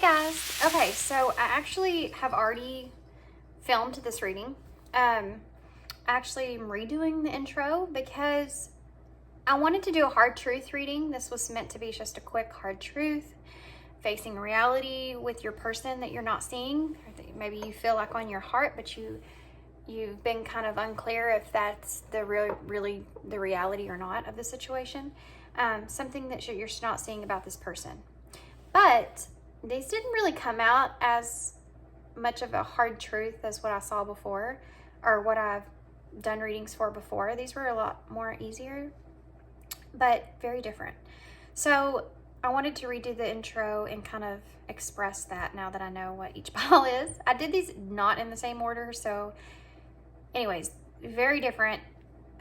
guys. Okay, so I actually have already filmed this reading. Actually, I'm redoing the intro because I wanted to do a hard truth reading. This was meant to be just a quick hard truth, facing reality with your person that you're not seeing, or that maybe you feel like on your heart, but you've been kind of unclear if that's really the reality or not of the situation. Something that you're not seeing about this person. But these didn't really come out as much of a hard truth as what I saw before, or what I've done readings for before. These were a lot more easier, but very different. So I wanted to redo the intro and kind of express that now that I know what each pile is. I did these not in the same order, so anyways, very different.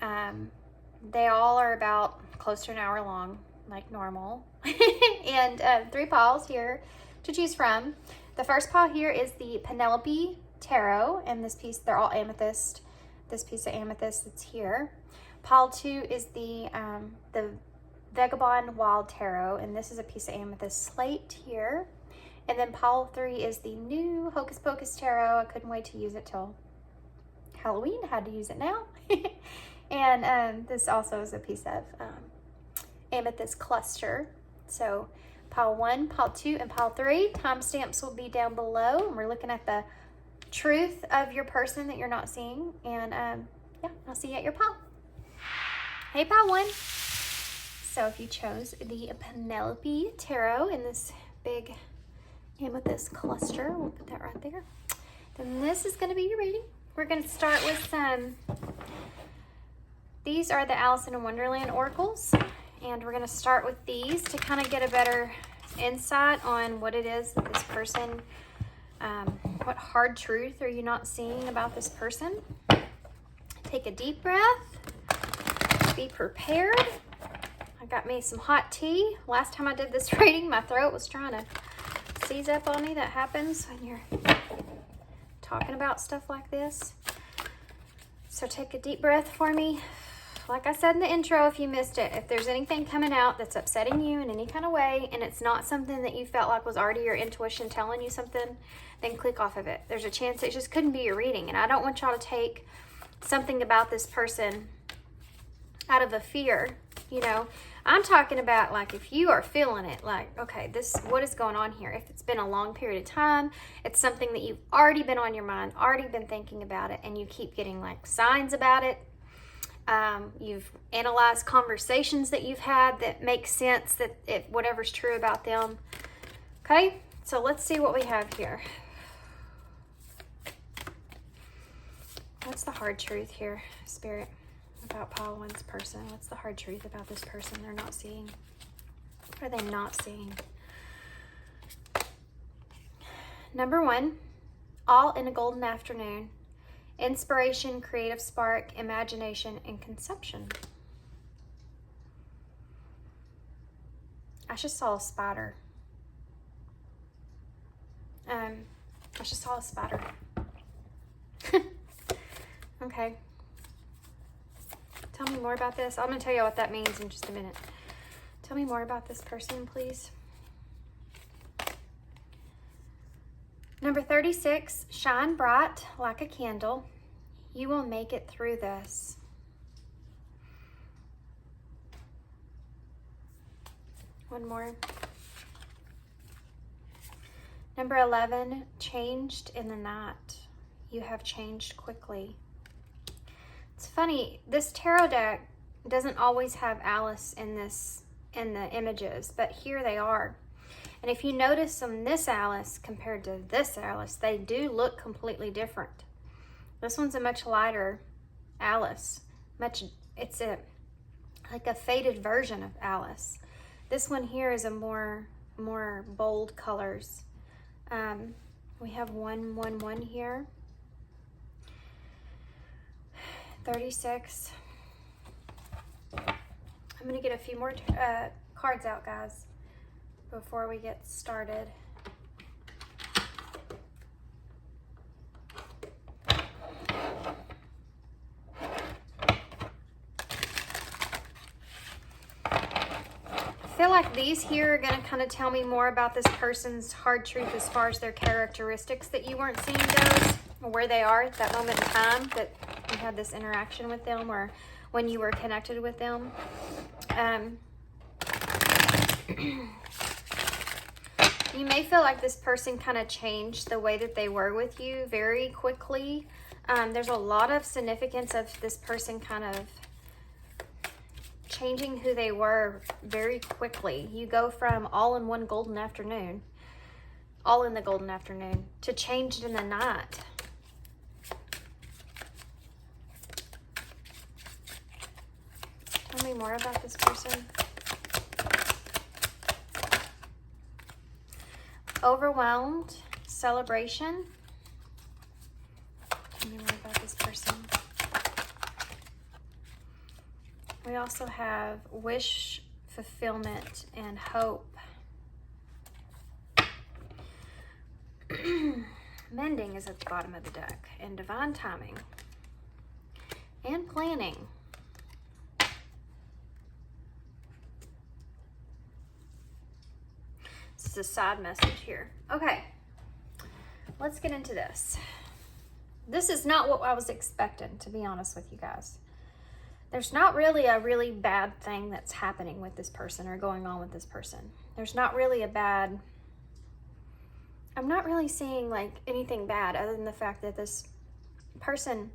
They all are about close to an hour long, like normal. And 3 piles here to choose from. The first pile here is the Penelope Tarot, and this piece, they're all amethyst. This piece of amethyst that's here. Pile 2 is the Vegabond Wild Tarot, and this is a piece of amethyst slate here. And then pile 3 is the new Hocus Pocus Tarot. I couldn't wait to use it till Halloween. I had to use it now. And this also is a piece of amethyst cluster. So pile 1, pile 2, and pile 3. Timestamps will be down below. And we're looking at the truth of your person that you're not seeing. And yeah, I'll see you at your pile. Hey, pile 1. So if you chose the Penelope Tarot in this big amethyst cluster, we'll put that right there. Then this is going to be your reading. We're going to start with some, these are the Alice in Wonderland oracles. And we're going to start with these to kind of get a better insight on what it is that this person, what hard truth are you not seeing about this person. Take a deep breath. Be prepared. I got me some hot tea. Last time I did this reading, my throat was trying to seize up on me. That happens when you're talking about stuff like this. So take a deep breath for me. Like I said in the intro, if you missed it, if there's anything coming out that's upsetting you in any kind of way, and it's not something that you felt like was already your intuition telling you something, then click off of it. There's a chance it just couldn't be your reading, and I don't want y'all to take something about this person out of a fear, you know. I'm talking about, like, if you are feeling it, like, okay, this, what is going on here? If it's been a long period of time, it's something that you've already been on your mind, already been thinking about it, and you keep getting, like, signs about it. You've analyzed conversations that you've had that make sense, that if whatever's true about them. Okay, so let's see what we have here. What's the hard truth here, Spirit, about pile 1's person? What's the hard truth about this person they're not seeing? What are they not seeing? Number 1, all in a golden afternoon. Inspiration, creative spark, imagination, and conception. I just saw a spider. I just saw a spider. Okay. Tell me more about this. I'm going to tell you what that means in just a minute. Tell me more about this person, please. Number 36, shine bright like a candle. You will make it through this. One more. Number 11, changed in the night. You have changed quickly. It's funny, this tarot deck doesn't always have Alice in the images, but here they are. And if you notice on this Alice compared to this Alice, they do look completely different. This one's a much lighter Alice. It's like a faded version of Alice. This one here is a more bold colors. We have 111 here. 36. I'm gonna get a few more cards out, guys, before we get started. feel like these here are going to kind of tell me more about this person's hard truth as far as their characteristics that you weren't seeing goes, or where they are at that moment in time that you had this interaction with them, or when you were connected with them. You may feel like this person kind of changed the way that they were with you very quickly. There's a lot of significance of this person kind of changing who they were very quickly. You go from all in one golden afternoon, all in the golden afternoon, to changed in the night. Tell me more about this person. Overwhelmed, celebration. Tell me more about this person. We also have wish, fulfillment, and hope. Mending is at the bottom of the deck, and divine timing, and planning. This is a side message here. Okay, let's get into this. This is not what I was expecting, to be honest with you guys. There's not really a really bad thing that's happening with this person or going on with this person. There's not really a bad... I'm not really seeing like anything bad other than the fact that this person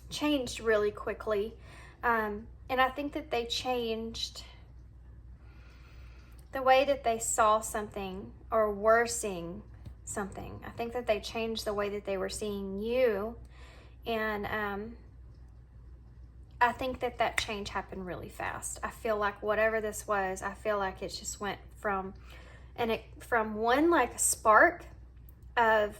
changed really quickly. And I think that they changed the way that they saw something or were seeing something. I think that they changed the way that they were seeing you. And I think that that change happened really fast. I feel like whatever this was, I feel like it just went from one like spark of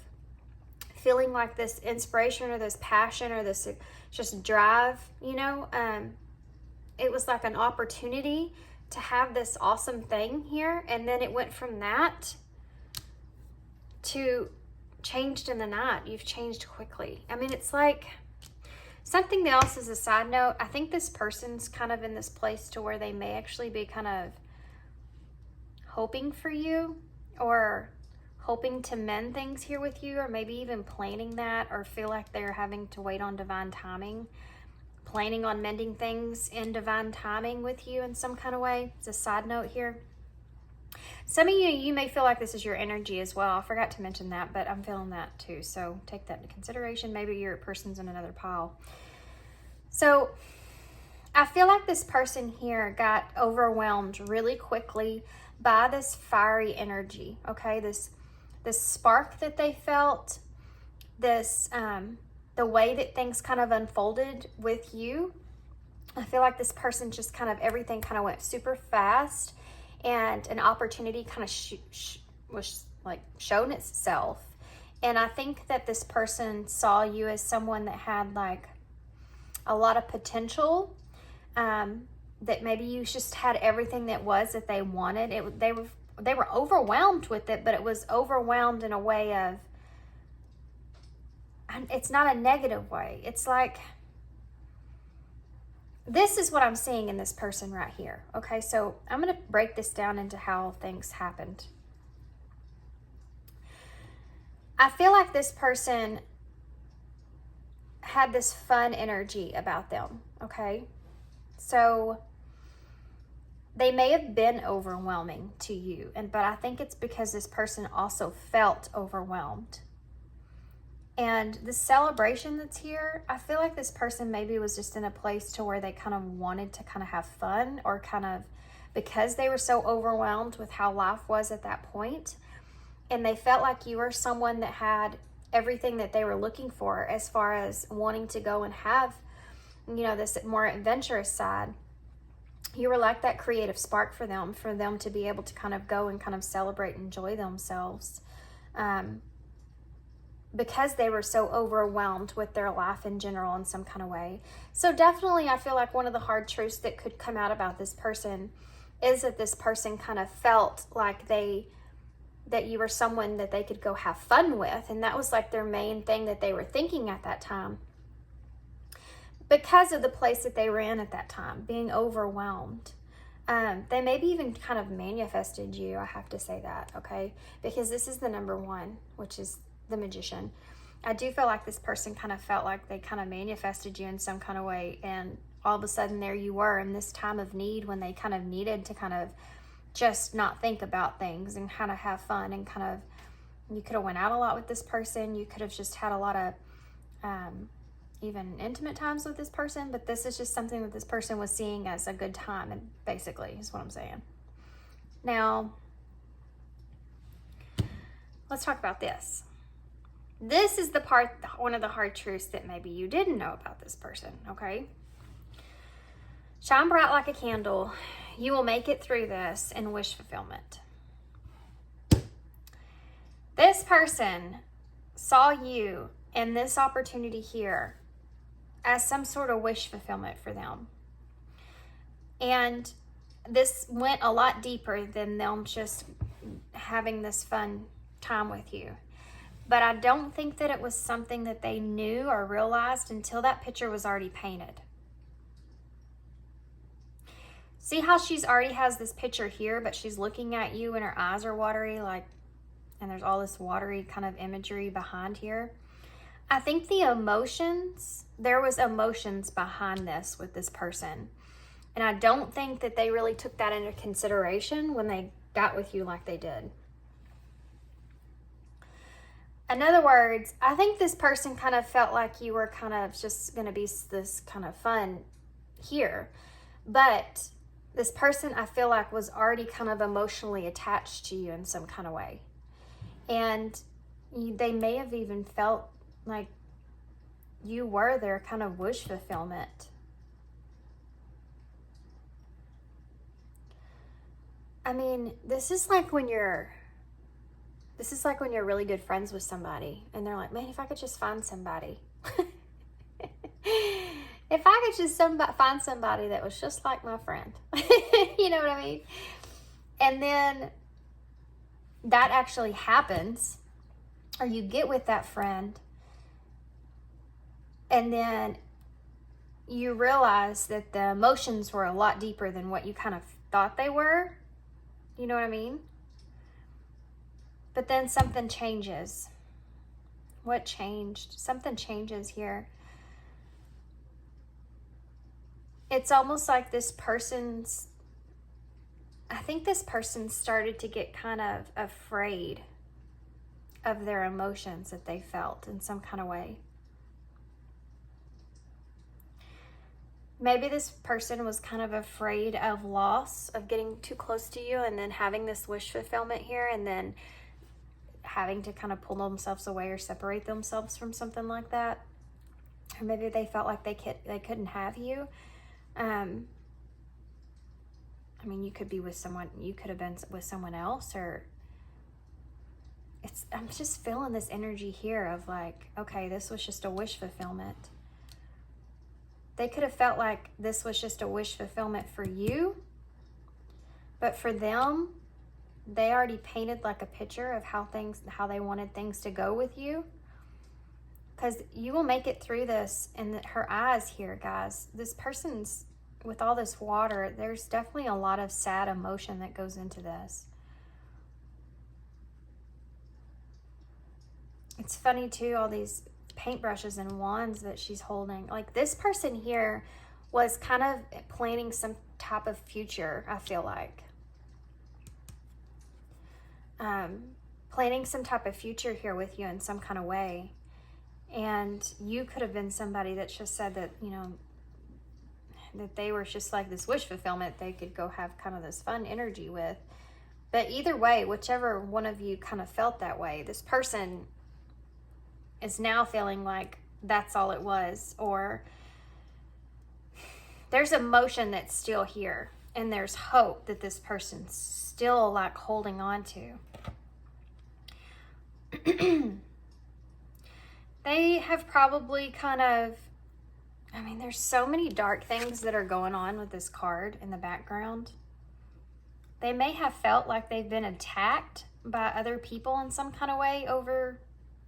feeling like this inspiration or this passion or this just drive, you know, it was like an opportunity to have this awesome thing here. And then it went from that to changed in the night. You've changed quickly. I mean, it's like something else as a side note. I think this person's kind of in this place to where they may actually be kind of hoping for you or hoping to mend things here with you, or maybe even planning that, or feel like they're having to wait on divine timing, planning on mending things in divine timing with you in some kind of way. It's a side note here. Some of you may feel like this is your energy as well. I forgot to mention that, but I'm feeling that too. So take that into consideration. Maybe your person's in another pile. So I feel like this person here got overwhelmed really quickly by this fiery energy. Okay, this spark that they felt, this the way that things kind of unfolded with you. I feel like this person just kind of, everything kind of went super fast, and an opportunity kind of was like shown itself. And I think that this person saw you as someone that had like a lot of potential, that maybe you just had everything that they wanted. They were overwhelmed with it, but it was overwhelmed in a way of, it's not a negative way. It's like, this is what I'm seeing in this person right here. Okay, so I'm going to break this down into how things happened. I feel like this person had this fun energy about them. Okay, so they may have been overwhelming to you, but I think it's because this person also felt overwhelmed. And the celebration that's here, I feel like this person maybe was just in a place to where they kind of wanted to kind of have fun, or kind of because they were so overwhelmed with how life was at that point, and they felt like you were someone that had everything that they were looking for as far as wanting to go and have, you know, this more adventurous side. You were like that creative spark for them to be able to kind of go and kind of celebrate and enjoy themselves. Because they were so overwhelmed with their life in general in some kind of way. So definitely I feel like one of the hard truths that could come out about this person is that this person kind of felt like that you were someone that they could go have fun with. And that was like their main thing that they were thinking at that time, because of the place that they were in at that time, being overwhelmed. They maybe even kind of manifested you. I have to say that, okay? Because this is the number one, which is the Magician. I do feel like this person kind of felt like they kind of manifested you in some kind of way, and all of a sudden there you were in this time of need when they kind of needed to kind of just not think about things and kind of have fun, and kind of, you could have went out a lot with this person. You could have just had a lot of even intimate times with this person, but this is just something that this person was seeing as a good time, and basically is what I'm saying. Now, let's talk about this. This is the part, one of the hard truths that maybe you didn't know about this person, okay? Shine bright like a candle. You will make it through this in wish fulfillment. This person saw you and this opportunity here as some sort of wish fulfillment for them. And this went a lot deeper than them just having this fun time with you. But I don't think that it was something that they knew or realized until that picture was already painted. See how she's already has this picture here, but she's looking at you and her eyes are watery, like, and there's all this watery kind of imagery behind here. I think the emotions, there was emotions behind this with this person. And I don't think that they really took that into consideration when they got with you like they did. In other words, I think this person kind of felt like you were kind of just going to be this kind of fun here. But this person, I feel like, was already kind of emotionally attached to you in some kind of way. And they may have even felt like you were their kind of wish fulfillment. I mean, this is like when you're really good friends with somebody and they're like, man, if I could just find somebody. If I could just find somebody that was just like my friend. You know what I mean? And then that actually happens, or you get with that friend, and then you realize that the emotions were a lot deeper than what you kind of thought they were. You know what I mean? But then something changes. What changed? Something changes here. It's almost like I think this person started to get kind of afraid of their emotions that they felt in some kind of way. Maybe this person was kind of afraid of loss, of getting too close to you and then having this wish fulfillment here and then having to kind of pull themselves away or separate themselves from something like that. Or maybe they felt like they couldn't have you. I mean, you could be with someone, you could have been with someone else, or I'm just feeling this energy here of like, okay, this was just a wish fulfillment. They could have felt like this was just a wish fulfillment for you, but for them, they already painted like a picture of how they wanted things to go with you. Because you will make it through this. And her eyes here, guys, this person's, with all this water, there's definitely a lot of sad emotion that goes into this. It's funny too, all these paintbrushes and wands that she's holding. Like, this person here was kind of planning some type of future, I feel like. Planning some type of future here with you in some kind of way. And you could have been somebody that just said that, you know, that they were just like this wish fulfillment they could go have kind of this fun energy with. But either way, whichever one of you kind of felt that way, this person is now feeling like that's all it was, or there's emotion that's still here, and there's hope that this person's still like holding on to. They have probably kind of, I mean, there's so many dark things that are going on with this card in the background. They may have felt like they've been attacked by other people in some kind of way over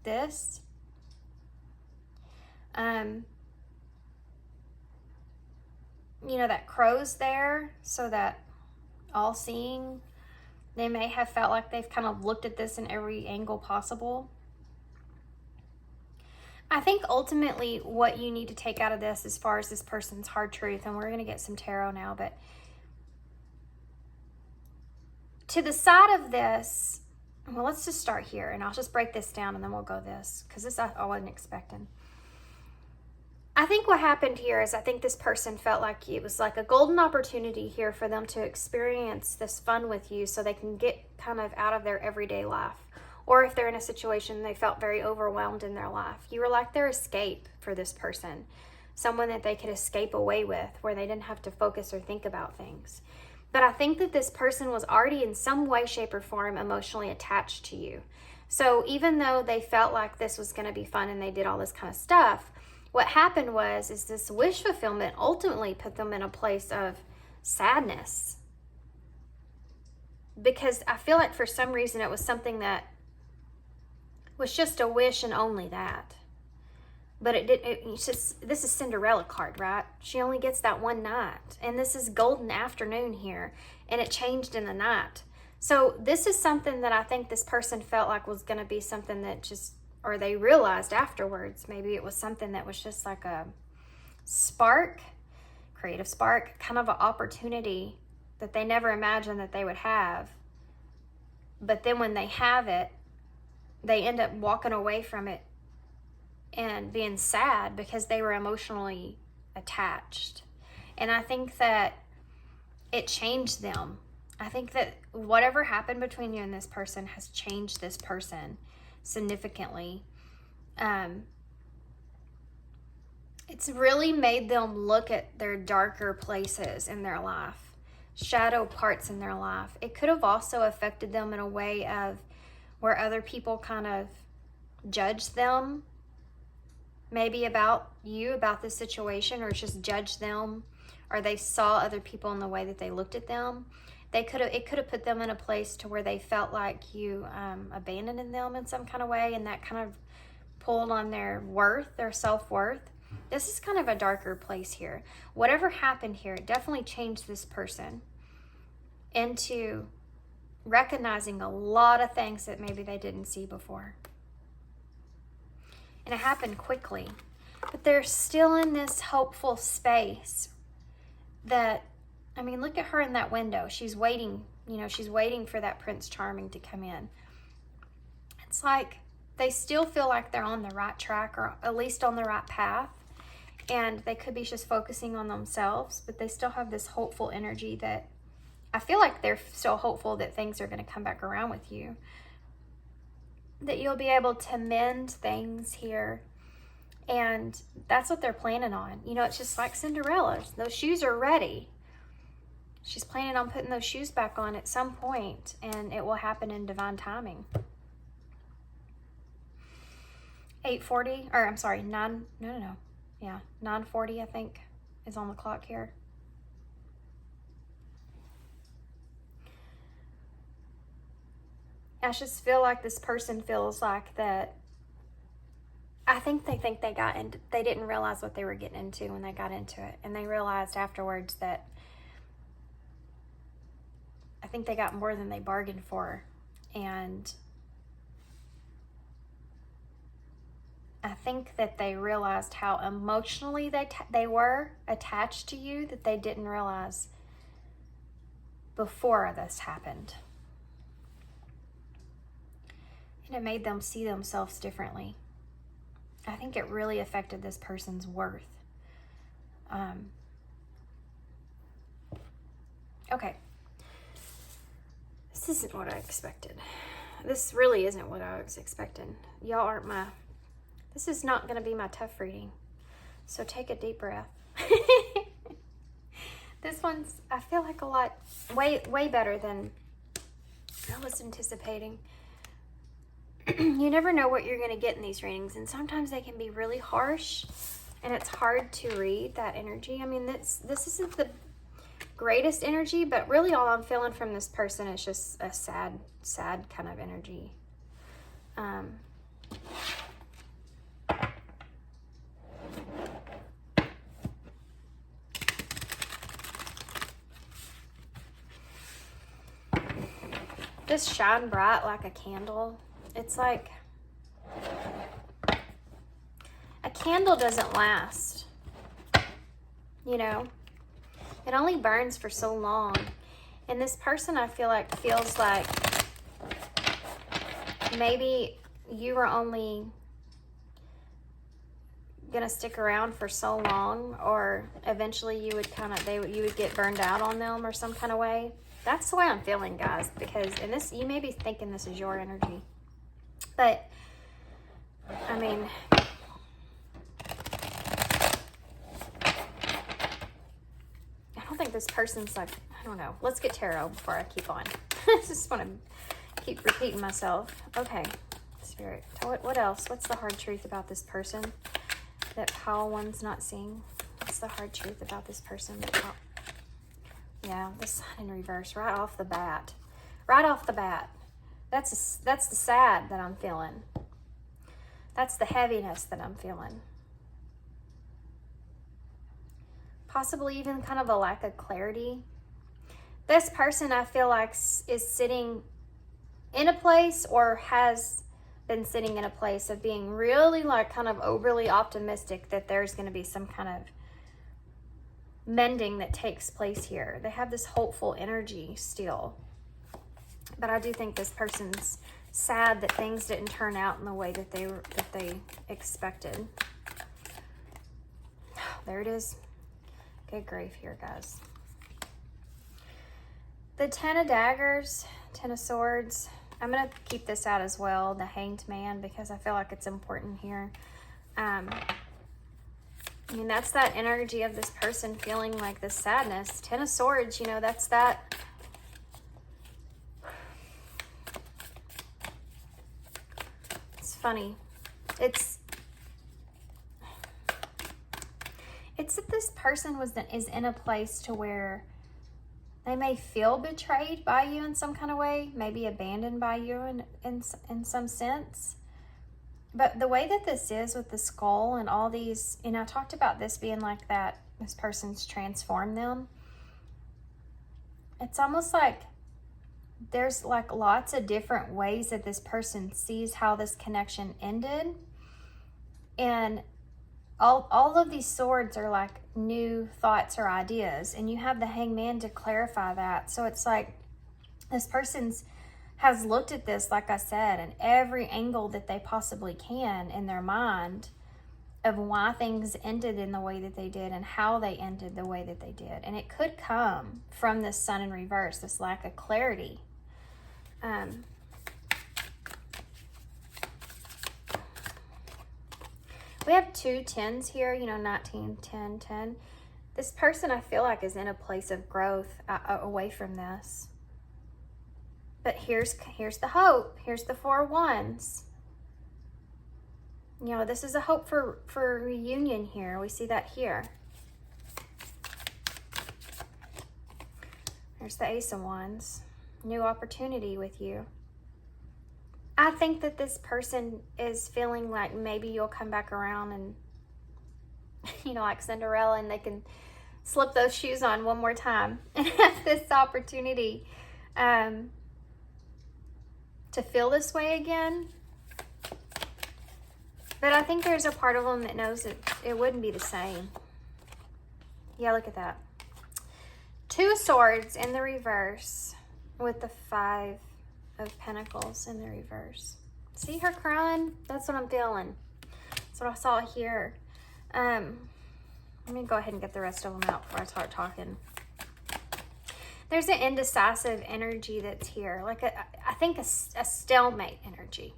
this. You know, that crow's there, so that all-seeing. They may have felt like they've kind of looked at this in every angle possible. I think ultimately what you need to take out of this as far as this person's hard truth, and we're going to get some tarot now, but to the side of this, well, let's just start here, and I'll just break this down, and then we'll go this, because this I wasn't expecting. I think what happened here is I think this person felt like it was like a golden opportunity here for them to experience this fun with you so they can get kind of out of their everyday life. Or if they're in a situation they felt very overwhelmed in their life. You were like their escape for this person. Someone that they could escape away with where they didn't have to focus or think about things. But I think that this person was already in some way, shape, or form emotionally attached to you. So even though they felt like this was going to be fun and they did all this kind of stuff, what happened is this wish fulfillment ultimately put them in a place of sadness. Because I feel like for some reason it was something that was just a wish and only that. But it's just, this is Cinderella card, right? She only gets that one night. And this is golden afternoon here. And it changed in the night. So this is something that I think this person felt like was going to be something that just, or they realized afterwards, maybe it was something that was just like a spark, creative spark, kind of an opportunity that they never imagined that they would have. But then when they have it, they end up walking away from it and being sad because they were emotionally attached. And I think that it changed them. I think that whatever happened between you and this person has changed this person significantly. It's really made them look at their darker places in their life, shadow parts in their life. It could have also affected them in a way of where other people kind of judged them, maybe about you, about the situation, or just judged them, or they saw other people in the way that they looked at them. It could have put them in a place to where they felt like you abandoned them in some kind of way, and that kind of pulled on their worth, their self-worth. This is kind of a darker place here. Whatever happened here, it definitely changed this person into recognizing a lot of things that maybe they didn't see before. And it happened quickly. But they're still in this hopeful space that, I mean, look at her in that window. She's waiting, she's waiting for that Prince Charming to come in. It's like they still feel like they're on the right track, or at least on the right path. And they could be just focusing on themselves, but they still have this hopeful energy that I feel like they're still hopeful that things are going to come back around with you. That you'll be able to mend things here. And that's what they're planning on. It's just like Cinderella. Those shoes are ready. She's planning on putting those shoes back on at some point, and it will happen in divine timing. 8:40, or I'm sorry, 9:40 I think is on the clock here. I just feel like this person feels like that. I think they got into, they didn't realize what they were getting into when they got into it, and they realized afterwards that I think they got more than they bargained for, and I think that they realized how emotionally they were attached to you that they didn't realize before this happened. And it made them see themselves differently. I think it really affected this person's worth. Okay. This isn't what I expected. This really isn't what I was expecting. Y'all aren't this is not going to be my tough reading. So take a deep breath. This one's, I feel like a lot, way better than I was anticipating. You never know what you're going to get in these readings, and sometimes they can be really harsh, and it's hard to read that energy. I mean, this isn't the greatest energy, but really all I'm feeling from this person is just a sad kind of energy. Just shine bright like a candle. It's like a candle doesn't last, you know? It only burns for so long. And this person, I feel like, feels like maybe you were only gonna stick around for so long, or eventually you would you would get burned out on them or some kind of way. That's the way I'm feeling, guys, because, and this, you may be thinking this is your energy, but I mean, I don't think this person's like, I don't know. Let's get tarot before I keep on. I just want to keep repeating myself. Okay, Spirit, what else? What's the hard truth about this person that pile one's not seeing? What's the hard truth about this person that pile? Yeah, the Sun in reverse right off the bat. Right off the bat. That's the sad that I'm feeling. That's the heaviness that I'm feeling. Possibly even kind of a lack of clarity. This person, I feel like, is sitting in a place, or has been sitting in a place of being really like kind of overly optimistic that there's going to be some kind of mending that takes place here. They have this hopeful energy still. But I do think this person's sad that things didn't turn out in the way that they expected. There it is. Good grief here, guys. The 10 of Daggers, 10 of Swords. I'm going to keep this out as well, the Hanged Man, because I feel like it's important here. I mean, that's that energy of this person feeling like this sadness. 10 of Swords, you know, that's that. It's funny. It's that this person is in a place to where they may feel betrayed by you in some kind of way, maybe abandoned by you in some sense. But the way that this is with the skull and all these, you know, I talked about this being like that, this person's transformed them. It's almost like there's like lots of different ways that this person sees how this connection ended. And all of these swords are like new thoughts or ideas, and you have the Hangman to clarify that. So it's like this person's has looked at this, like I said, in every angle that they possibly can in their mind of why things ended in the way that they did and how they ended the way that they did. And it could come from this Sun in reverse, this lack of clarity. We have 2 10s here, you know, 19, 10, 10. This person, I feel like, is in a place of growth away from this. But here's the hope. Here's the 4 Wands. You know, this is a hope for reunion here. We see that here. There's the Ace of Wands. New opportunity with you. I think that this person is feeling like maybe you'll come back around and, you know, like Cinderella, and they can slip those shoes on one more time and have this opportunity to feel this way again. But I think there's a part of them that knows that it wouldn't be the same. Yeah, look at that. 2 of Swords in the reverse with the 5 of Pentacles in the reverse. See her crying? That's what I'm feeling. That's what I saw here. Let me go ahead and get the rest of them out before I start talking. There's an indecisive energy that's here. Like, I think a stalemate energy.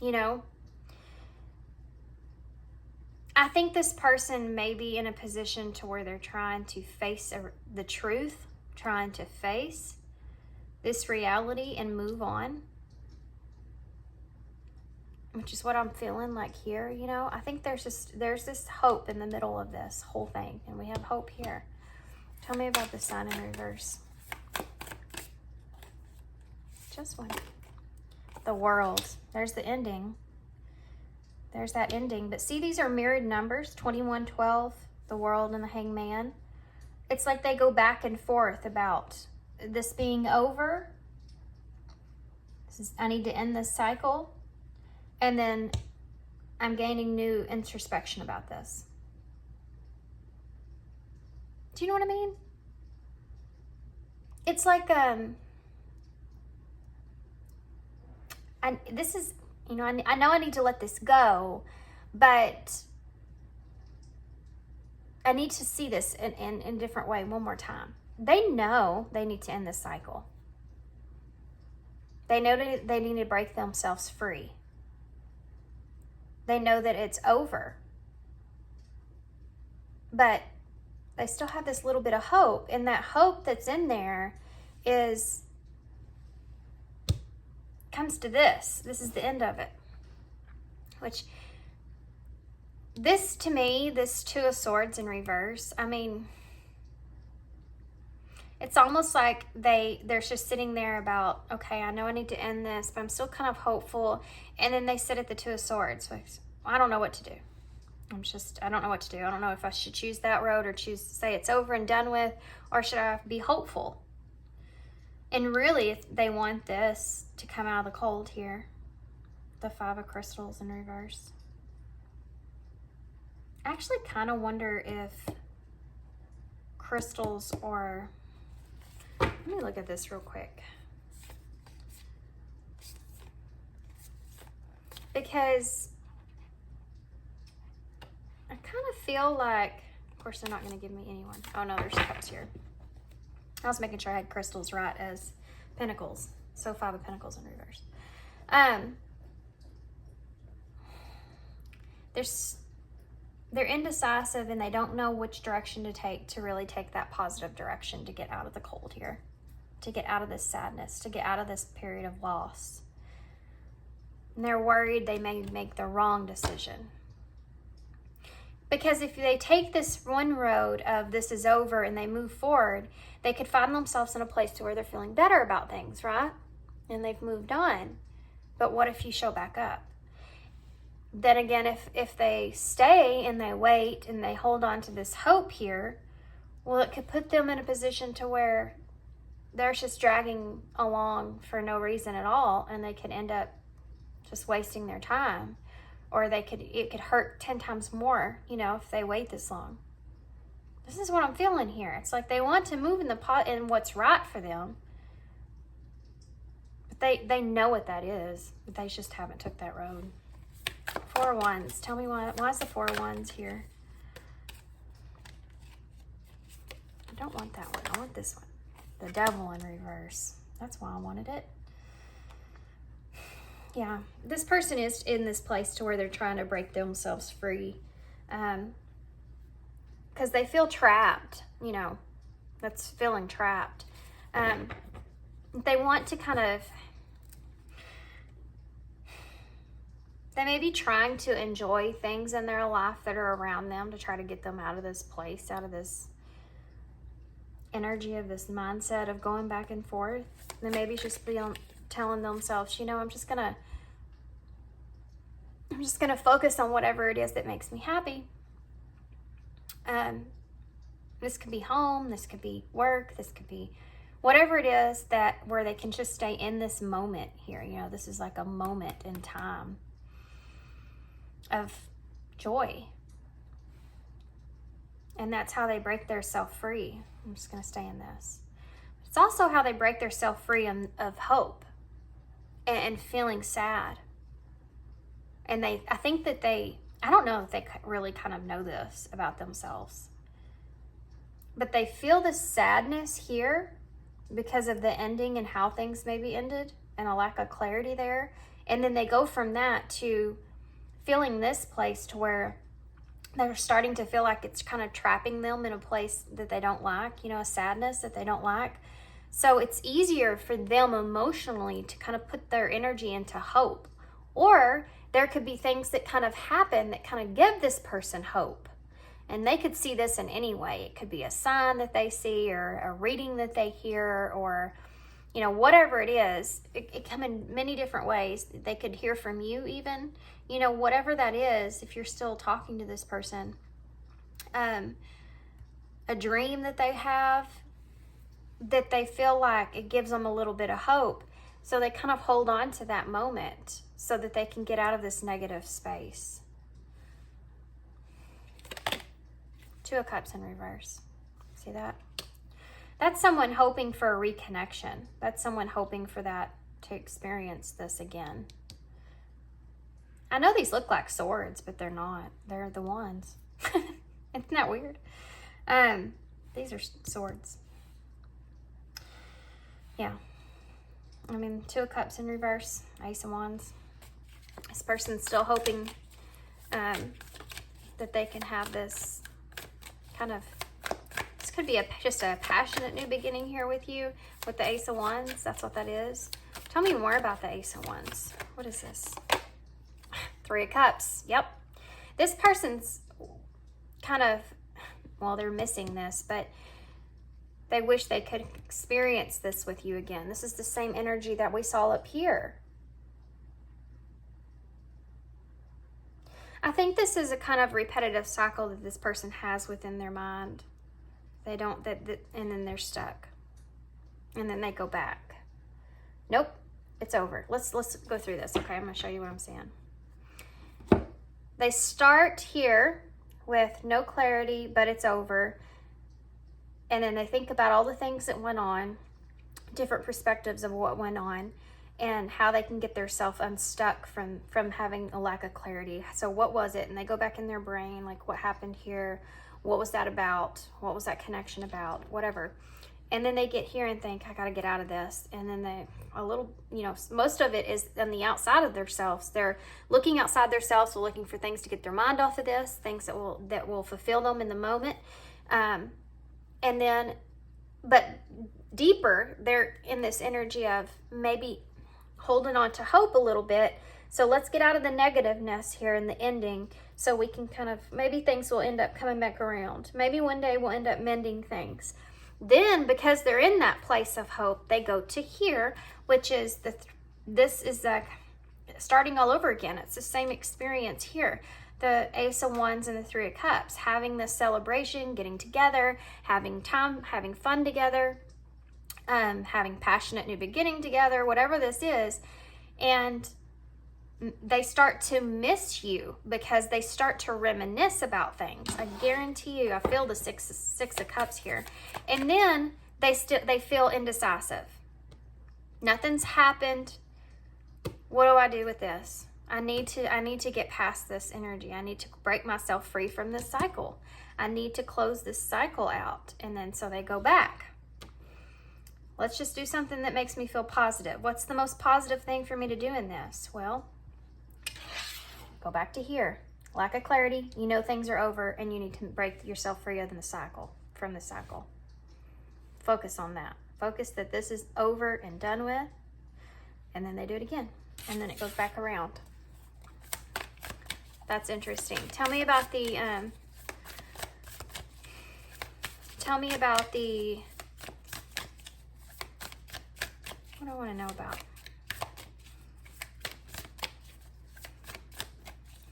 You know? I think this person may be in a position to where they're trying to face the truth, trying to face this reality and move on, which is what I'm feeling like here. You know, I think there's this hope in the middle of this whole thing, and we have hope here. Tell me about the Sun in reverse. Just one. The World. There's the ending. There's that ending. But see, these are mirrored numbers, 21, 12, the World and the Hangman. It's like they go back and forth about this being over I need to end this cycle, and then I'm gaining new introspection about this. Do you know what I mean? It's like, this is, you know, I know I need to let this go, but I need to see this in a different way one more time. They know they need to end this cycle. They know that they need to break themselves free. They know that it's over. But they still have this little bit of hope. And that hope that's in there comes to this. This is the end of it. Which, this to me, this Two of Swords in reverse, I mean, it's almost like they're just sitting there about, okay, I know I need to end this, but I'm still kind of hopeful. And then they sit at the Two of Swords. Like, I don't know what to do. I don't know what to do. I don't know if I should choose that road or choose to say it's over and done with, or should I be hopeful? And really, if they want this to come out of the cold here, the Five of Crystals in reverse. I actually kind of wonder if crystals or... Let me look at this real quick. Because I kind of feel like, of course, they're not going to give me anyone. Oh no, there's cups here. I was making sure I had crystals right as pentacles. So Five of Pentacles in reverse. They're indecisive and they don't know which direction to take to really take that positive direction to get out of the cold here, to get out of this sadness, to get out of this period of loss. And they're worried they may make the wrong decision. Because if they take this one road of this is over and they move forward, they could find themselves in a place to where they're feeling better about things, right? And they've moved on. But what if you show back up? Then again, if they stay and they wait and they hold on to this hope here, well, it could put them in a position to where they're just dragging along for no reason at all, and they could end up just wasting their time. Or it could hurt 10 times more, you know, if they wait this long. This is what I'm feeling here. It's like they want to move in what's right for them. But they know what that is, but they just haven't took that road. Four of Wands. Tell me why is the Four of Wands here? I don't want that one. I want this one. The Devil in reverse. That's why I wanted it. Yeah, this person is in this place to where they're trying to break themselves free. Because they feel trapped, you know. That's feeling trapped. They want to kind of... They may be trying to enjoy things in their life that are around them to try to get them out of this place, out of this energy of this mindset of going back and forth. They may be just telling themselves, you know, I'm just gonna focus on whatever it is that makes me happy. This could be home, this could be work, this could be whatever it is where they can just stay in this moment here. You know, this is like a moment in time of joy. And that's how they break their self free. I'm just going to stay in this. It's also how they break their self free of hope and feeling sad. And I think that I don't know if they really kind of know this about themselves, but they feel this sadness here because of the ending and how things maybe ended and a lack of clarity there. And then they go from that to feeling this place to where they're starting to feel like it's kind of trapping them in a place that they don't like, you know, a sadness that they don't like. So it's easier for them emotionally to kind of put their energy into hope. Or there could be things that kind of happen that kind of give this person hope. And they could see this in any way. It could be a sign that they see or a reading that they hear or, you know, whatever it is. It come in many different ways. They could hear from you even. You know, whatever that is, if you're still talking to this person. A dream that they have that they feel like it gives them a little bit of hope. So they kind of hold on to that moment so that they can get out of this negative space. Two of Cups in reverse. See that? That's someone hoping for a reconnection. That's someone hoping for that, to experience this again. I know these look like swords, but they're not. They're the wands. Isn't that weird? These are swords. Yeah. I mean, Two of Cups in reverse, Ace of Wands. This person's still hoping that they can have this kind of, this could be just a passionate new beginning here with you, with the Ace of Wands. That's what that is. Tell me more about the Ace of Wands. What is this? Three of Cups. Yep. This person's kind of, well, they're missing this, but they wish they could experience this with you again. This is the same energy that we saw up here. I think this is a kind of repetitive cycle that this person has within their mind. They don't, and then they're stuck. And then they go back. Nope, it's over. Let's go through this, okay? I'm gonna show you what I'm saying. They start here with no clarity, but it's over. And then they think about all the things that went on, different perspectives of what went on, and how they can get themselves unstuck from having a lack of clarity. So what was it? And they go back in their brain, like, what happened here? What was that about? What was that connection about? Whatever. And then they get here and think, I got to get out of this. And then they, a little, you know, most of it is on the outside of themselves. They're looking outside themselves, looking for things to get their mind off of this, things that will fulfill them in the moment. And then, but deeper, they're in this energy of maybe holding on to hope a little bit. So let's get out of the negativeness here in the ending, so we can kind of, maybe things will end up coming back around. Maybe one day we'll end up mending things. Then, because they're in that place of hope, they go to here, which is this is starting all over again. It's the same experience here. The Ace of Wands and the Three of Cups, having this celebration, getting together, having time, having fun together, having passionate new beginning together, whatever this is. And they start to miss you because they start to reminisce about things. I guarantee you, I feel the six of Cups here. And then they feel indecisive. Nothing's happened. What do I do with this? I need to get past this energy. I need to break myself free from this cycle. I need to close this cycle out. And then so they go back. Let's just do something that makes me feel positive. What's the most positive thing for me to do in this? Well, go back to here. Lack of clarity. You know things are over and you need to break yourself free of the cycle, from the cycle. Focus on that. Focus that this is over and done with. And then they do it again. And then it goes back around. That's interesting. Tell me about the, what do I want to know about?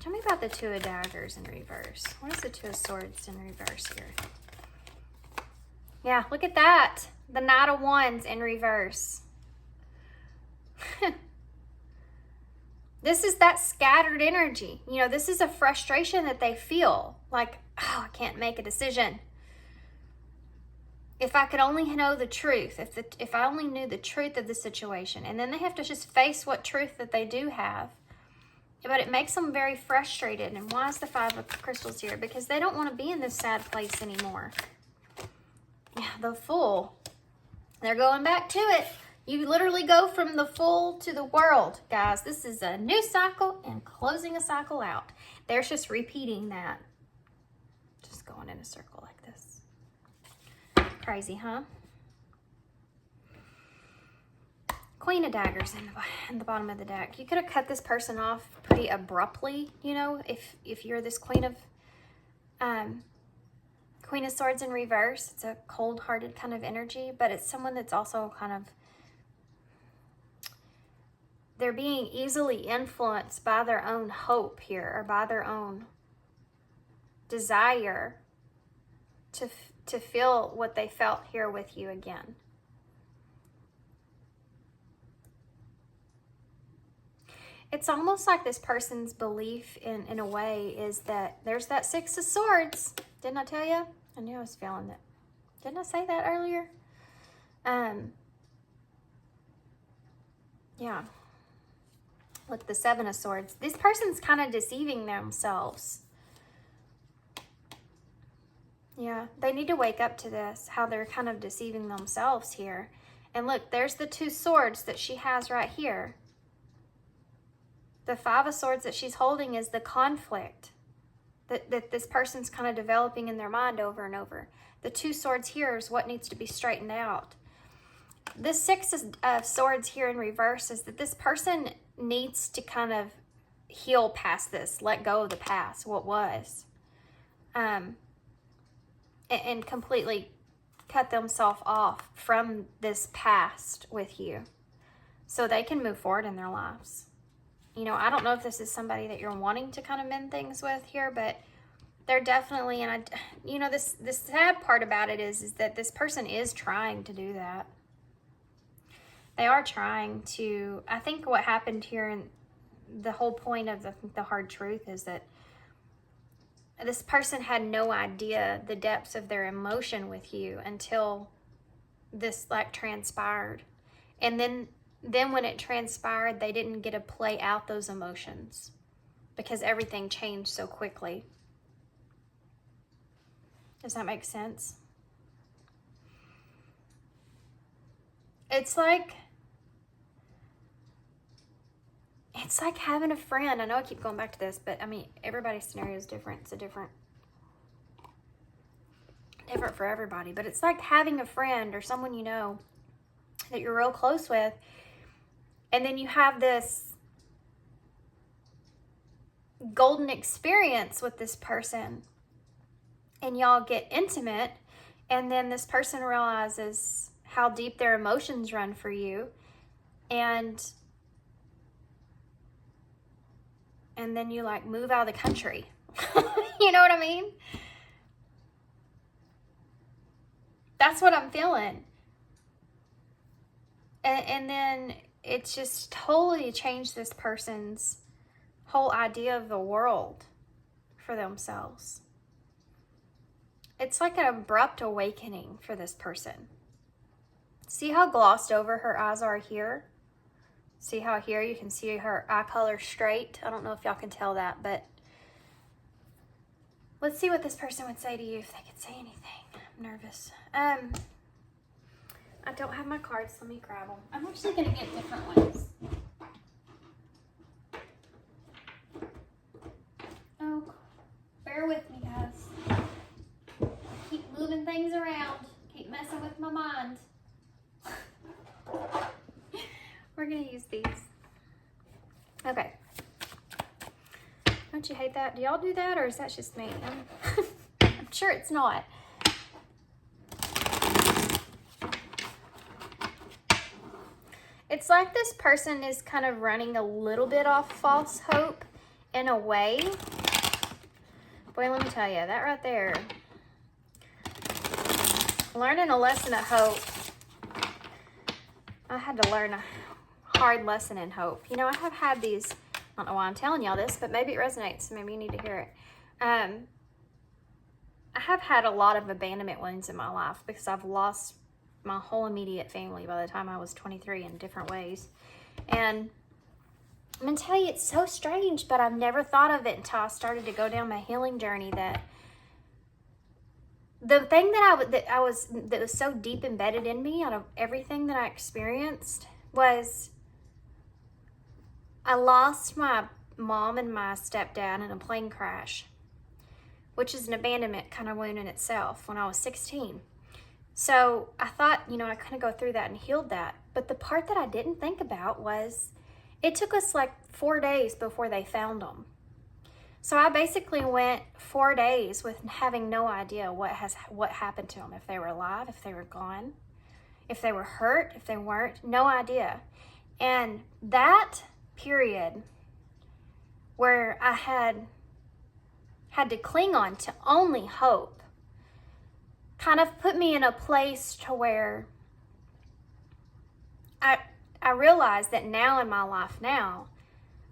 Tell me about the Two of Daggers in reverse. What is the Two of Swords in reverse here? Yeah, look at that. The Knight of Wands in reverse. This is that scattered energy. You know, this is a frustration that they feel. Like, oh, I can't make a decision. If I could only know the truth. If I only knew the truth of the situation. And then they have to just face what truth that they do have. But it makes them very frustrated. And why is the Five of Crystals here? Because they don't want to be in this sad place anymore. Yeah, the Fool. They're going back to it. You literally go from the Fool to the World, guys. This is a new cycle and closing a cycle out. There's just repeating that. Just going in a circle like this. Crazy, huh? Queen of Daggers in the bottom of the deck. You could have cut this person off pretty abruptly, you know, if you're this Queen of Swords in reverse. It's a cold-hearted kind of energy, but it's someone that's also kind of, they're being easily influenced by their own hope here, or by their own desire to feel what they felt here with you again. It's almost like this person's belief in a way is that there's that Six of Swords. Didn't I tell you? I knew I was feeling that. Didn't I say that earlier? Yeah. Look, the Seven of Swords. This person's kind of deceiving themselves. Yeah, they need to wake up to this, how they're kind of deceiving themselves here. And look, there's the Two Swords that she has right here. The Five of Swords that she's holding is the conflict that this person's kind of developing in their mind over and over. The Two Swords here is what needs to be straightened out. This Six of Swords here in reverse is that this person needs to kind of heal past this, let go of the past, what was, and completely cut themselves off from this past with you so they can move forward in their lives. You know, I don't know if this is somebody that you're wanting to kind of mend things with here, but they're definitely, and you know, this sad part about it is that this person is trying to do that. They are trying to. I think what happened here, and the whole point of the hard truth is that this person had no idea the depths of their emotion with you until this like transpired. And then when it transpired, they didn't get to play out those emotions because everything changed so quickly. Does that make sense? It's like having a friend. I know I keep going back to this, but I mean, everybody's scenario is different. It's different for everybody. But it's like having a friend or someone you know that you're real close with, and then you have this golden experience with this person, and y'all get intimate, and then this person realizes how deep their emotions run for you, and then you like move out of the country. You know what I mean? That's what I'm feeling. And then it's just totally changed this person's whole idea of the world for themselves. It's like an abrupt awakening for this person. See how glossed over her eyes are here? See how here you can see her eye color straight? I don't know if y'all can tell that, but let's see what this person would say to you if they could say anything. I'm nervous. I don't have my cards. Let me grab them. I'm actually going to get different ones. Oh, bear with me, guys. Keep moving things around. Keep messing with my mind. We're going to use these. Okay. Don't you hate that? Do y'all do that, or is that just me? I'm sure it's not. It's like this person is kind of running a little bit off false hope in a way. Boy, let me tell you, that right there. Learning a lesson of hope. I had to learn a hard lesson in hope. You know, I have had these, I don't know why I'm telling y'all this, but maybe it resonates. Maybe you need to hear it. I have had a lot of abandonment wounds in my life because I've lost my whole immediate family by the time I was 23 in different ways. And I'm going to tell you, it's so strange, but I've never thought of it until I started to go down my healing journey, that the thing that was so deep embedded in me out of everything that I experienced was I lost my mom and my stepdad in a plane crash, which is an abandonment kind of wound in itself, when I was 16. So I thought, you know, I couldn't go through that and healed that. But the part that I didn't think about was it took us like 4 days before they found them. So I basically went 4 days with having no idea what happened to them, if they were alive, if they were gone, if they were hurt, if they weren't, no idea. And that period where I had to cling on to only hope kind of put me in a place to where I realized that now in my life now,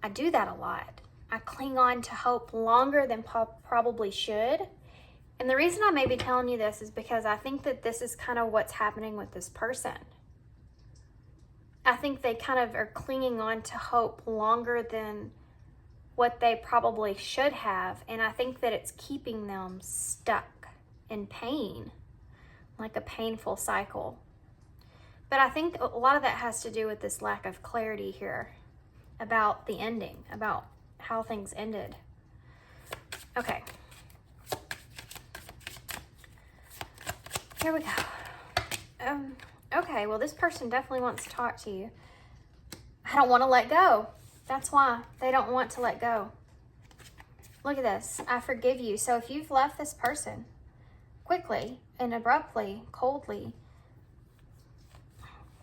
I do that a lot. I cling on to hope longer than probably should. And the reason I may be telling you this is because I think that this is kind of what's happening with this person. I think they kind of are clinging on to hope longer than what they probably should have. And I think that it's keeping them stuck in pain, like a painful cycle. But I think a lot of that has to do with this lack of clarity here about the ending, about how things ended. Okay. Here we go. Okay, well, this person definitely wants to talk to you. I don't want to let go. That's why they don't want to let go. Look at this. I forgive you. So if you've left this person quickly and abruptly, coldly,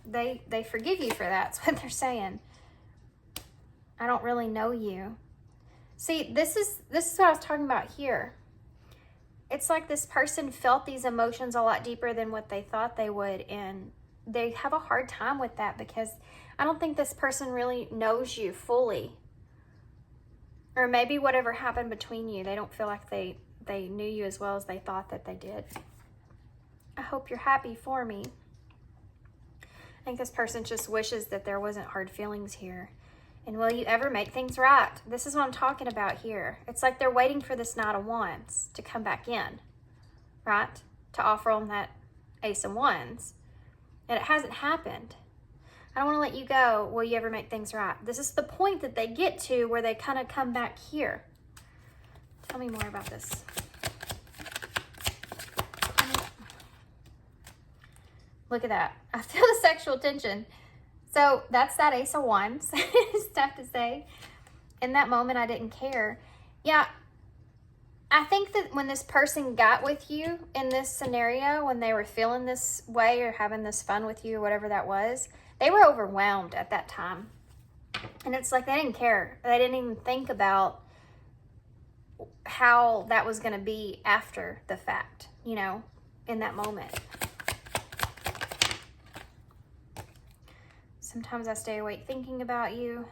they forgive you for that. That's what they're saying. I don't really know you. See, this is what I was talking about here. It's like this person felt these emotions a lot deeper than what they thought they would, and they have a hard time with that because I don't think this person really knows you fully. Or maybe whatever happened between you, they don't feel like they knew you as well as they thought that they did. I hope you're happy for me. I think this person just wishes that there wasn't hard feelings here. And will you ever make things right? This is what I'm talking about here. It's like they're waiting for this Knight of Wands to come back in, right? To offer them that Ace of Wands. And it hasn't happened. I don't want to let you go. Will you ever make things right? This is the point that they get to where they kind of come back here. Tell me more about this. Look at that. I feel the sexual tension. So that's that Ace of Wands. It's tough to say. In that moment, I didn't care. Yeah, I think that when this person got with you in this scenario, when they were feeling this way or having this fun with you or whatever that was, they were overwhelmed at that time. And it's like they didn't care. They didn't even think about how that was going to be after the fact, you know, in that moment. Sometimes I stay awake thinking about you.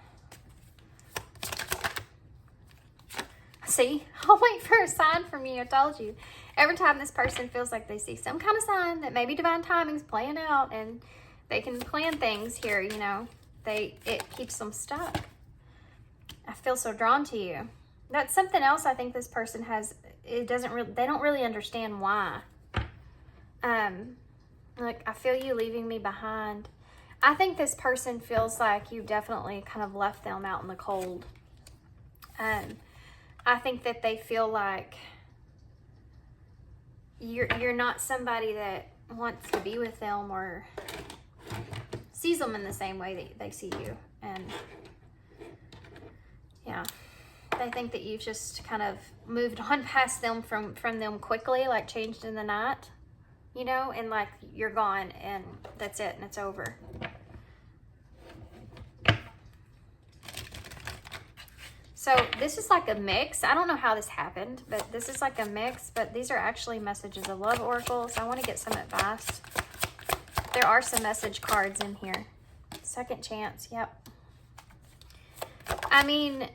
See, I'll wait for a sign from you. I told you. Every time this person feels like they see some kind of sign that maybe divine timing's playing out and they can plan things here, you know, it keeps them stuck. I feel so drawn to you. That's something else I think this person has. They don't really understand why. Like, I feel you leaving me behind. I think this person feels like you definitely kind of left them out in the cold. I think that they feel like you're not somebody that wants to be with them or sees them in the same way that they see you. And yeah, they think that you've just kind of moved on past them from them quickly, like changed in the night, you know, and like you're gone and that's it and it's over. So this is like a mix. I don't know how this happened, but this is like a mix, but these are actually messages of love oracles. I want to get some advice. There are some message cards in here. Second chance, yep. I mean,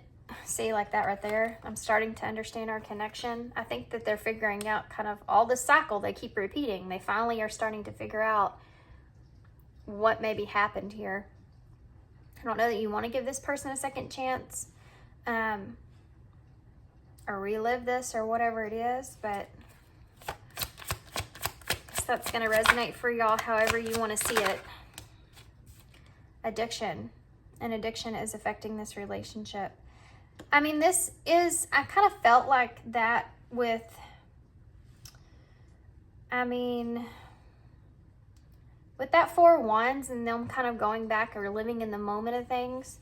see, like that right there. I'm starting to understand our connection. I think that they're figuring out kind of all the cycle they keep repeating. They finally are starting to figure out what maybe happened here. I don't know that you want to give this person a second chance. Or relive this or whatever it is, but I guess that's going to resonate for y'all however you want to see it. Addiction. And addiction is affecting this relationship. I mean, I kind of felt like that with, with that Four of Wands and them kind of going back or living in the moment of things,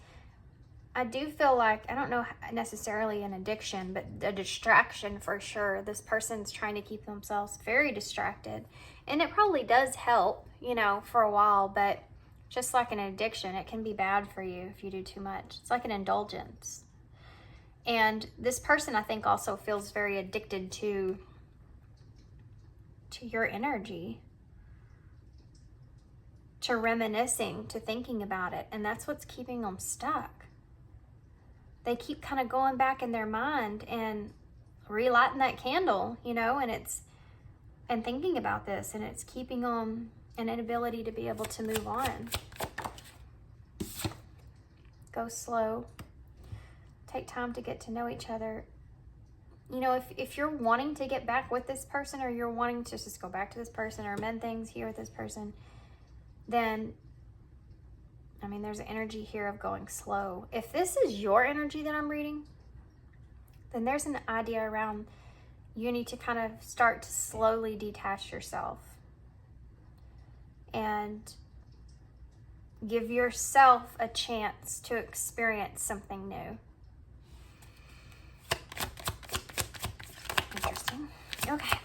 I do feel like, I don't know necessarily an addiction, but a distraction for sure. This person's trying to keep themselves very distracted. And it probably does help, you know, for a while, but just like an addiction, it can be bad for you if you do too much. It's like an indulgence. And this person, I think, also feels very addicted to your energy, to reminiscing, to thinking about it. And that's what's keeping them stuck. they keep kind of going back in their mind and relighting that candle, you know, and thinking about this, and it's keeping them an inability to be able to move on. Go slow. Take time to get to know each other. You know, if you're wanting to get back with this person, or you're wanting to just go back to this person or mend things here with this person, then, I mean, there's an energy here of going slow. If this is your energy that I'm reading, then there's an idea around you need to kind of start to slowly detach yourself and give yourself a chance to experience something new. Interesting. Okay.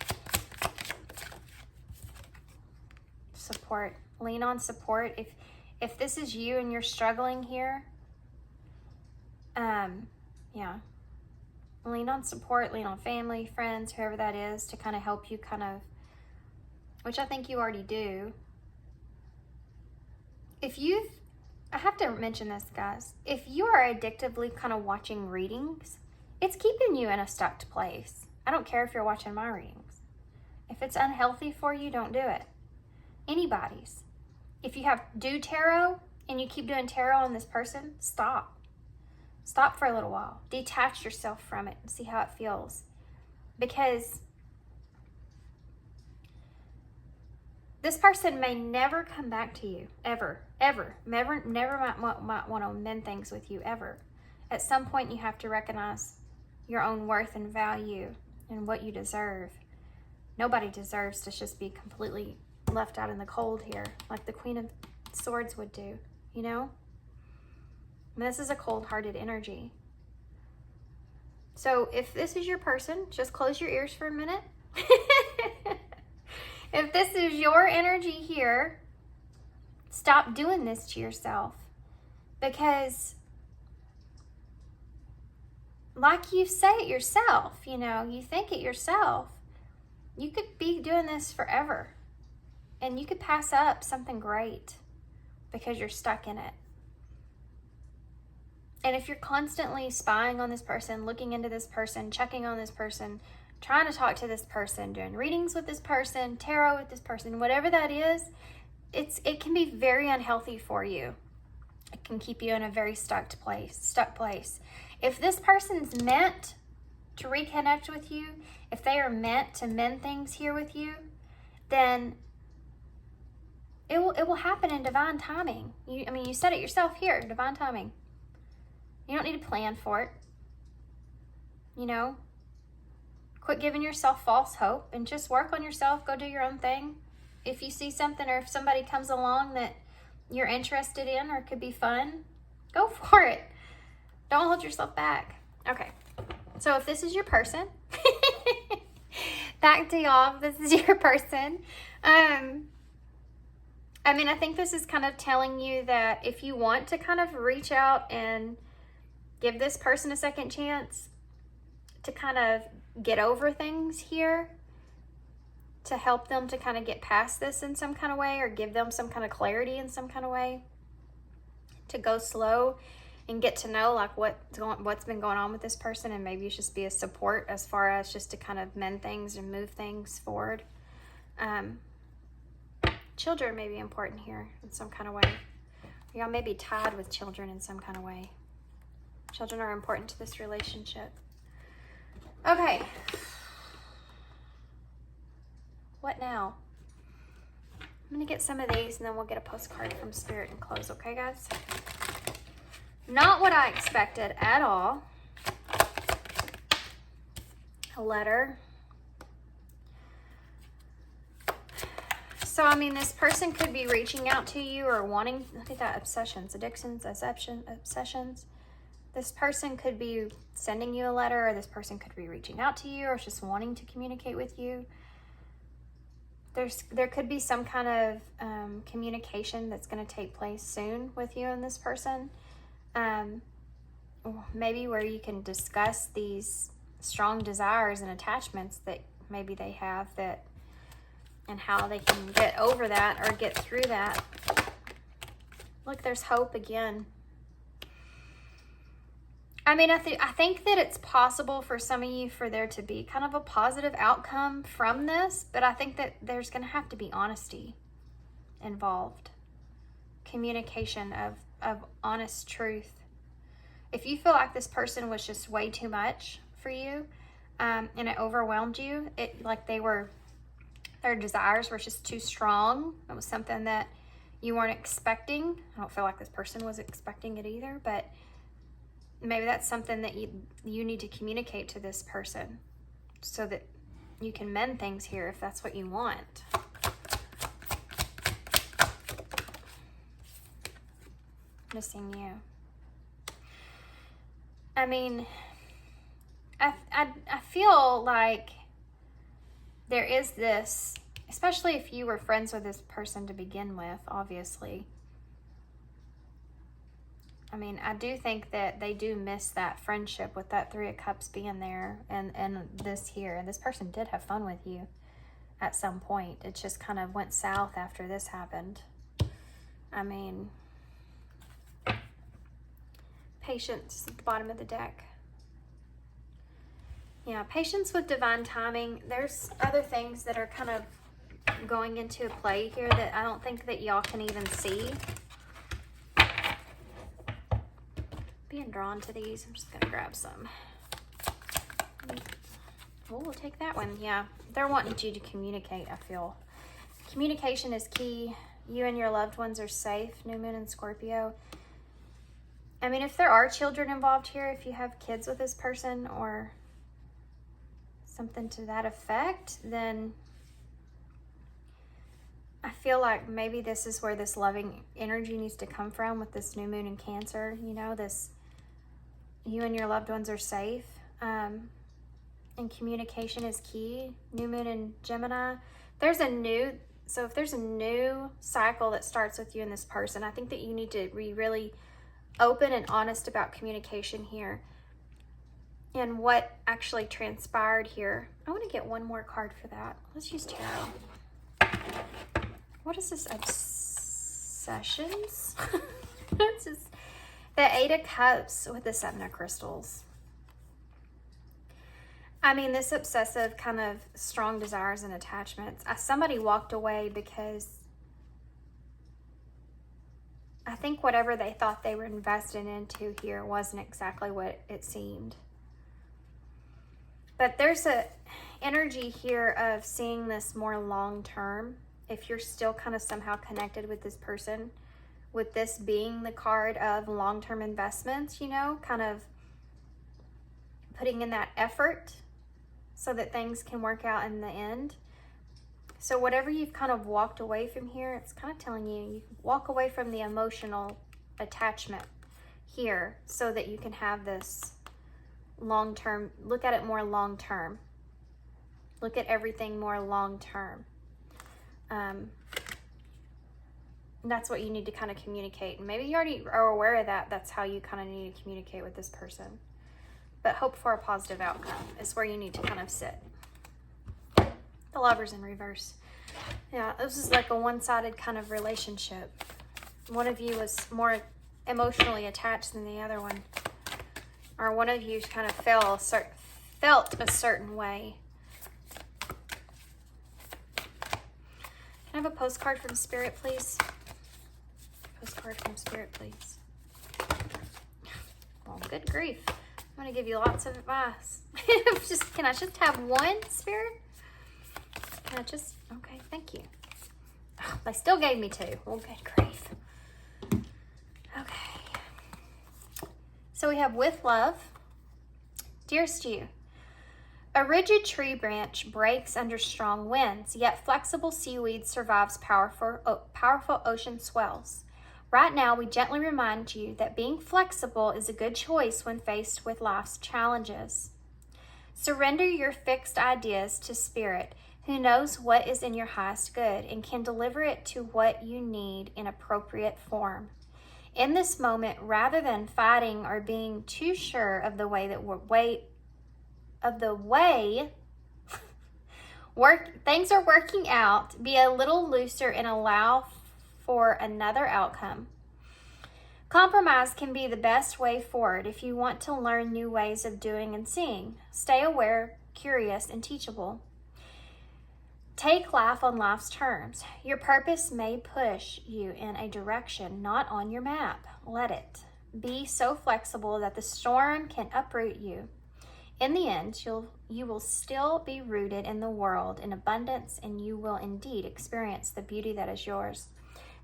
Support. Lean on support. If this is you and you're struggling here, yeah. Lean on support, lean on family, friends, whoever that is, to kind of help you which I think you already do. I have to mention this, guys. If you are addictively kind of watching readings, it's keeping you in a stuck place. I don't care if you're watching my readings. If it's unhealthy for you, don't do it. Anybody's. If you do tarot and you keep doing tarot on this person, stop. Stop for a little while. Detach yourself from it and see how it feels. Because this person may never come back to you, ever. Never might want to mend things with you, ever. At some point, you have to recognize your own worth and value and what you deserve. Nobody deserves to just be completely left out in the cold here, like the Queen of Swords would do, you know? And this is a cold-hearted energy. So if this is your person, just close your ears for a minute. If this is your energy here, stop doing this to yourself. Because like you say it yourself, you know, you think it yourself, you could be doing this forever. And you could pass up something great because you're stuck in it. And if you're constantly spying on this person, looking into this person, checking on this person, trying to talk to this person, doing readings with this person, tarot with this person, whatever that is, it can be very unhealthy for you. It can keep you in a very stuck place. If this person's meant to reconnect with you, if they are meant to mend things here with you, then it will happen in divine timing. You said it yourself here, divine timing. You don't need to plan for it. You know, quit giving yourself false hope and just work on yourself. Go do your own thing. If you see something, or if somebody comes along that you're interested in or could be fun, go for it. Don't hold yourself back. Okay, so if this is your person, back to y'all, if this is your person, I think this is kind of telling you that if you want to kind of reach out and give this person a second chance to kind of get over things here, to help them to kind of get past this in some kind of way, or give them some kind of clarity in some kind of way, to go slow and get to know like what's been going on with this person, and maybe just be a support as far as just to kind of mend things and move things forward. Children may be important here in some kind of way. Y'all may be tied with children in some kind of way. Children are important to this relationship. Okay. What now? I'm going to get some of these and then we'll get a postcard from Spirit and close, okay, guys? Not what I expected at all. A letter. So, this person could be reaching out to you or wanting, look at that, obsessions, addictions, obsessions. This person could be sending you a letter, or this person could be reaching out to you, or just wanting to communicate with you. There could be some kind of communication that's going to take place soon with you and this person. Maybe where you can discuss these strong desires and attachments that maybe they have, and how they can get over that or get through that. Look, there's hope again. I mean, I think that it's possible for some of you for there to be kind of a positive outcome from this, but I think that there's going to have to be honesty involved. Communication of honest truth. If you feel like this person was just way too much for you, and it overwhelmed you, their desires were just too strong. It was something that you weren't expecting. I don't feel like this person was expecting it either, but maybe that's something that you need to communicate to this person so that you can mend things here if that's what you want. Missing you. I mean, I feel like there is this, especially if you were friends with this person to begin with, obviously. I mean, I do think that they do miss that friendship with that Three of Cups being there and this here. And this person did have fun with you at some point. It just kind of went south after this happened. I mean, Patience at the bottom of the deck. Yeah, patience with divine timing. There's other things that are kind of going into play here that I don't think that y'all can even see. Being drawn to these, I'm just gonna grab some. Oh, we'll take that one. Yeah, they're wanting you to communicate, I feel. Communication is key. You and your loved ones are safe. New Moon in Scorpio. I mean, if there are children involved here, if you have kids with this person or something to that effect, then I feel like maybe this is where this loving energy needs to come from with this new moon in Cancer. You know, this, you and your loved ones are safe. And communication is key. New moon in Gemini. So if there's a new cycle that starts with you and this person, I think that you need to be really open and honest about communication here and what actually transpired here. I want to get one more card for that. Let's use tarot. What is this? Obsessions? It's just the Eight of Cups with the Seven of Crystals. I mean, this obsessive kind of strong desires and attachments. Somebody walked away because I think whatever they thought they were invested into here wasn't exactly what it seemed. But there's a energy here of seeing this more long-term. If you're still kind of somehow connected with this person, with this being the card of long-term investments, you know, kind of putting in that effort so that things can work out in the end. So whatever you've kind of walked away from here, it's kind of telling you walk away from the emotional attachment here so that you can have this long-term, look at it more long-term. Look at everything more long-term. That's what you need to kind of communicate. And maybe you already are aware of that. That's how you kind of need to communicate with this person. But hope for a positive outcome is where you need to kind of sit. The Lovers in reverse. Yeah, this is like a one-sided kind of relationship. One of you was more emotionally attached than the other one. Or one of you kind of felt a certain way. Can I have a postcard from Spirit, please? Postcard from Spirit, please. Well, good grief. I'm going to give you lots of advice. Can I just have one, Spirit? Okay, thank you. Oh, they still gave me two. Well, good grief. Okay. So we have with love. Dearest you, a rigid tree branch breaks under strong winds, yet flexible seaweed survives powerful ocean swells. Right now, we gently remind you that being flexible is a good choice when faced with life's challenges. Surrender your fixed ideas to Spirit, who knows what is in your highest good and can deliver it to what you need in appropriate form. In this moment, rather than fighting or being too sure of the way things are working out, be a little looser and allow for another outcome. Compromise can be the best way forward if you want to learn new ways of doing and seeing. Stay aware, curious, and teachable. Take life on life's terms. Your purpose may push you in a direction not on your map. Let it. Be so flexible that the storm can uproot you. In the end, you will still be rooted in the world in abundance, and you will indeed experience the beauty that is yours.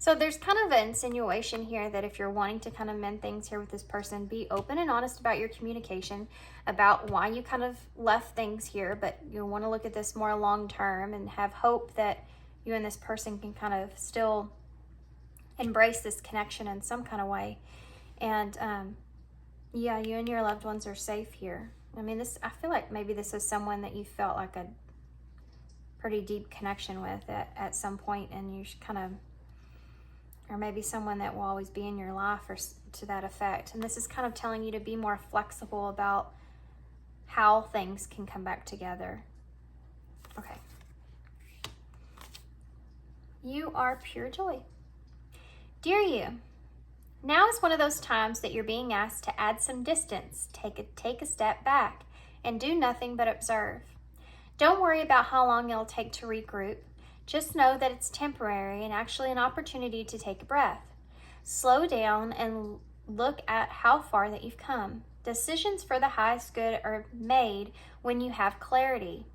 So there's kind of an insinuation here that if you're wanting to kind of mend things here with this person, be open and honest about your communication, about why you kind of left things here, but you want to look at this more long term and have hope that you and this person can kind of still embrace this connection in some kind of way. And yeah, you and your loved ones are safe here. I mean, I feel like maybe this is someone that you felt like a pretty deep connection with at some point, and you kind of, or maybe someone that will always be in your life, or to that effect. And this is kind of telling you to be more flexible about how things can come back together. Okay. You are pure joy. Dear you, now is one of those times that you're being asked to add some distance, take a step back, and do nothing but observe. Don't worry about how long it'll take to regroup. Just know that it's temporary and actually an opportunity to take a breath. Slow down and look at how far that you've come. Decisions for the highest good are made when you have clarity,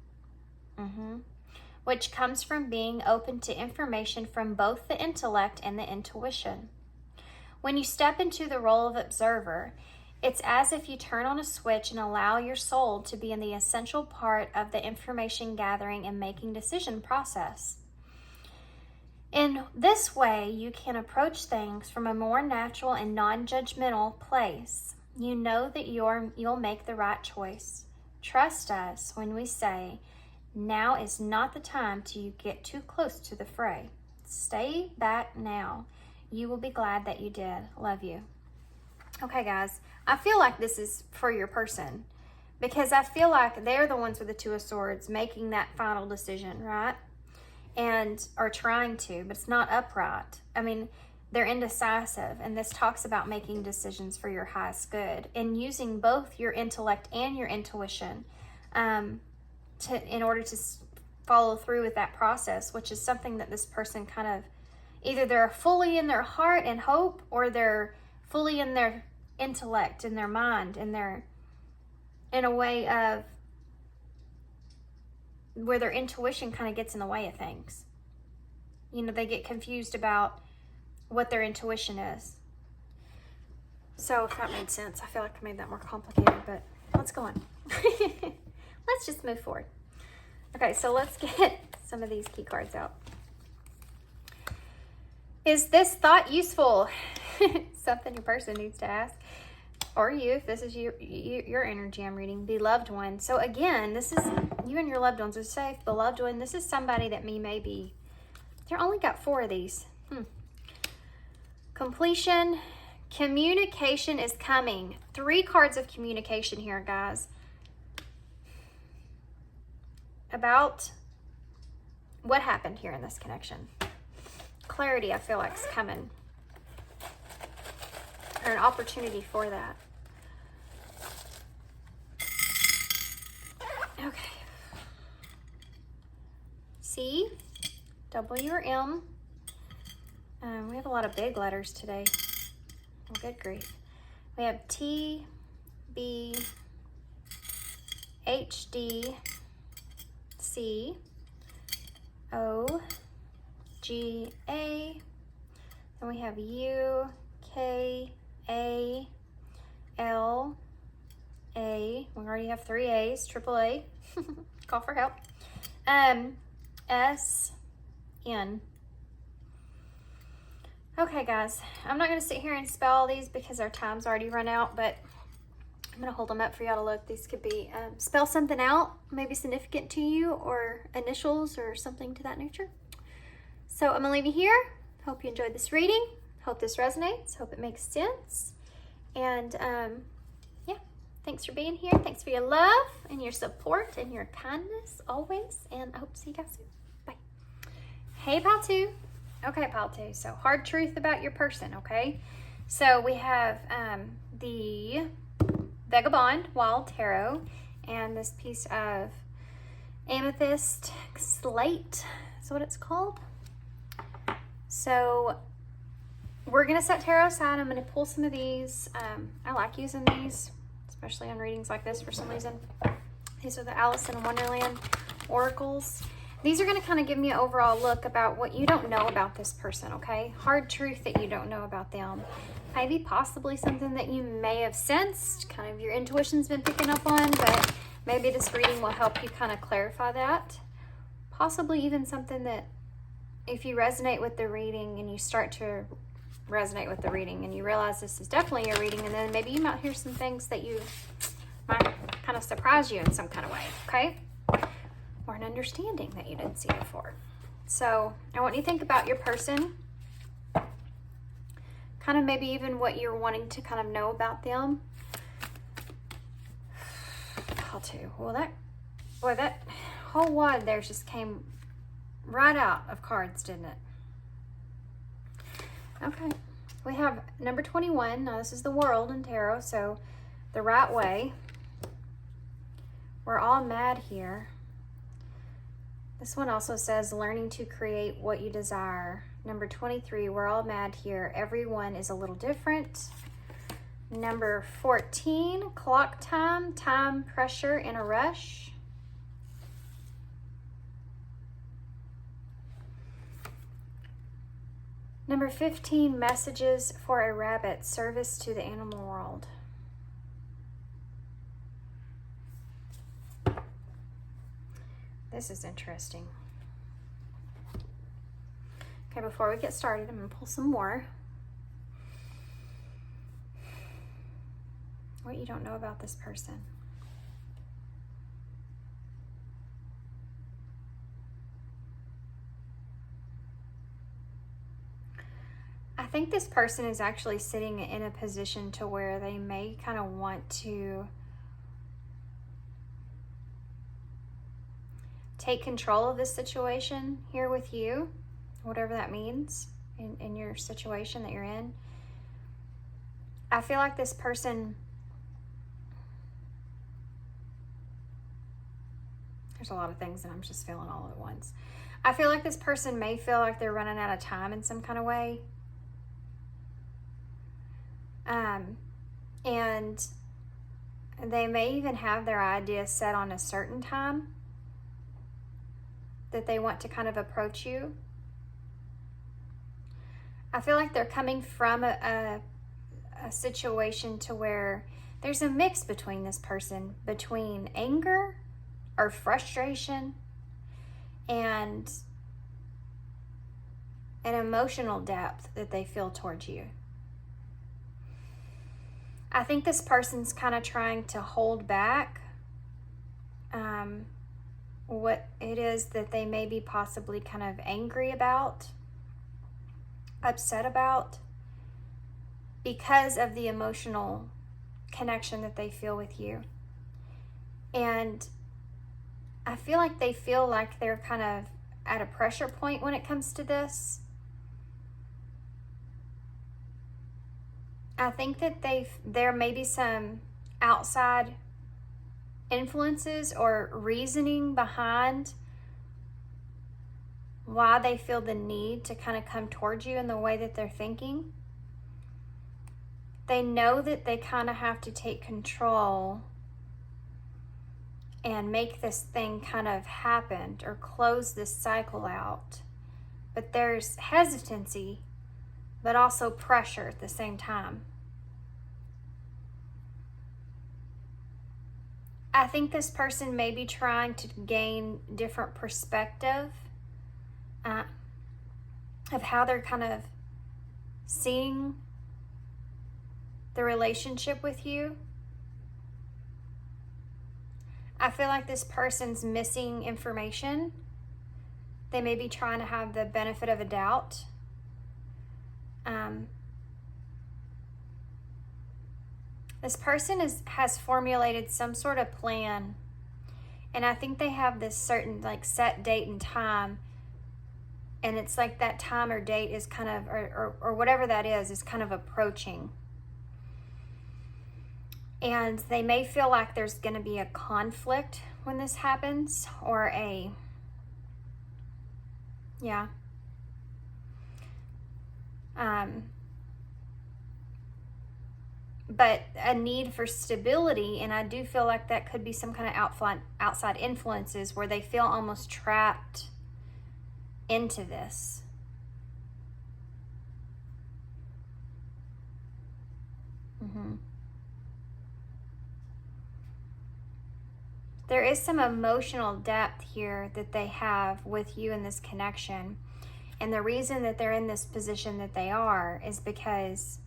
which comes from being open to information from both the intellect and the intuition. When you step into the role of observer, it's as if you turn on a switch and allow your soul to be in the essential part of the information gathering and making decision process. In this way, you can approach things from a more natural and non-judgmental place. You know that you'll make the right choice. Trust us when we say, now is not the time to get too close to the fray. Stay back now. You will be glad that you did. Love you. Okay, guys, I feel like this is for your person, because I feel like they're the ones with the Two of Swords making that final decision, right? And are trying to, but it's not upright. I mean, they're indecisive, and this talks about making decisions for your highest good and using both your intellect and your intuition in order to follow through with that process, which is something that this person kind of, either they're fully in their heart and hope, or they're fully in their intellect, in their mind, in a way of where their intuition kind of gets in the way of things. You know, they get confused about what their intuition is. So if that made sense, I feel like I made that more complicated, but let's go on. Let's just move forward. Okay, so let's get some of these key cards out. Is this thought useful? Something your person needs to ask. Or you, if this is your energy I'm reading, beloved one. So again, this is you and your loved ones are safe. Beloved one, this is somebody that maybe, they only got 4 of these. Completion, communication is coming. 3 cards of communication here, guys. About what happened here in this connection. Clarity, I feel like, is coming. Or an opportunity for that. Okay. C, W, or M. We have a lot of big letters today. Oh, good grief. We have T, B, H, D, C, O, G, A. Then we have U, K, A, L, A. We already have 3 A's, triple A. Call for help. S, N. Okay, guys, I'm not going to sit here and spell all these because our time's already run out, but I'm going to hold them up for y'all to look. These could be, spell something out, maybe significant to you, or initials or something to that nature. So I'm going to leave you here. Hope you enjoyed this reading. Hope this resonates. Hope it makes sense. And yeah, thanks for being here. Thanks for your love and your support and your kindness always. And I hope to see you guys soon. Bye. Hey, pile 2. Okay, pile 2. So hard truth about your person, okay? So we have the Vagabond Wild Tarot and this piece of amethyst slate is what it's called. So we're going to set tarot aside. I'm going to pull some of these. I like using these, especially on readings like this for some reason. These are the Alice in Wonderland oracles. These are going to kind of give me an overall look about what you don't know about this person, okay? Hard truth that you don't know about them. Maybe possibly something that you may have sensed, kind of your intuition's been picking up on, but maybe this reading will help you kind of clarify that. Possibly even something that if you resonate with the reading and you start to resonate with the reading and you realize this is definitely a reading, and then maybe you might hear some things that you might kind of surprise you in some kind of way, okay? Or an understanding that you didn't see before. So I want you to think about your person, kind of maybe even what you're wanting to kind of know about them. How to, well, that whole wad there just came right out of cards, didn't it? Okay, we have number 21. Now this is the world in tarot, so the right way. We're all mad here. This one also says learning to create what you desire. Number 23, we're all mad here. Everyone is a little different. Number 14, clock time, time pressure in a rush. Number 15, messages for a rabbit, service to the animal world. This is interesting. Okay, before we get started, I'm going to pull some more. What you don't know about this person. I think this person is actually sitting in a position to where they may kind of want to take control of this situation here with you, whatever that means in your situation that you're in. I feel like this person, there's a lot of things that I'm just feeling all at once. I feel like this person may feel like they're running out of time in some kind of way. And they may even have their ideas set on a certain time that they want to kind of approach you. I feel like they're coming from a situation to where there's a mix between this person, between anger or frustration and an emotional depth that they feel towards you. I think this person's kind of trying to hold back what it is that they may be possibly kind of angry about, upset about, because of the emotional connection that they feel with you. And I feel like they feel like they're kind of at a pressure point when it comes to this. I think that there may be some outside influences or reasoning behind why they feel the need to kind of come towards you in the way that they're thinking. They know that they kind of have to take control and make this thing kind of happen or close this cycle out. But there's hesitancy, but also pressure at the same time. I think this person may be trying to gain different perspective of how they're kind of seeing the relationship with you. I feel like this person's missing information. They may be trying to have the benefit of a doubt. This person has formulated some sort of plan, and I think they have this certain like set date and time And it's like that time or date is kind of, or whatever that is kind of approaching. And they may feel like there's going to be a conflict when this happens, or but a need for stability. And I do feel like that could be some kind of outside influences where they feel almost trapped into this. There is some emotional depth here that they have with you in this connection. And the reason that they're in this position that they are is because,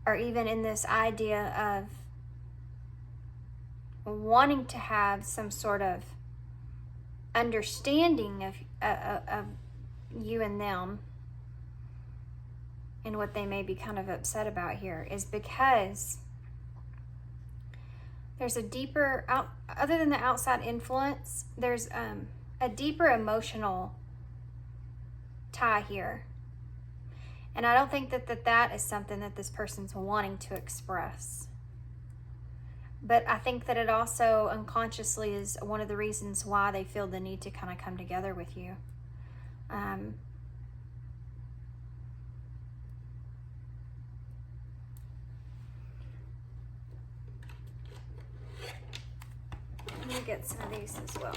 or even in this idea of wanting to have some sort of understanding of you and them, and what they may be kind of upset about here is because there's a deeper, other than the outside influence, there's a deeper emotional tie here. And I don't think that is something that this person's wanting to express. But I think that it also unconsciously is one of the reasons why they feel the need to kind of come together with you. Let me get some of these as well.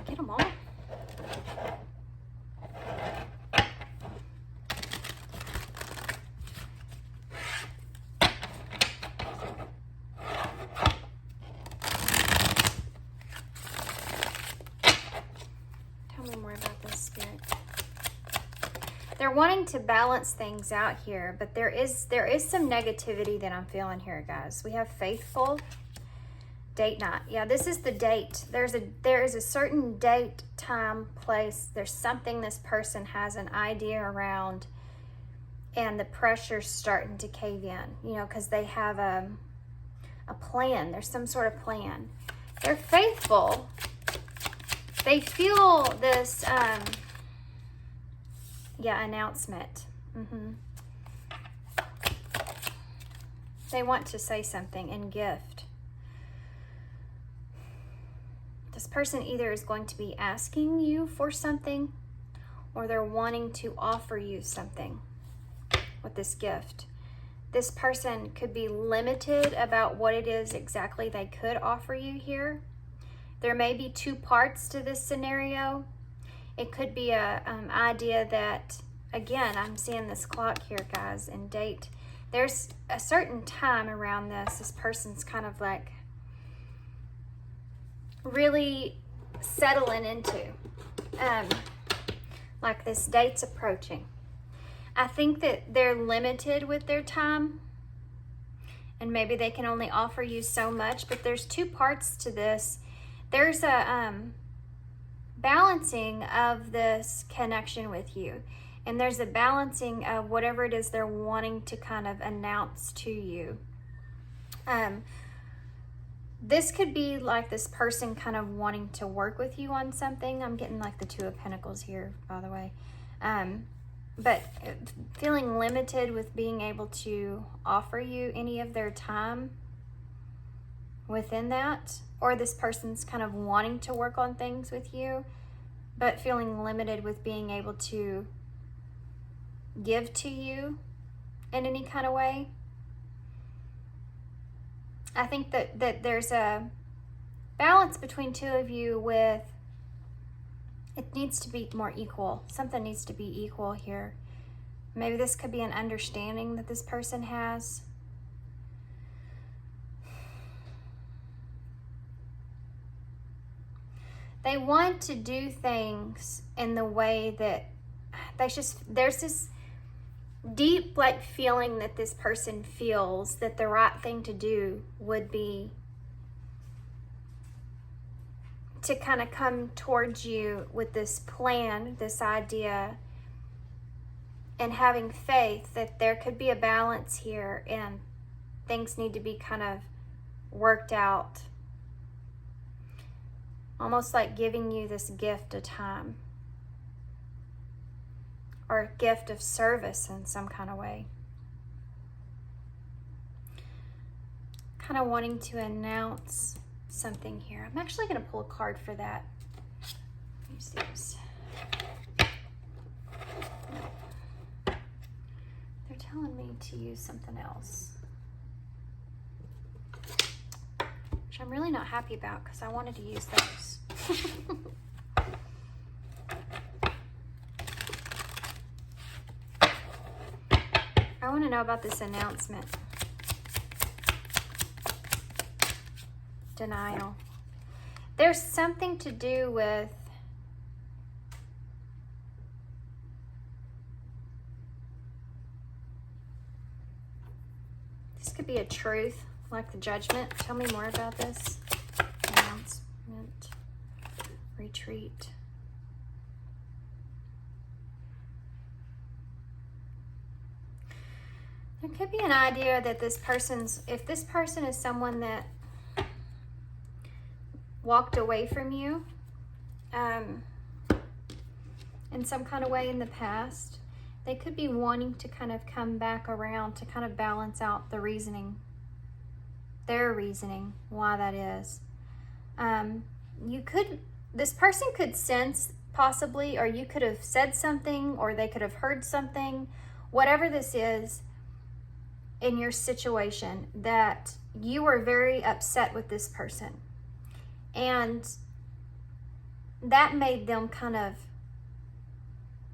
Get them all. Tell me more about this, Spirit. They're wanting to balance things out here, but there is some negativity that I'm feeling here, guys. We have faithful. Date night. Yeah, this is the date. There is a certain date, time, place. There's something this person has an idea around, and the pressure's starting to cave in, you know, because they have a plan. There's some sort of plan. They're faithful. They feel this, announcement. They want to say something and gift. This person either is going to be asking you for something, or they're wanting to offer you something with this gift. This person could be limited about what it is exactly they could offer you here. There may be two parts to this scenario. It could be a idea that, again, I'm seeing this clock here, guys, and date. There's a certain time around this. This person's kind of like really settling into, like this date's approaching. I think that they're limited with their time, and maybe they can only offer you so much, but there's two parts to this. There's a balancing of this connection with you, and there's a balancing of whatever it is they're wanting to kind of announce to you. This could be like this person kind of wanting to work with you on something. I'm getting like the Two of Pentacles here, by the way. But feeling limited with being able to offer you any of their time within that. Or this person's kind of wanting to work on things with you, but feeling limited with being able to give to you in any kind of way. I think that there's a balance between two of you with, it needs to be more equal. Something needs to be equal here. Maybe this could be an understanding that this person has. They want to do things in the way that there's this deep like feeling that this person feels that the right thing to do would be to kind of come towards you with this plan, this idea, and having faith that there could be a balance here and things need to be kind of worked out. almost like giving you this gift of time or a gift of service in some kind of way. Kind of wanting to announce something here. I'm actually going to pull a card for that. Use these. No. They're telling me to use something else, which I'm really not happy about because I wanted to use those. I want to know about this announcement. Denial. There's something to do with this could be a truth, like the judgment. Tell me more about this. Announcement. Retreat. There could be an idea that this person's, if this person is someone that walked away from you in some kind of way in the past, they could be wanting to kind of come back around to kind of balance out the reasoning, their reasoning, why that is. This person could sense possibly, or you could have said something, or they could have heard something, whatever this is in your situation, that you were very upset with this person. And that made them kind of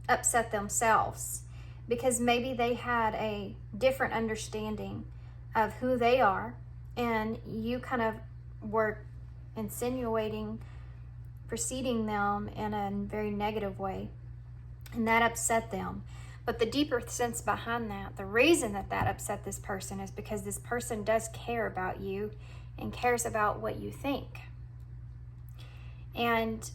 upset themselves because maybe they had a different understanding of who they are, and you kind of were insinuating, preceding them in a very negative way, and that upset them. But the deeper sense behind that, the reason that that upset this person is because this person does care about you and cares about what you think. And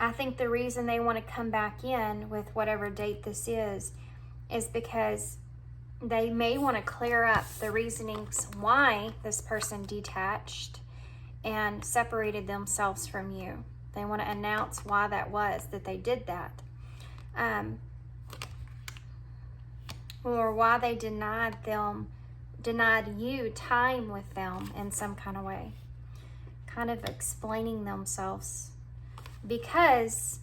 I think the reason they want to come back in with whatever date this is because they may want to clear up the reasonings why this person detached and separated themselves from you. They want to announce why that was, that they did that. Or why they denied you time with them in some kind of way. Kind of explaining themselves. Because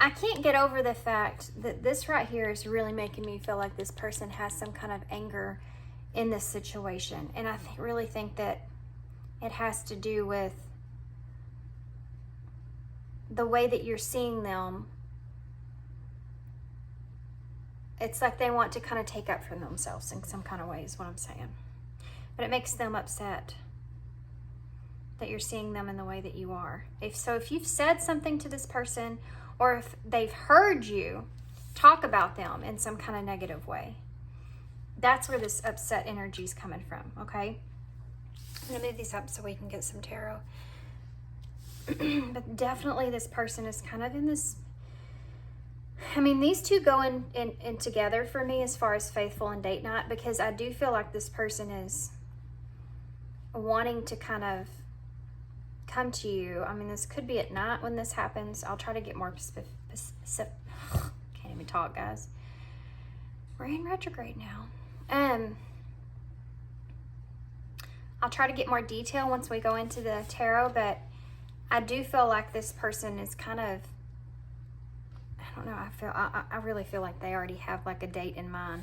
I can't get over the fact that this right here is really making me feel like this person has some kind of anger in this situation. And I really think that it has to do with the way that you're seeing them. It's like they want to kind of take up for themselves in some kind of way is what I'm saying. But it makes them upset that you're seeing them in the way that you are. If you've said something to this person, or if they've heard you talk about them in some kind of negative way, that's where this upset energy is coming from, okay? I'm gonna move these up so we can get some tarot. But definitely this person is kind of in this, I mean, these two go in together for me as far as faithful and date night, because I do feel like this person is wanting to kind of come to you. I mean, this could be at night when this happens. I'll try to get more can't even talk, guys. We're in retrograde now. I'll try to get more detail once we go into the tarot, but I do feel like this person is kind of, I don't know, I really feel like they already have like a date in mind.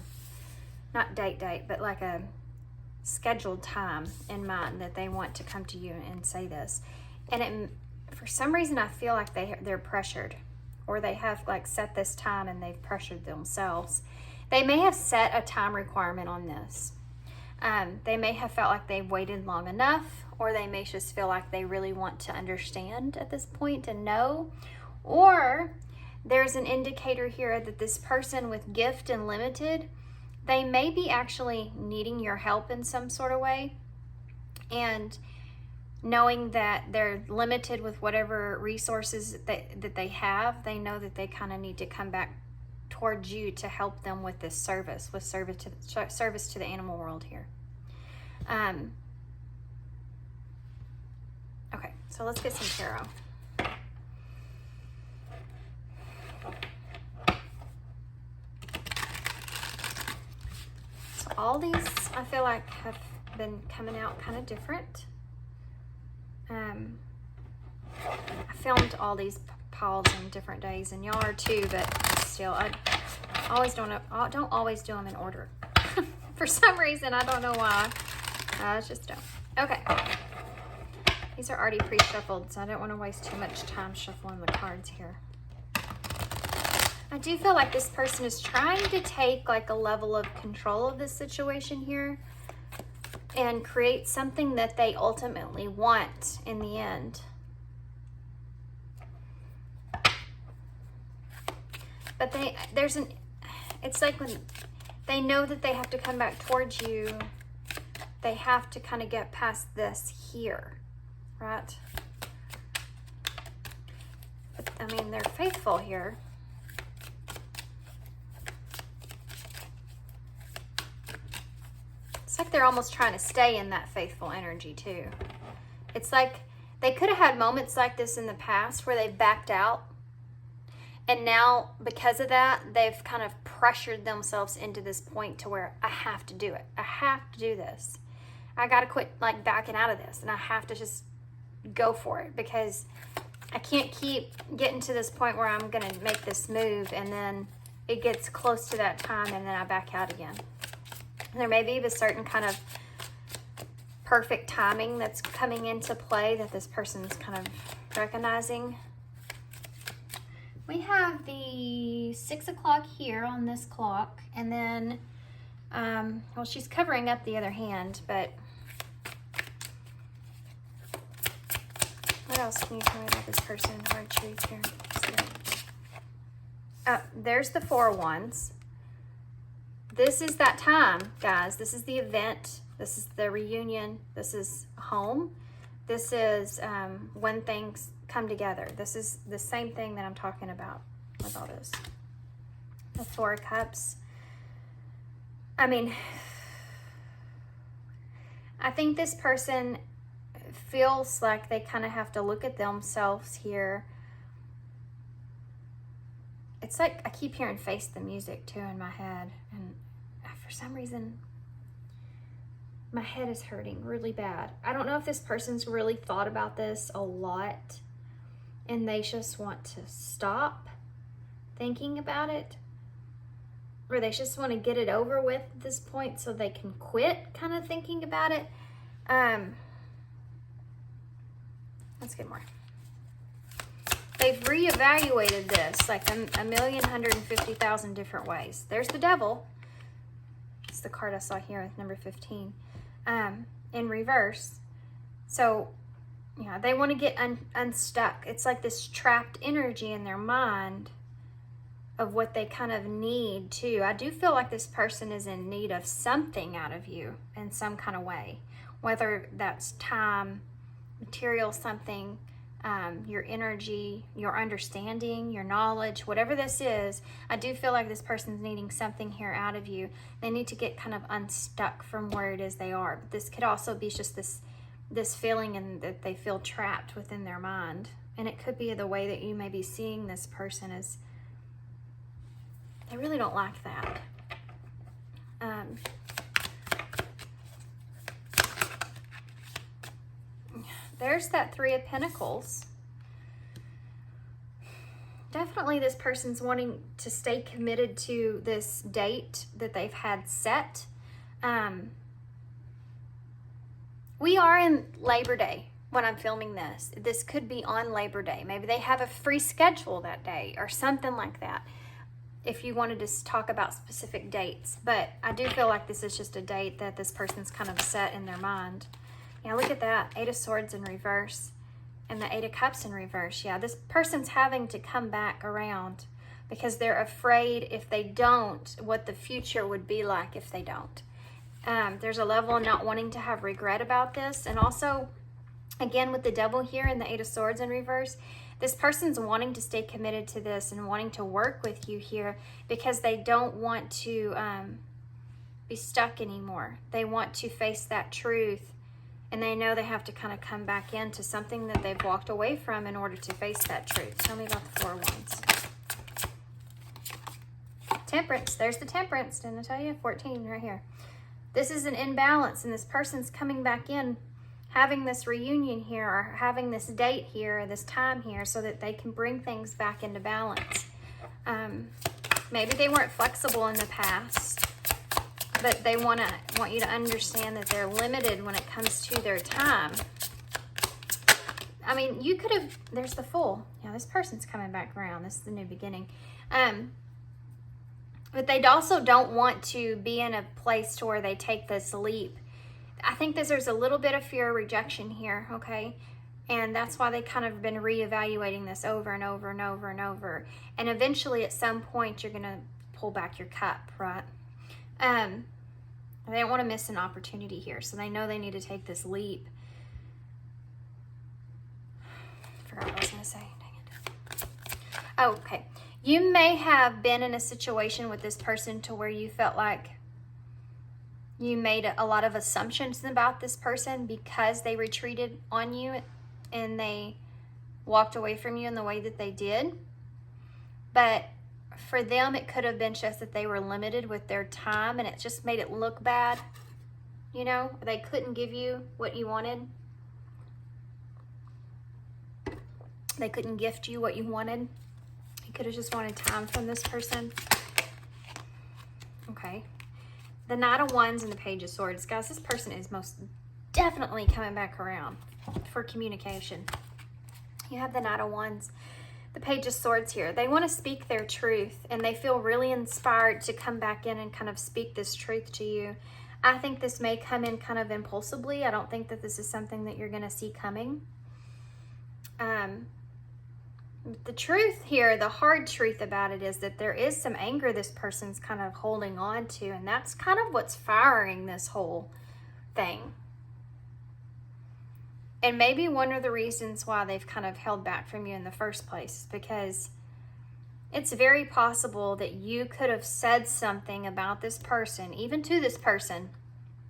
Not date, but like a scheduled time in mind that they want to come to you and say this. And for some reason I feel like they're pressured, or they have like set this time and they've pressured themselves. They may have set a time requirement on this. They may have felt like they've waited long enough, or they may just feel like they really want to understand at this point and know. Or there's an indicator here that this person with gift and limited, they may be actually needing your help in some sort of way, and knowing that they're limited with whatever resources that they have, they know that they kind of need to come back towards you to help them with this service, service to the animal world here. Okay, so let's get some tarot. So all these, I feel like, have been coming out kind of different. I filmed all these piles in different days, and y'all are too, but still, I don't always do them in order. For some reason, I don't know why. I just don't. Okay. These are already pre-shuffled, so I don't want to waste too much time shuffling the cards here. I do feel like this person is trying to take like a level of control of this situation here and create something that they ultimately want in the end. But it's like when they know that they have to come back towards you, they have to kind of get past this here, right? But, I mean, they're faithful here. It's like they're almost trying to stay in that faithful energy too. It's like they could have had moments like this in the past where they backed out. And now, because of that, they've kind of pressured themselves into this point to where I have to do it. I have to do this. I got to quit like backing out of this, and I have to just go for it, because I can't keep getting to this point where I'm going to make this move and then it gets close to that time and then I back out again. And there may be a certain kind of perfect timing that's coming into play that this person's kind of recognizing. We have the 6 o'clock here on this clock, and then, well, she's covering up the other hand, but what else can you tell me about this person? Hard truth here. There's the 4 of Wands. This is that time, guys. This is the event. This is the reunion. This is home. This is when things come together. This is the same thing that I'm talking about with all this. The 4 of Cups. I mean, I think this person feels like they kind of have to look at themselves here. It's like I keep hearing Face the Music too in my head, and for some reason my head is hurting really bad. I don't know if this person's really thought about this a lot and they just want to stop thinking about it, or they just want to get it over with at this point so they can quit kind of thinking about it. Let's get more. They've reevaluated this like a 1,150,000 different ways. There's the Devil. It's the card I saw here with number 15 in reverse. So, yeah, they want to get unstuck. It's like this trapped energy in their mind of what they kind of need too. I do feel like this person is in need of something out of you in some kind of way, whether that's time, material, something, your energy, your understanding, your knowledge, whatever this is. I do feel like this person's needing something here out of you. They need to get kind of unstuck from where it is they are. But this could also be just this feeling and that they feel trapped within their mind. And it could be the way that you may be seeing this person as they really don't like that. There's that 3 of Pentacles. Definitely this person's wanting to stay committed to this date that they've had set. We are in Labor Day when I'm filming this. This could be on Labor Day. Maybe they have a free schedule that day or something like that, if you wanted to talk about specific dates. But I do feel like this is just a date that this person's kind of set in their mind. Yeah, look at that. 8 of Swords in reverse and the 8 of Cups in reverse. Yeah, this person's having to come back around because they're afraid if they don't, what the future would be like if they don't. There's a level of not wanting to have regret about this. And also, again, with the Devil here and the 8 of Swords in reverse, this person's wanting to stay committed to this and wanting to work with you here because they don't want to be stuck anymore. They want to face that truth And they know they have to kind of come back into something that they've walked away from in order to face that truth. Tell me about the Four of Wands. Temperance. There's the Temperance. Didn't I tell you? 14 right here. This is an imbalance, and this person's coming back in, having this reunion here, or having this date here, or this time here, so that they can bring things back into balance. Maybe they weren't flexible in the past, but they want you to understand that they're limited when it comes to their time. I mean, you could have, there's the Fool. Yeah, this person's coming back around. This is the new beginning. But they also don't want to be in a place to where they take this leap. I think that there's a little bit of fear of rejection here, okay? And that's why they kind of been reevaluating this over and over and over and over. And eventually at some point you're going to pull back your cup, right? They don't want to miss an opportunity here. So they know they need to take this leap. I forgot what I was going to say. Dang it. Oh, okay. You may have been in a situation with this person to where you felt like you made a lot of assumptions about this person because they retreated on you and they walked away from you in the way that they did. But for them, it could have been just that they were limited with their time and it just made it look bad. You know, they couldn't give you what you wanted. They couldn't gift you what you wanted. You could have just wanted time from this person. Okay. The Knight of Wands and the Page of Swords. Guys, this person is most definitely coming back around for communication. You have the Knight of Wands, the Page of Swords here. They want to speak their truth and they feel really inspired to come back in and kind of speak this truth to you. I think this may come in kind of impulsively. I don't think that this is something that you're going to see coming. The truth here, the hard truth about it is that there is some anger this person's kind of holding on to, and that's kind of what's firing this whole thing. And maybe one of the reasons why they've kind of held back from you in the first place is because it's very possible that you could have said something about this person, even to this person,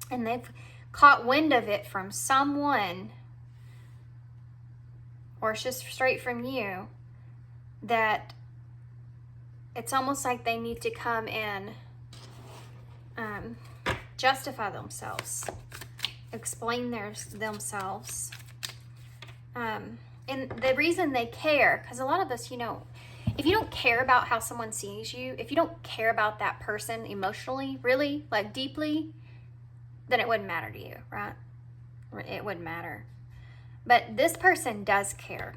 and they've caught wind of it from someone, or it's just straight from you, that it's almost like they need to come and justify themselves, explain themselves. And the reason they care, because a lot of us, you know, if you don't care about how someone sees you, if you don't care about that person emotionally, really, like deeply, then it wouldn't matter to you, right? It wouldn't matter. But this person does care.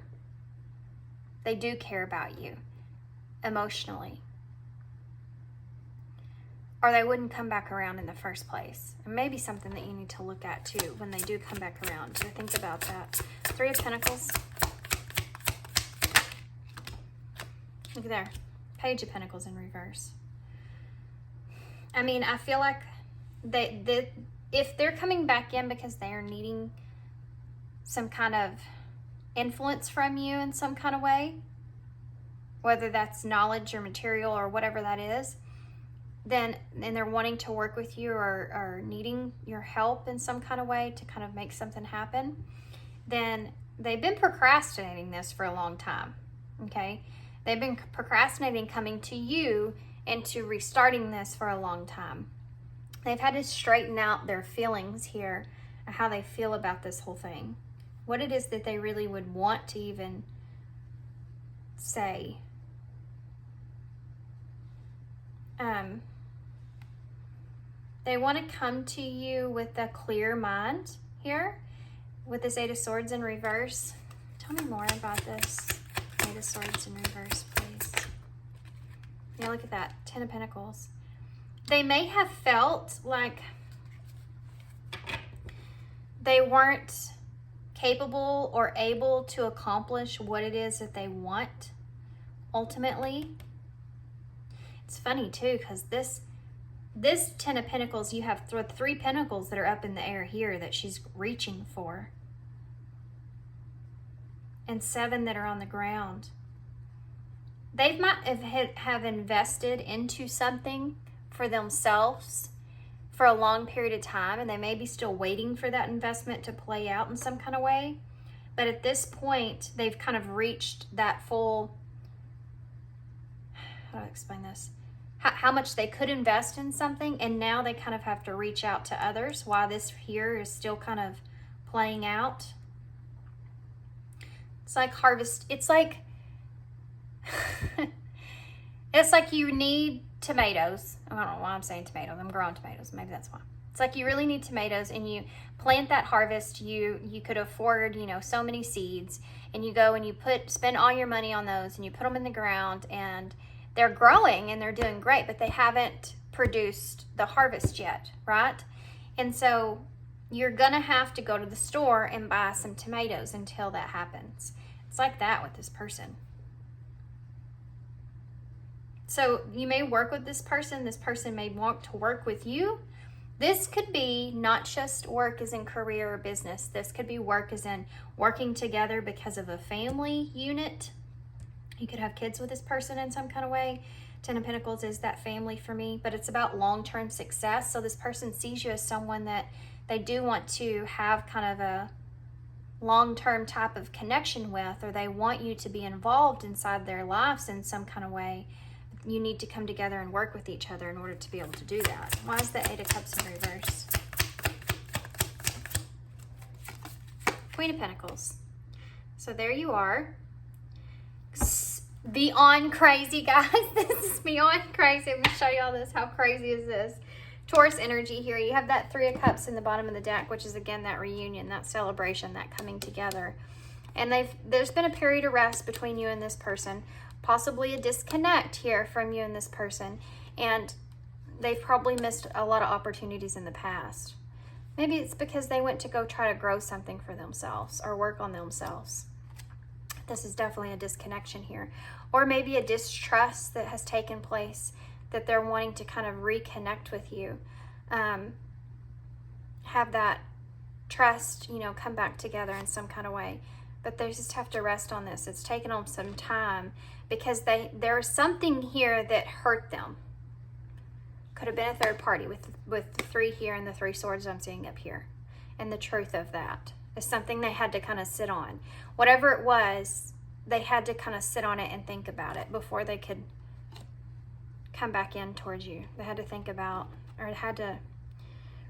They do care about you emotionally. Or they wouldn't come back around in the first place. And maybe something that you need to look at too when they do come back around. So think about that. Three of Pentacles. Look at there. Page of Pentacles in reverse. I mean, I feel like if they're coming back in because they are needing some kind of influence from you in some kind of way, whether that's knowledge or material or whatever that is, then and they're wanting to work with you or needing your help in some kind of way to kind of make something happen, then they've been procrastinating this for a long time, okay? They've been procrastinating coming to you and to restarting this for a long time. They've had to straighten out their feelings here, how they feel about this whole thing. What it is that they really would want to even say. They want to come to you with a clear mind here, with this Eight of Swords in reverse. Tell me more about this Eight of Swords in reverse, please. Yeah, look at that, Ten of Pentacles. They may have felt like they weren't capable or able to accomplish what it is that they want ultimately. It's funny too, because this Ten of Pentacles, you have three pentacles that are up in the air here that she's reaching for, and 7 that are on the ground. They might have invested into something for themselves for a long period of time, and they may be still waiting for that investment to play out in some kind of way. But at this point, they've kind of reached that full, how do I explain this? How much they could invest in something, and now they kind of have to reach out to others while this here is still kind of playing out. It's like harvest. It's like, it's like you need tomatoes. I don't know why I'm saying tomatoes. I'm growing tomatoes. Maybe that's why. It's like you really need tomatoes, and you plant that harvest. You could afford, you know, so many seeds, and you go and you spend all your money on those, and you put them in the ground, and they're growing and they're doing great, but they haven't produced the harvest yet, right? And so you're gonna have to go to the store and buy some tomatoes until that happens. It's like that with this person. So you may work with this person may want to work with you. This could be not just work as in career or business. This could be work as in working together because of a family unit. You could have kids with this person in some kind of way. Ten of Pentacles is that family for me, but it's about long-term success. So this person sees you as someone that they do want to have kind of a long-term type of connection with, or they want you to be involved inside their lives in some kind of way. You need to come together and work with each other in order to be able to do that. Why is the Eight of Cups in reverse? Queen of Pentacles. So there you are. Beyond crazy, guys. This is beyond crazy. I'm going to show you all this. How crazy is this? Taurus energy here. You have that Three of Cups in the bottom of the deck, which is, again, that reunion, that celebration, that coming together. And there's been a period of rest between you and this person. Possibly a disconnect here from you and this person. And they've probably missed a lot of opportunities in the past. Maybe it's because they went to go try to grow something for themselves or work on themselves. This is definitely a disconnection here. Or maybe a distrust that has taken place, that they're wanting to kind of reconnect with you. Have that trust, you know, come back together in some kind of way. But they just have to rest on this. It's taken them some time because there's something here that hurt them. Could have been a third party with the three here and the Three Swords I'm seeing up here. And the truth of that is something they had to kind of sit on. Whatever it was, they had to kind of sit on it and think about it before they could come back in towards you. They had to think about, or had to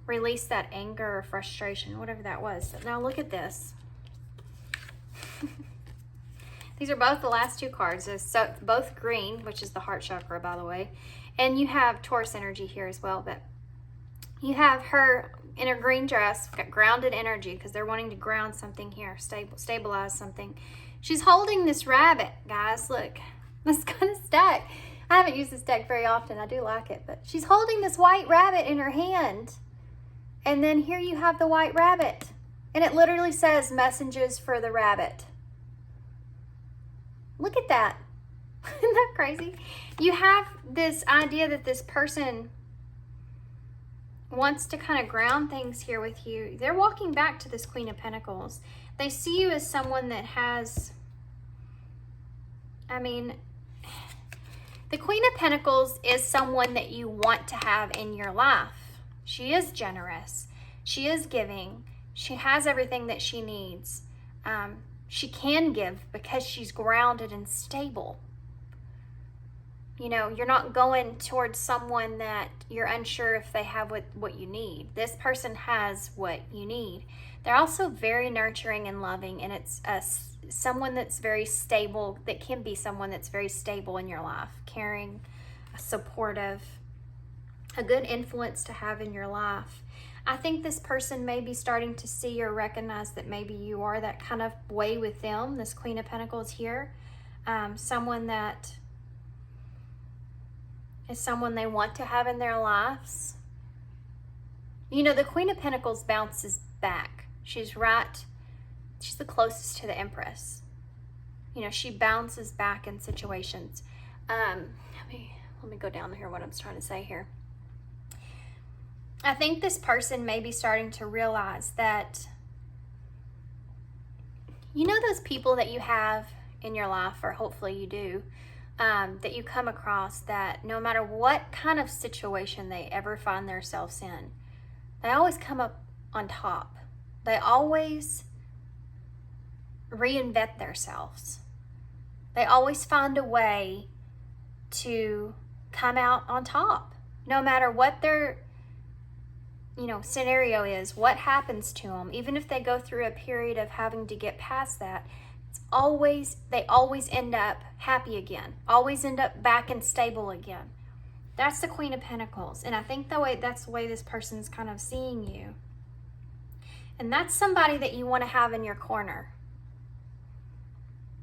release that anger or frustration, whatever that was. So now look at this. These are both the last two cards. So both green, which is the heart chakra, by the way. And you have Taurus energy here as well. But you have her in her green dress, got grounded energy because they're wanting to ground something here, stabilize something. She's holding this rabbit, guys. Look, this kind of deck. I haven't used this deck very often. I do like it. But she's holding this white rabbit in her hand. And then here you have the white rabbit. And it literally says messages for the rabbit. Look at that. Isn't that crazy? You have this idea that this person wants to kind of ground things here with you. They're walking back to this Queen of Pentacles. They see you as someone that has, I mean, the Queen of Pentacles is someone that you want to have in your life. She is generous. She is giving. She has everything that she needs. She can give because she's grounded and stable. You know, you're not going towards someone that you're unsure if they have what you need. This person has what you need. They're also very nurturing and loving, and it's someone that's very stable, that can be someone that's very stable in your life, caring, supportive, a good influence to have in your life. I think this person may be starting to see or recognize that maybe you are that kind of way with them. This Queen of Pentacles here. Someone that is someone they want to have in their lives. You know, the Queen of Pentacles bounces back. She's the closest to the Empress. You know, she bounces back in situations. Let me go down here what I'm trying to say here. I think this person may be starting to realize that, you know, those people that you have in your life, or hopefully you do, that you come across, that no matter what kind of situation they ever find themselves in, they always come up on top. They always reinvent themselves. They always find a way to come out on top, no matter what their scenario is, what happens to them. Even if they go through a period of having to get past that, they always end up happy again, always end up back and stable again. That's the Queen of Pentacles. And I think that's the way this person's kind of seeing you. And that's somebody that you want to have in your corner.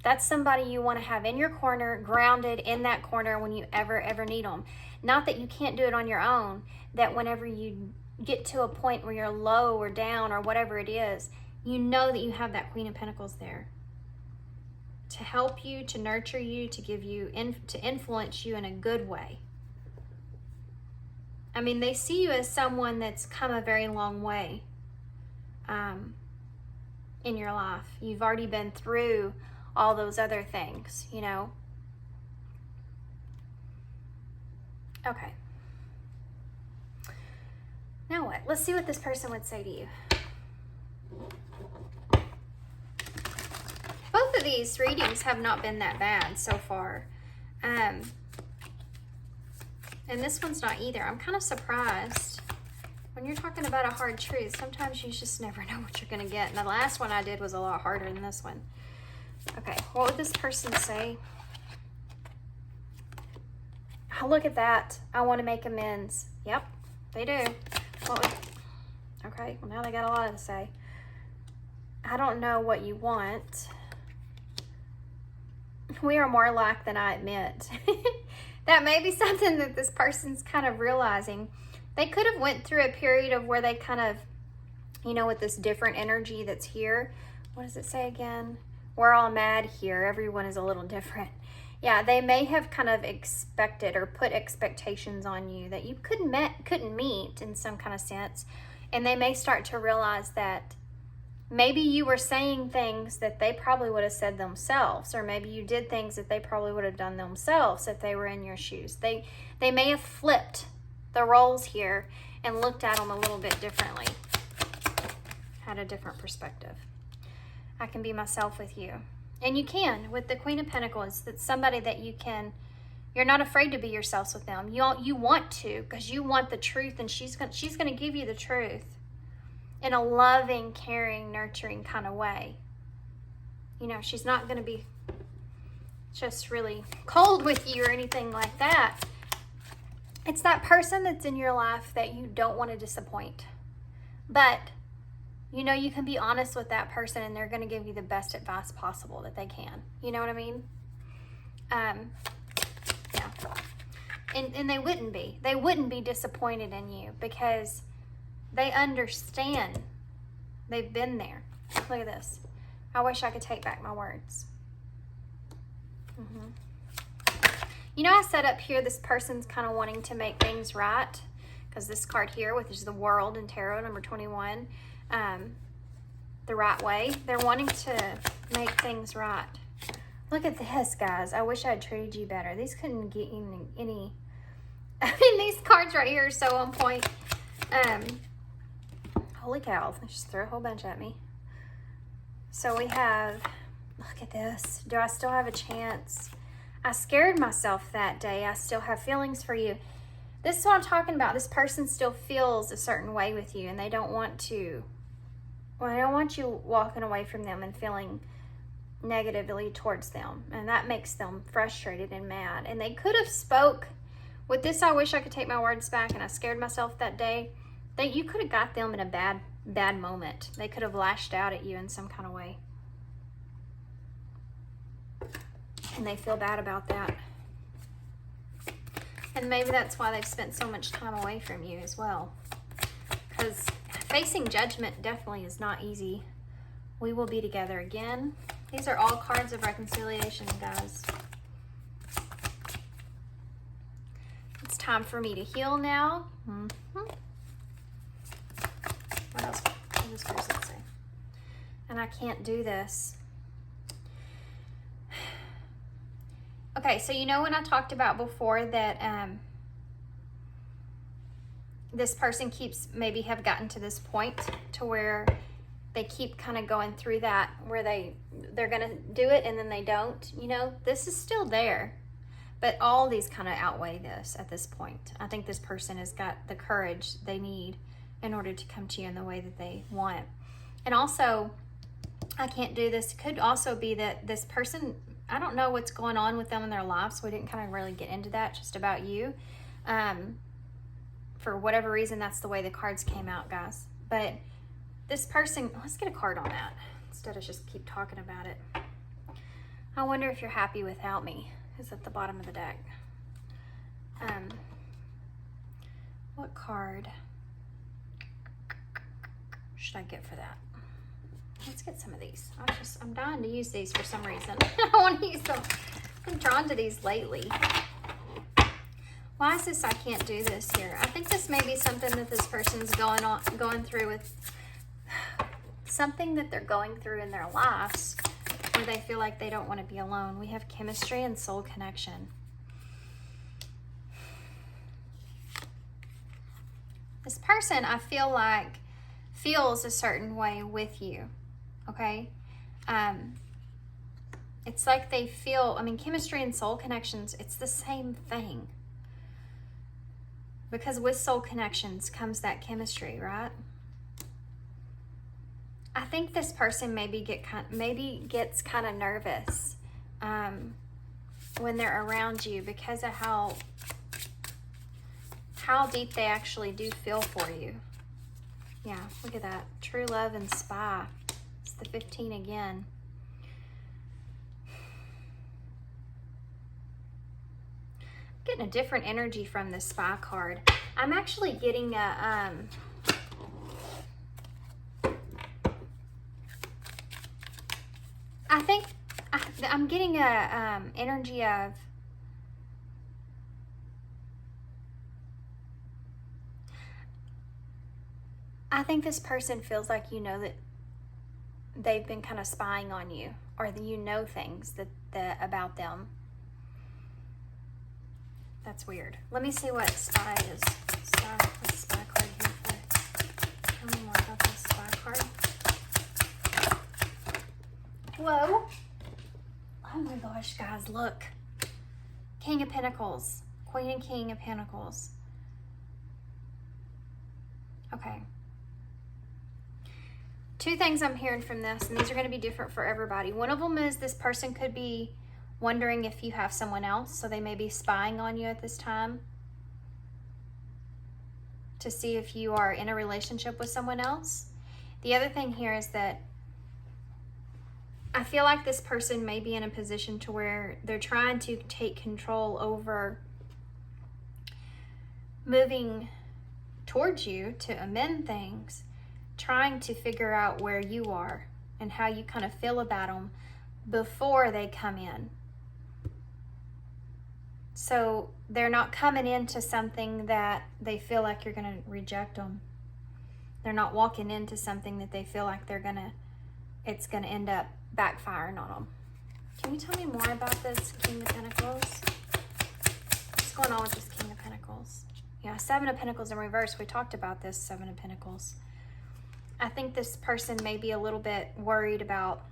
That's somebody you want to have in your corner, grounded in that corner when you ever need them. Not that you can't do it on your own, that whenever you get to a point where you're low or down or whatever it is, you know that you have that Queen of Pentacles there to help you, to nurture you, to give you, to influence you in a good way. I mean, they see you as someone that's come a very long way in your life. You've already been through all those other things, Okay. Now what? Let's see what this person would say to you. Both of these readings have not been that bad so far. And this one's not either. I'm kind of surprised. When you're talking about a hard truth, sometimes you just never know what you're going to get. And the last one I did was a lot harder than this one. Okay, what would this person say? Oh, look at that. I want to make amends. Yep, they do. Okay, well now they got a lot to say. I don't know what you want. We are more alike than I admit. That may be something that this person's kind of realizing. They could have went through a period of where they kind of, with this different energy that's here. What does it say again? We're all mad here. Everyone is a little different. Yeah, they may have kind of expected or put expectations on you that you couldn't meet in some kind of sense. And they may start to realize that maybe you were saying things that they probably would have said themselves, or maybe you did things that they probably would have done themselves if they were in your shoes. They may have flipped the roles here and looked at them a little bit differently, had a different perspective. I can be myself with you. And you can, with the Queen of Pentacles. That's somebody that you're not afraid to be yourselves with them. You want to, because you want the truth, and she's going to give you the truth in a loving, caring, nurturing kind of way. She's not going to be just really cold with you or anything like that. It's that person that's in your life that you don't want to disappoint. But you can be honest with that person, and they're going to give you the best advice possible that they can. You know what I mean? Yeah. And they wouldn't be. They wouldn't be disappointed in you because they understand. They've been there. Look at this. I wish I could take back my words. I set up here, this person's kind of wanting to make things right, because this card here, which is the World in Tarot, number 21, the right way. They're wanting to make things right. Look at this, guys. I wish I had treated you better. These couldn't get any these cards right here are so on point. Holy cow. They just threw a whole bunch at me. So we have, look at this. Do I still have a chance? I scared myself that day. I still have feelings for you. This is what I'm talking about. This person still feels a certain way with you, and they don't want to. Well, I don't want you walking away from them and feeling negatively towards them. And that makes them frustrated and mad. And they could have spoke. With this, I wish I could take my words back, and I scared myself that day. You could have got them in a bad moment. They could have lashed out at you in some kind of way. And they feel bad about that. And maybe that's why they've spent so much time away from you as well. Because facing judgment definitely is not easy. We will be together again. These are all cards of reconciliation, guys. It's time for me to heal now. What else? What does this person say? And I can't do this. Okay, so you know when I talked about before that this person keeps, maybe have gotten to this point to where they keep kind of going through that, where they're gonna do it and then they don't, you know, this is still there. But all these kind of outweigh this at this point. I think this person has got the courage they need in order to come to you in the way that they want. And also, I can't do this. It could also be that this person, I don't know what's going on with them in their life, so we didn't kind of really get into that, just about you. For whatever reason, that's the way the cards came out, guys. But this person, let's get a card on that instead of just keep talking about it. I wonder if you're happy without me, is at the bottom of the deck. What card should I get for that? Let's get some of these. I'm dying to use these for some reason. I want to use them. I've been drawn to these lately. Why is this I can't do this here? I think this may be something that this person's going through with, something that they're going through in their lives where they feel like they don't want to be alone. We have chemistry and soul connection. This person, I feel like, feels a certain way with you, okay? It's like they feel, I mean, chemistry and soul connections, it's the same thing. Because with soul connections comes that chemistry, right? I think this person maybe gets kind of nervous when they're around you because of how deep they actually do feel for you. Yeah, look at that. True love and spy. It's the 15 again. Getting a different energy from the spy card. I'm actually getting a I'm getting a energy of I think this person feels like you know that they've been kind of spying on you, or that you know things about them. That's weird. Let me see what spy is. What's spy card here for? Tell me more about this spy card. Whoa. Oh my gosh, guys, look. King of Pentacles. Queen and King of Pentacles. Okay. Two things I'm hearing from this, and these are going to be different for everybody. One of them is this person could be wondering if you have someone else, so they may be spying on you at this time to see if you are in a relationship with someone else. The other thing here is that I feel like this person may be in a position to where they're trying to take control over moving towards you to amend things, trying to figure out where you are and how you kind of feel about them before they come in. So they're not coming into something that they feel like you're going to reject them. They're not walking into something that they feel like it's going to end up backfiring on them. Can you tell me more about this King of Pentacles? What's going on with this King of Pentacles? Yeah, Seven of Pentacles in reverse. We talked about this Seven of Pentacles. I think this person may be a little bit worried about,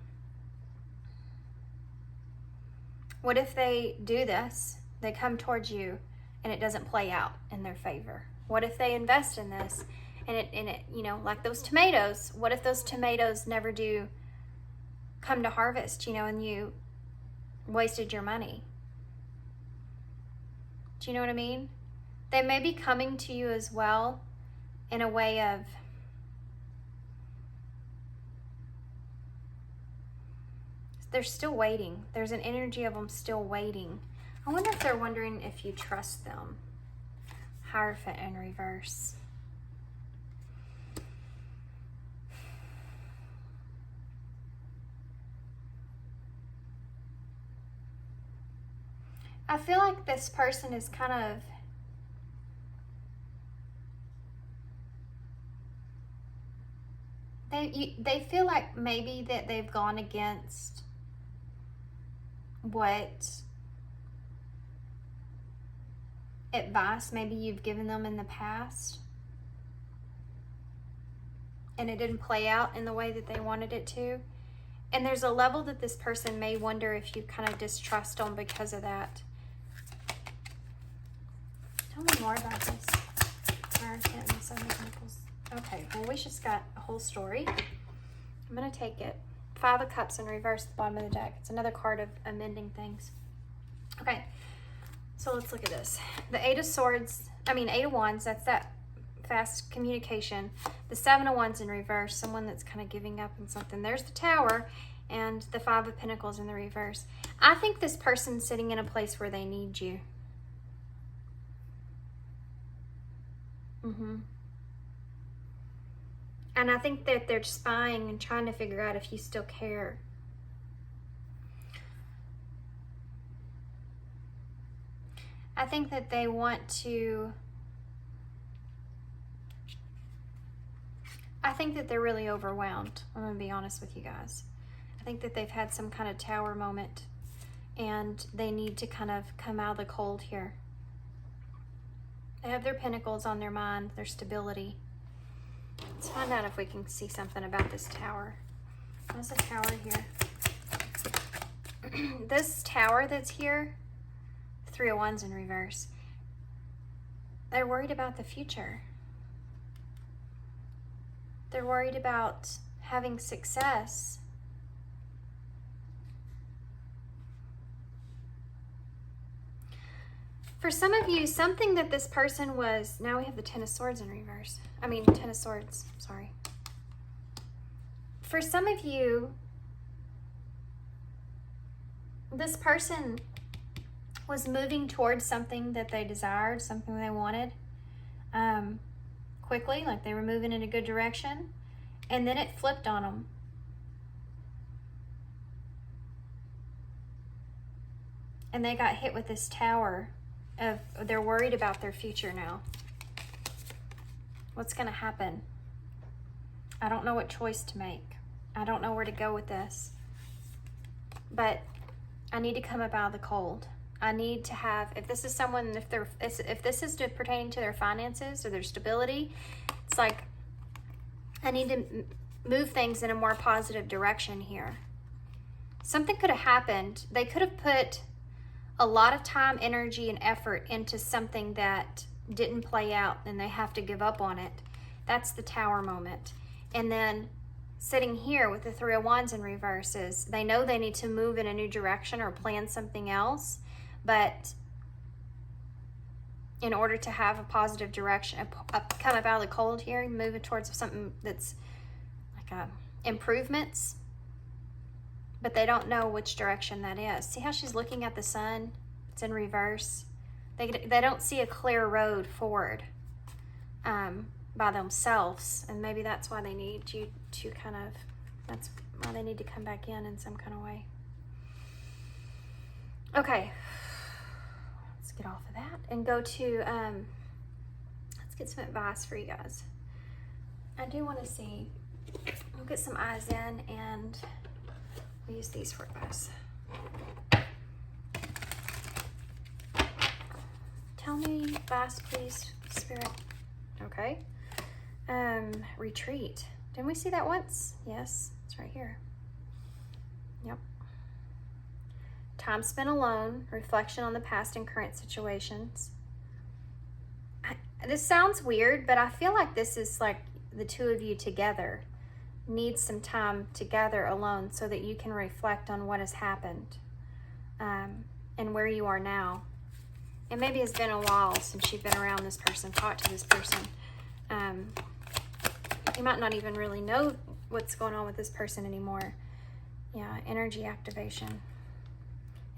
what if they do this, they come towards you, and it doesn't play out in their favor? What if they invest in this and it, you know, like those tomatoes, what if those tomatoes never do come to harvest, you know, and you wasted your money? Do you know what I mean? They may be coming to you as well in a way of, they're still waiting. There's an energy of them still waiting. I wonder if they're wondering if you trust them. Hierophant in reverse. I feel like this person is kind of, they feel like maybe that they've gone against what advice maybe you've given them in the past and it didn't play out in the way that they wanted it to. And there's a level that this person may wonder if you kind of distrust them because of that. Tell me more about this. Okay, well, we just got a whole story. I'm going to take it. 5 of Cups in reverse at the bottom of the deck. It's another card of amending things. Okay, so let's look at this. The 8 of Swords, I mean 8 of Wands, that's that fast communication. The 7 of Wands in reverse, someone that's kind of giving up on something. There's the Tower and the 5 of Pentacles in the reverse. I think this person's sitting in a place where they need you. And I think that they're spying and trying to figure out if you still care. I think that they want to... I think that they're really overwhelmed. I'm going to be honest with you guys. I think that they've had some kind of Tower moment and they need to kind of come out of the cold here. They have their Pentacles on their mind, their stability. Let's find out if we can see something about this Tower. There's a Tower here. This Tower that's here, 3 of Wands in reverse. They're worried about the future. They're worried about having success. For some of you, something that this person was... Now we have the 10 of Swords in reverse. I mean, 10 of Swords, sorry. For some of you, this person was moving towards something that they desired, something they wanted, quickly, like they were moving in a good direction, and then it flipped on them. And they got hit with this Tower of, they're worried about their future now. What's going to happen? I don't know what choice to make. I don't know where to go with this. But I need to come up out of the cold. I need to have, if this is someone, if this is pertaining to their finances or their stability, it's like I need to move things in a more positive direction here. Something could have happened. They could have put a lot of time, energy, and effort into something that didn't play out and they have to give up on it. That's the Tower moment. And then sitting here with the 3 of Wands in reverse is they know they need to move in a new direction or plan something else, but in order to have a positive direction, come up out of the cold here, moving towards something that's like improvements, but they don't know which direction that is. See how she's looking at the sun? It's in reverse. They don't see a clear road forward by themselves, and maybe that's why they need you to kind of, that's why they need to come back in some kind of way. Okay, let's get off of that and go to, let's get some advice for you guys. I do want to see, we'll get some eyes in and we'll use these for advice. Tell me advice, please, Spirit. Okay. Retreat. Didn't we see that once? Yes, it's right here. Yep. Time spent alone, reflection on the past and current situations. This sounds weird, but I feel like this is like the two of you together need some time together alone so that you can reflect on what has happened and where you are now. And maybe it's been a while since you've been around this person, talked to this person. You might not even really know what's going on with this person anymore. Yeah, energy activation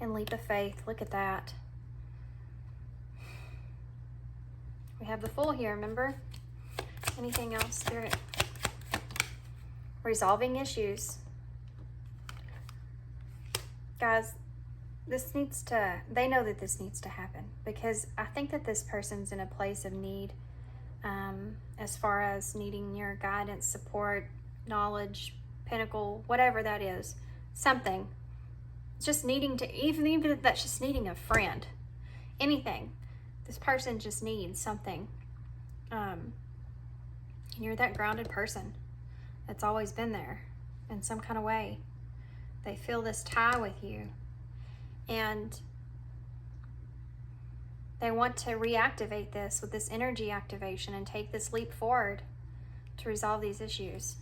and leap of faith. Look at that. We have the Fool here, remember? Anything else, Spirit? Resolving issues. Guys, this needs to, they know that this needs to happen because I think that this person's in a place of need as far as needing your guidance, support, knowledge, pinnacle, whatever that is, something. Just needing to, even if that's just needing a friend, anything. This person just needs something. And you're that grounded person that's always been there in some kind of way. They feel this tie with you. And they want to reactivate this with this energy activation and take this leap forward to resolve these issues.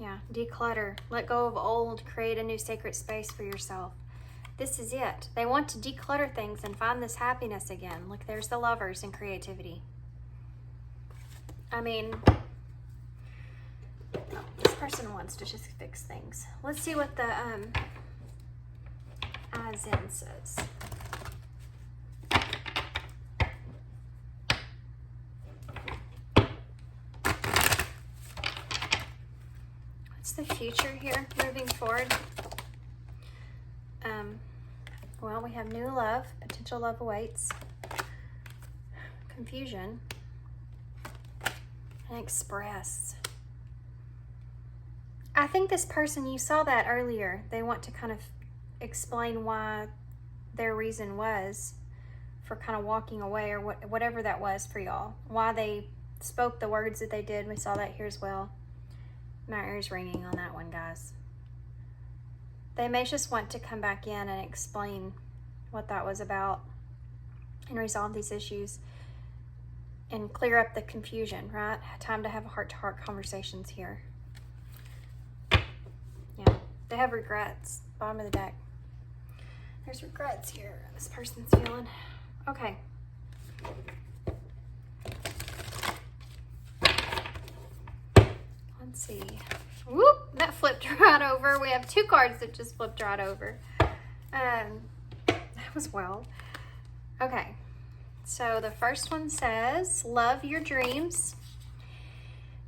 Yeah, declutter. Let go of old. Create a new sacred space for yourself. This is it. They want to declutter things and find this happiness again. Look, there's the Lovers and creativity. I mean, this person wants to just fix things. Let's see what the As-in says. What's the future here, moving forward? Well, we have new love, potential love awaits, confusion, and express. I think this person, you saw that earlier, they want to kind of explain why their reason was for kind of walking away, or whatever that was for y'all. Why they spoke the words that they did. We saw that here as well. My ears ringing on that one, guys. They may just want to come back in and explain what that was about and resolve these issues and clear up the confusion, right? Time to have heart-to-heart conversations here. Yeah, they have regrets. Bottom of the deck. There's regrets here. This person's feeling. Okay. Let's see. Whoop, that flipped right over. We have two cards that just flipped right over. That was well. Okay. So the first one says, love your dreams.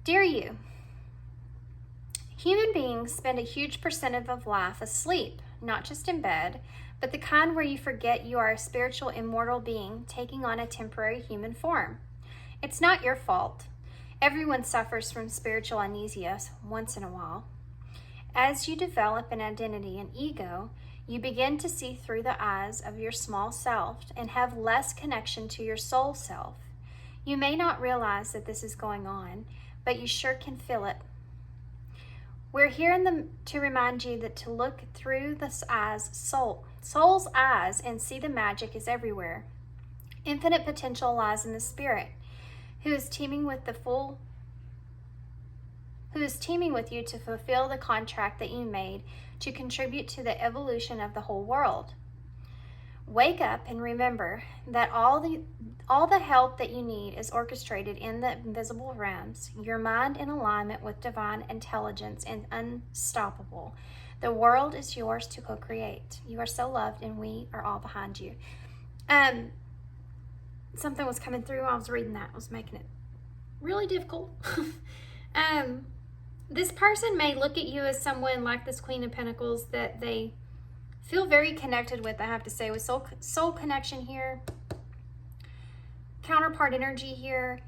Dear you, human beings spend a huge percentage of life asleep, not just in bed, but the kind where you forget you are a spiritual immortal being taking on a temporary human form. It's not your fault. Everyone suffers from spiritual amnesia once in a while. As you develop an identity and ego, you begin to see through the eyes of your small self and have less connection to your soul self. You may not realize that this is going on, but you sure can feel it. We're here to remind you that to look through the soul's eyes and see the magic is everywhere. Infinite potential lies in the spirit, who is teaming with you to fulfill the contract that you made to contribute to the evolution of the whole world. Wake up and remember that all the help that you need is orchestrated in the invisible realms. Your mind in alignment with divine intelligence and unstoppable. The world is yours to co-create. You are so loved and we are all behind you. Something was coming through. I was reading that. It was making it really difficult. This person may look at you as someone like this Queen of Pentacles that they feel very connected with, I have to say, with soul connection here. Counterpart energy here.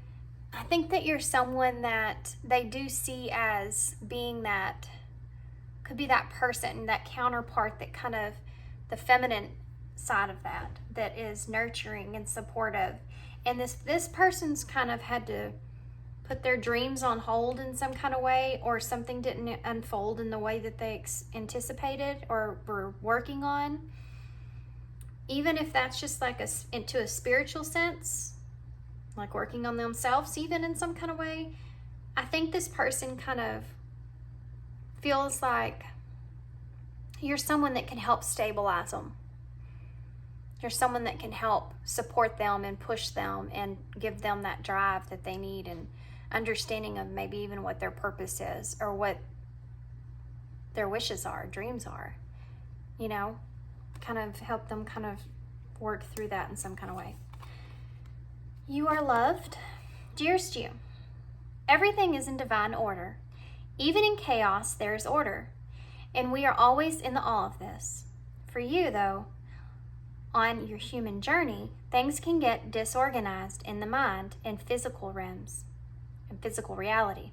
I think that you're someone that they do see as being that, could be that person, that counterpart, that kind of the feminine side of that is nurturing and supportive. And this person's kind of had to put their dreams on hold in some kind of way, or something didn't unfold in the way that they anticipated or were working on. Even if that's just like into a spiritual sense, like working on themselves even in some kind of way, I think this person kind of feels like you're someone that can help stabilize them. You're someone that can help support them and push them and give them that drive that they need, and understanding of maybe even what their purpose is or what their wishes are, dreams are, you know, kind of help them kind of work through that in some kind of way. You are loved. Dearest you, everything is in divine order. Even in chaos, there is order, and we are always in the awe of this. For you, though, on your human journey, things can get disorganized in the mind and physical realms and physical reality.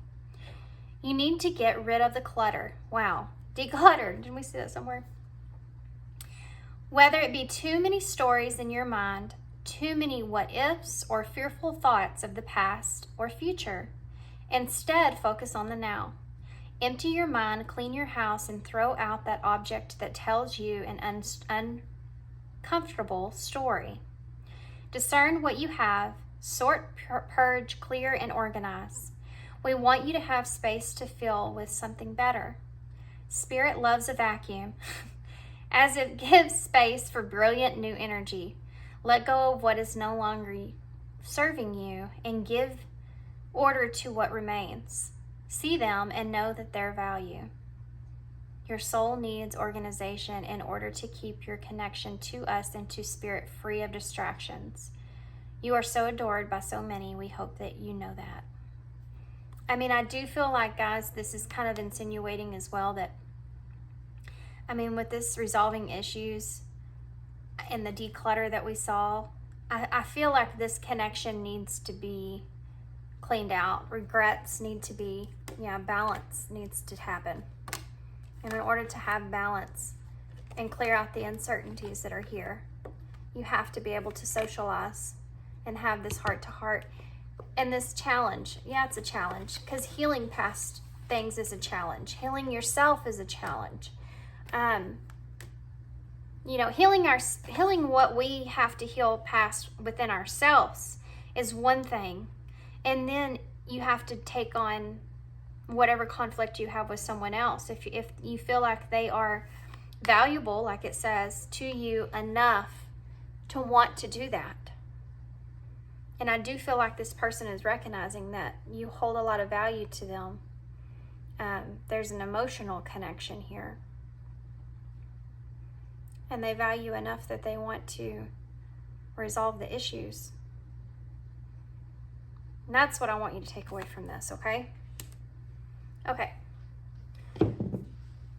You need to get rid of the clutter. Wow, declutter. Didn't we see that somewhere? Whether it be too many stories in your mind, too many what ifs or fearful thoughts of the past or future, instead focus on the now. Empty your mind, clean your house, and throw out that object that tells you an uncomfortable story. Discern what you have, sort, purge, clear, and organize. We want you to have space to fill with something better. Spirit loves a vacuum, as it gives space for brilliant new energy. Let go of what is no longer serving you and give order to what remains. See them and know that their value. Your soul needs organization in order to keep your connection to us and to Spirit free of distractions. You are so adored by so many. We hope that you know that. I mean, I do feel like, guys, this is kind of insinuating as well that, I mean, with this resolving issues and the declutter that we saw, I feel like this connection needs to be cleaned out. Regrets need to be, balance needs to happen. And in order to have balance and clear out the uncertainties that are here, you have to be able to socialize and have this heart-to-heart. And this challenge, it's a challenge, because healing past things is a challenge. Healing yourself is a challenge. Healing what we have to heal past within ourselves is one thing. And then you have to take on whatever conflict you have with someone else. If you feel like they are valuable, like it says, to you enough to want to do that. And I do feel like this person is recognizing that you hold a lot of value to them. There's an emotional connection here. And they value enough that they want to resolve the issues. And that's what I want you to take away from this, okay? Okay.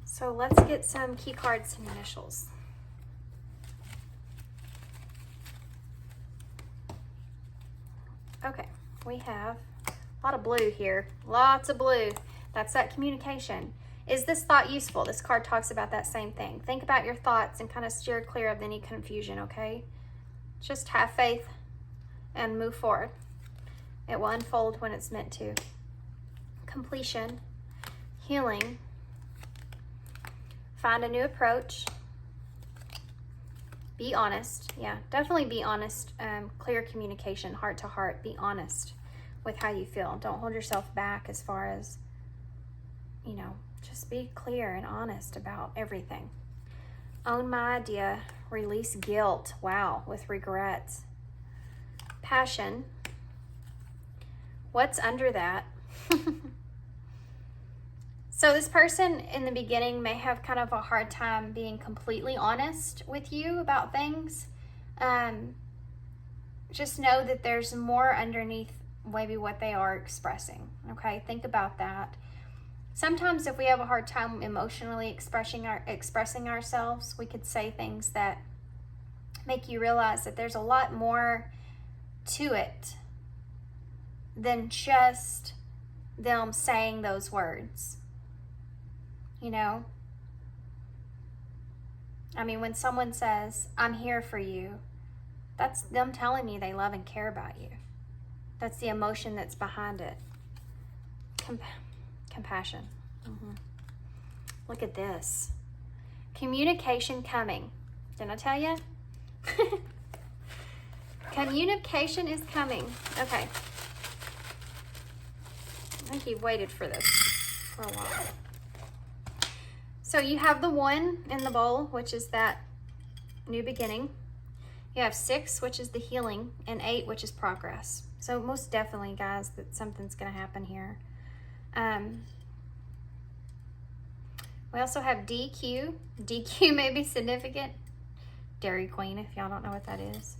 So let's get some key cards and initials. Okay, we have a lot of blue here. Lots of blue. That's that communication. Is this thought useful? This card talks about that same thing. Think about your thoughts and kind of steer clear of any confusion, okay? Just have faith and move forward. It will unfold when it's meant to. Completion, healing, find a new approach, be honest. Definitely be honest. Clear communication, heart to heart. Be honest with how you feel. Don't hold yourself back as far as, just be clear and honest about everything. Own my idea, release guilt. Wow, with regrets. Passion. What's under that? So this person in the beginning may have kind of a hard time being completely honest with you about things. Just know that there's more underneath maybe what they are expressing. Okay, think about that. Sometimes if we have a hard time emotionally expressing ourselves, we could say things that make you realize that there's a lot more to it than just them saying those words. I mean, when someone says, I'm here for you, that's them telling you they love and care about you. That's the emotion that's behind it. Compassion. Look at this. Communication coming. Didn't I tell you? Communication is coming. Okay. I think you've waited for this for a while. So you have the 1 in the bowl, which is that new beginning. You have 6, which is the healing, and 8, which is progress. So most definitely, guys, that something's going to happen here. We also have DQ. DQ may be significant. Dairy Queen, if y'all don't know what that is.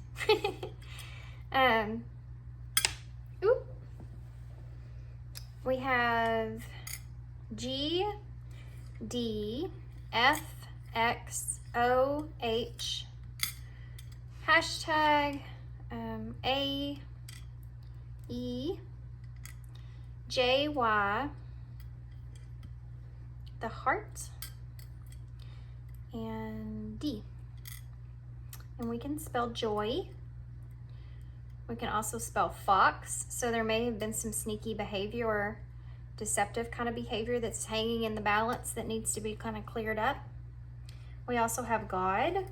We have G, D, F, X, O, H, hashtag, A, E, J, Y, the heart, and D. And we can spell joy. We can also spell fox. So there may have been some sneaky behavior or deceptive kind of behavior that's hanging in the balance that needs to be kind of cleared up. We also have God.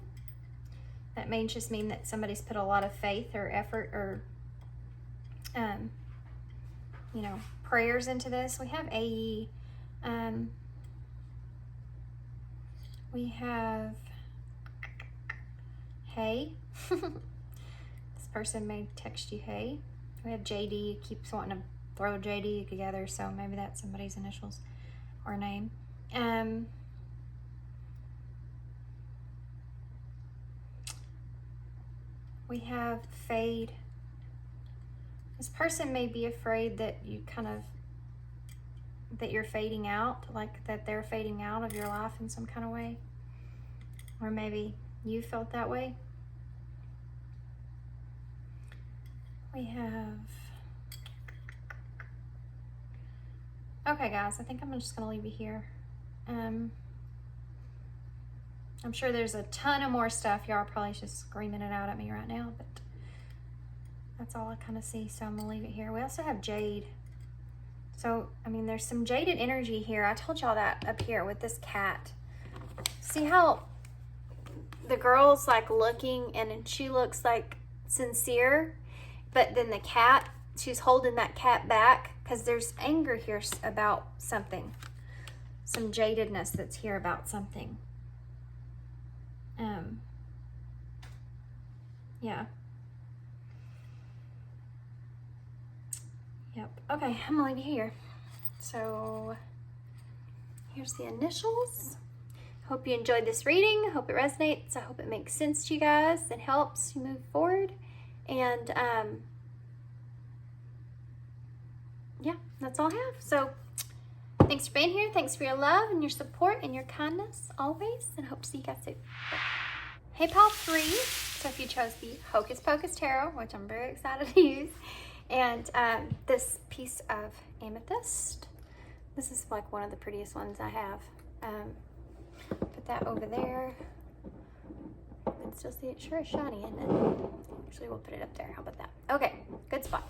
That may just mean that somebody's put a lot of faith or effort or, you know, prayers into this. We have AE. We have hey. This person may text you hey. We have JD. Keeps wanting to throw JD together, so maybe that's somebody's initials or name. We have fade. This person may be afraid that you that you're fading out, like that they're fading out of your life in some kind of way. Or maybe you felt that way. We have, okay guys, I think I'm just gonna leave you here. I'm sure there's a ton of more stuff. Y'all are probably just screaming it out at me right now, but that's all I kind of see, so I'm gonna leave it here. We also have jade. So, I mean, there's some jaded energy here. I told y'all that up here with this cat. See how the girl's like looking and she looks like sincere, but then the cat, she's holding that cat back because there's anger here about something. Some jadedness that's here about something. Yeah. Yep. Okay, I'm gonna leave you here. So here's the initials. Hope you enjoyed this reading. Hope it resonates. I hope it makes sense to you guys and helps you move forward. And yeah, that's all I have. So thanks for being here. Thanks for your love and your support and your kindness always. And hope to see you guys soon. Hey, Pile 3. So if you chose the Hocus Pocus Tarot, which I'm very excited to use, and this piece of amethyst, this is like one of the prettiest ones I have. Put that over there. You can still see it sure is shiny, and then actually we'll put it up there. How about that? Okay, good spot.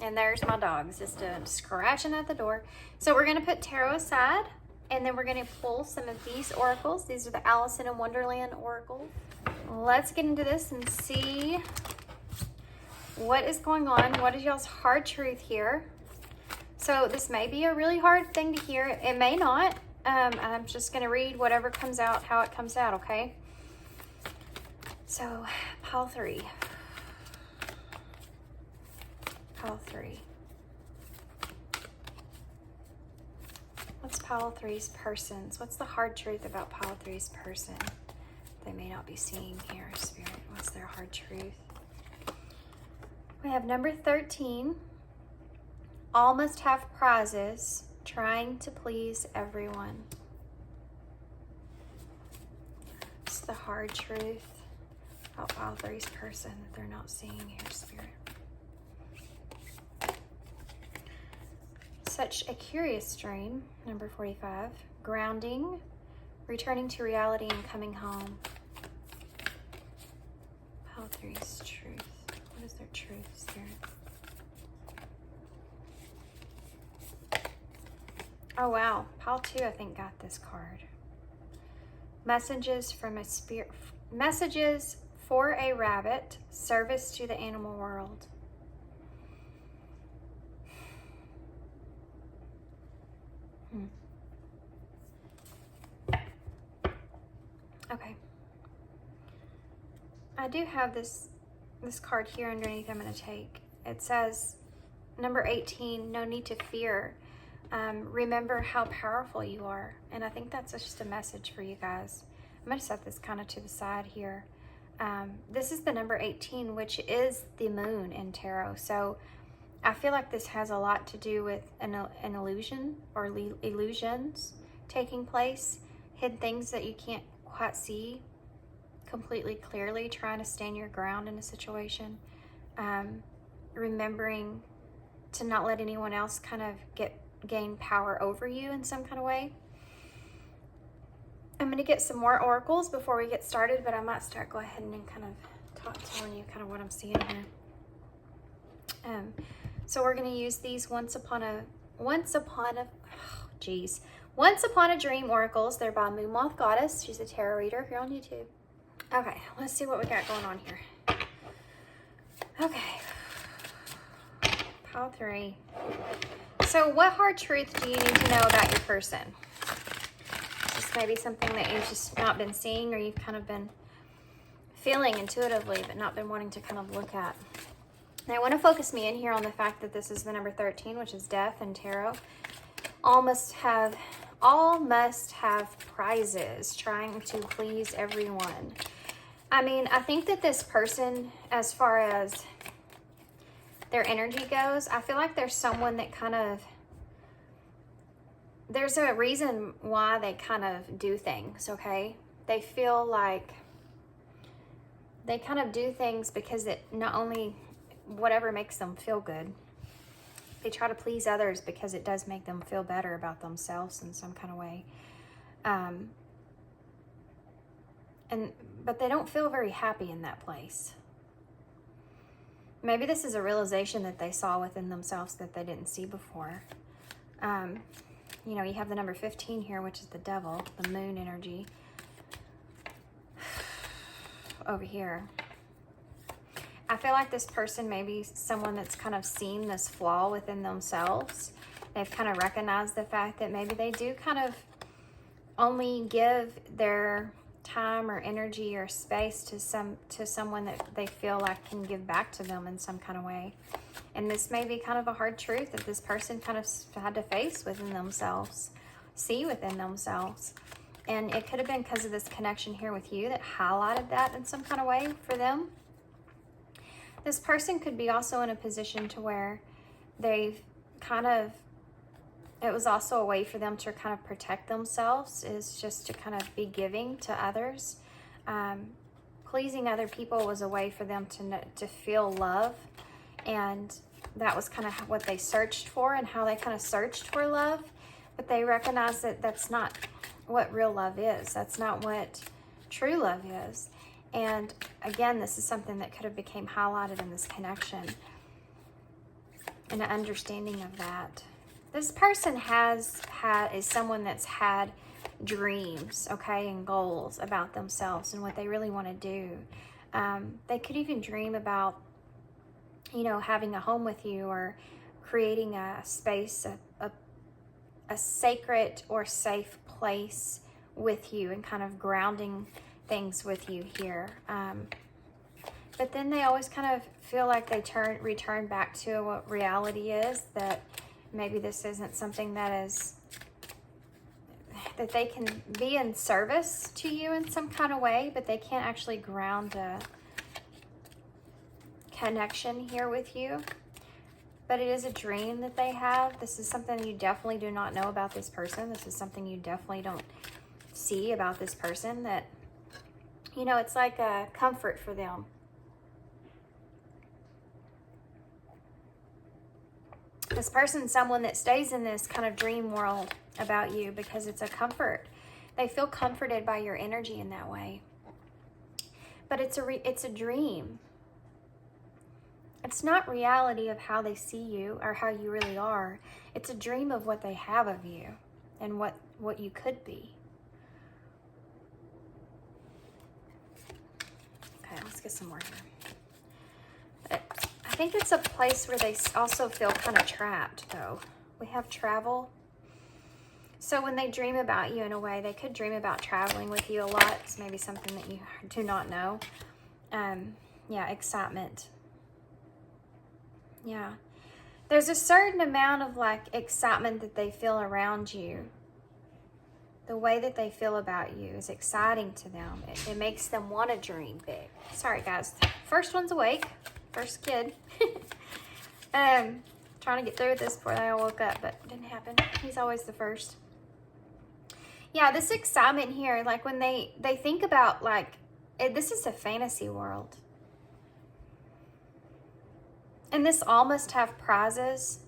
And there's my dogs just scratching at the door. So we're gonna put tarot aside, and then we're gonna pull some of these oracles. These are the Allison in Wonderland oracles. Let's get into this and see what is going on. What is y'all's hard truth here? So this may be a really hard thing to hear. It may not. I'm just gonna read whatever comes out, how it comes out, okay? So, Pile 3. Pile 3. What's Pile 3's persons? What's the hard truth about Pile 3's person they may not be seeing here, Spirit? What's their hard truth? We have number 13. All must have prizes, trying to please everyone. It's the hard truth about Pile 3's person that they're not seeing here, Spirit. Such a curious dream, number 45. Grounding, returning to reality and coming home. Pile 3's truth. What is their truth, Spirit? Oh wow, Pile 2 I think got this card. Messages from a spirit, messages for a rabbit, service to the animal world. Okay. I do have this card here underneath I'm going to take. It says, number 18, no need to fear. Remember how powerful you are. And I think that's just a message for you guys. I'm going to set this kind of to the side here. This is the number 18, which is the moon in tarot. So I feel like this has a lot to do with an illusion or illusions taking place, hidden things that you can't quite see completely clearly, trying to stand your ground in a situation, remembering to not let anyone else kind of gain power over you in some kind of way. I'm going to get some more oracles before we get started, but I might go ahead and kind of telling you kind of what I'm seeing here. So we're going to use these Once Upon a Dream oracles. They're by 𝑚𝒓𝒖𝒕𝒉𝒔 Goddess. She's a tarot reader here on YouTube. Okay, let's see what we got going on here. Okay, pile 3. So what hard truth do you need to know about your person? This may be something that you've just not been seeing, or you've kind of been feeling intuitively but not been wanting to kind of look at. Now I want to focus me in here on the fact that this is the number 13, which is death in tarot. All must have prizes, trying to please everyone. I mean, I think that this person, as far as their energy goes, I feel like there's someone that kind of, there's a reason why they kind of do things, okay? They feel like they kind of do things because it not only whatever makes them feel good. They try to please others because it does make them feel better about themselves in some kind of way. But they don't feel very happy in that place. Maybe this is a realization that they saw within themselves that they didn't see before. You know, you have the number 15 here, which is the devil, the moon energy. Over here. I feel like this person may be someone that's kind of seen this flaw within themselves. They've kind of recognized the fact that maybe they do kind of only give their time or energy or space to someone that they feel like can give back to them in some kind of way. And this may be kind of a hard truth that this person kind of had to face within themselves, see within themselves. And it could have been because of this connection here with you that highlighted that in some kind of way for them. This person could be also in a position to where they've kind of, it was also a way for them to kind of protect themselves, is just to kind of be giving to others. Pleasing other people was a way for them to feel love. And that was kind of what they searched for and how they kind of searched for love. But they recognized that that's not what real love is. That's not what true love is. And again, this is something that could have became highlighted in this connection and an understanding of that. This person is someone that's had dreams, okay, and goals about themselves and what they really want to do. They could even dream about, you know, having a home with you, or creating a space, a sacred or safe place with you, and kind of grounding things with you here. But then they always kind of feel like they return back to what reality is, that maybe this isn't something that they can be in service to you in some kind of way, but they can't actually ground a connection here with you. But it is a dream that they have. This is something you definitely do not know about this person. This is something you definitely don't see about this person, that, you know, it's like a comfort for them. This person's someone that stays in this kind of dream world about you because it's a comfort. They feel comforted by your energy in that way. But it's a dream. It's not reality of how they see you or how you really are. It's a dream of what they have of you and what you could be. Okay, let's get some more here. I think it's a place where they also feel kind of trapped, though. We have travel. So when they dream about you in a way, they could dream about traveling with you a lot. It's maybe something that you do not know. Yeah, excitement. Yeah. There's a certain amount of like excitement that they feel around you. The way that they feel about you is exciting to them. It makes them want to dream big. Sorry, guys. First one's awake. First kid. Trying to get through this before they all woke up, but it didn't happen. He's always the first. Yeah, this excitement here, like when they think about, like, this is a fantasy world. And this all must have prizes,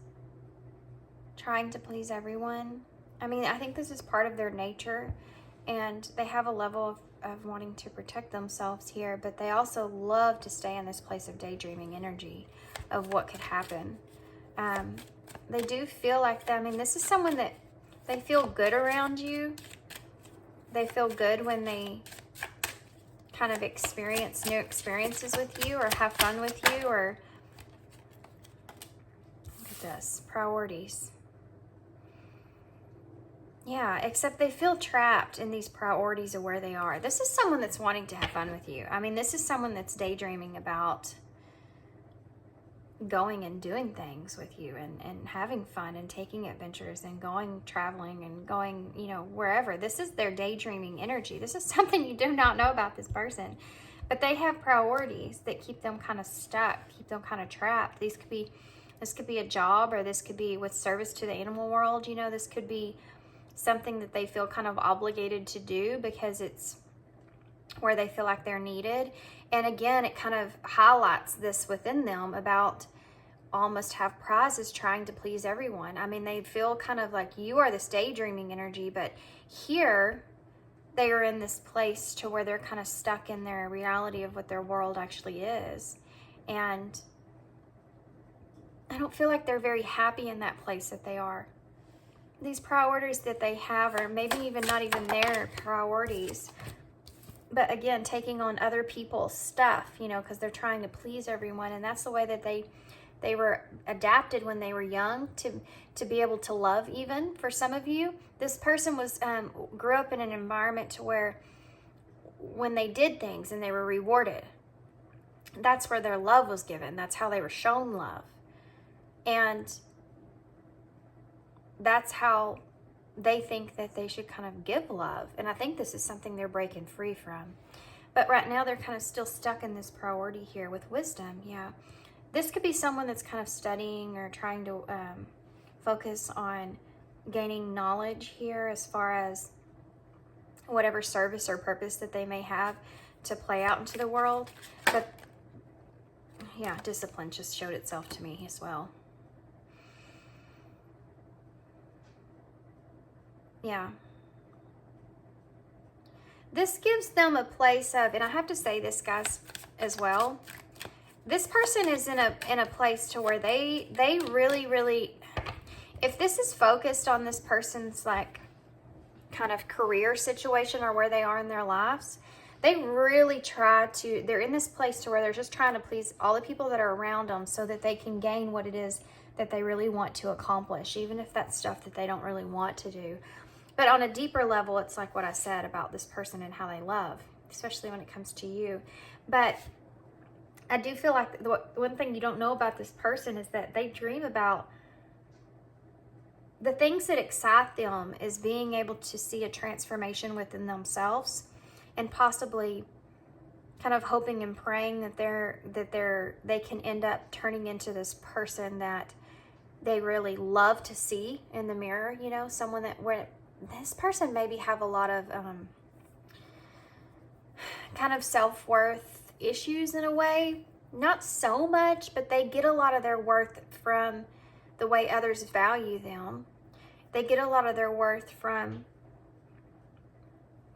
trying to please everyone. I mean, I think this is part of their nature, and they have a level of wanting to protect themselves here, but they also love to stay in this place of daydreaming energy of what could happen. They do feel like that. I mean, this is someone that they feel good around you. They feel good when they kind of experience new experiences with you or have fun with you, or look at this, priorities. Yeah, except they feel trapped in these priorities of where they are. This is someone that's wanting to have fun with you. I mean, this is someone that's daydreaming about going and doing things with you and having fun and taking adventures and going traveling and going, you know, wherever. This is their daydreaming energy. This is something you do not know about this person. But they have priorities that keep them kind of stuck, keep them kind of trapped. This could be a job, or this could be with service to the animal world. You know, this could be something that they feel kind of obligated to do because it's where they feel like they're needed. And again, it kind of highlights this within them about almost have prizes trying to please everyone. I mean, they feel kind of like you are this daydreaming energy, but here they are in this place to where they're kind of stuck in their reality of what their world actually is. And I don't feel like they're very happy in that place that they are. These priorities that they have are maybe even not even their priorities. But again, taking on other people's stuff, you know, because they're trying to please everyone. And that's the way that they were adapted when they were young to be able to love. Even for some of you, this person was grew up in an environment to where when they did things and they were rewarded, that's where their love was given. That's how they were shown love. And that's how they think that they should kind of give love. And I think this is something they're breaking free from. But right now they're kind of still stuck in this priority here with wisdom. Yeah. This could be someone that's kind of studying or trying to focus on gaining knowledge here as far as whatever service or purpose that they may have to play out into the world. But yeah, discipline just showed itself to me as well. Yeah. This gives them a place of, and I have to say this, guys, as well. This person is in a place to where they really, if this is focused on this person's like kind of career situation or where they are in their lives, they really try to, they're in this place to where they're just trying to please all the people that are around them so that they can gain what it is that they really want to accomplish, even if that's stuff that they don't really want to do. But on a deeper level, it's like what I said about this person and how they love, especially when it comes to you. But I do feel like the one thing you don't know about this person is that they dream about the things that excite them is being able to see a transformation within themselves, and possibly kind of hoping and praying that they can end up turning into this person that they really love to see in the mirror. You know, someone that where this person maybe have a lot of kind of self-worth issues in a way. Not so much, but they get a lot of their worth from the way others value them. They get a lot of their worth from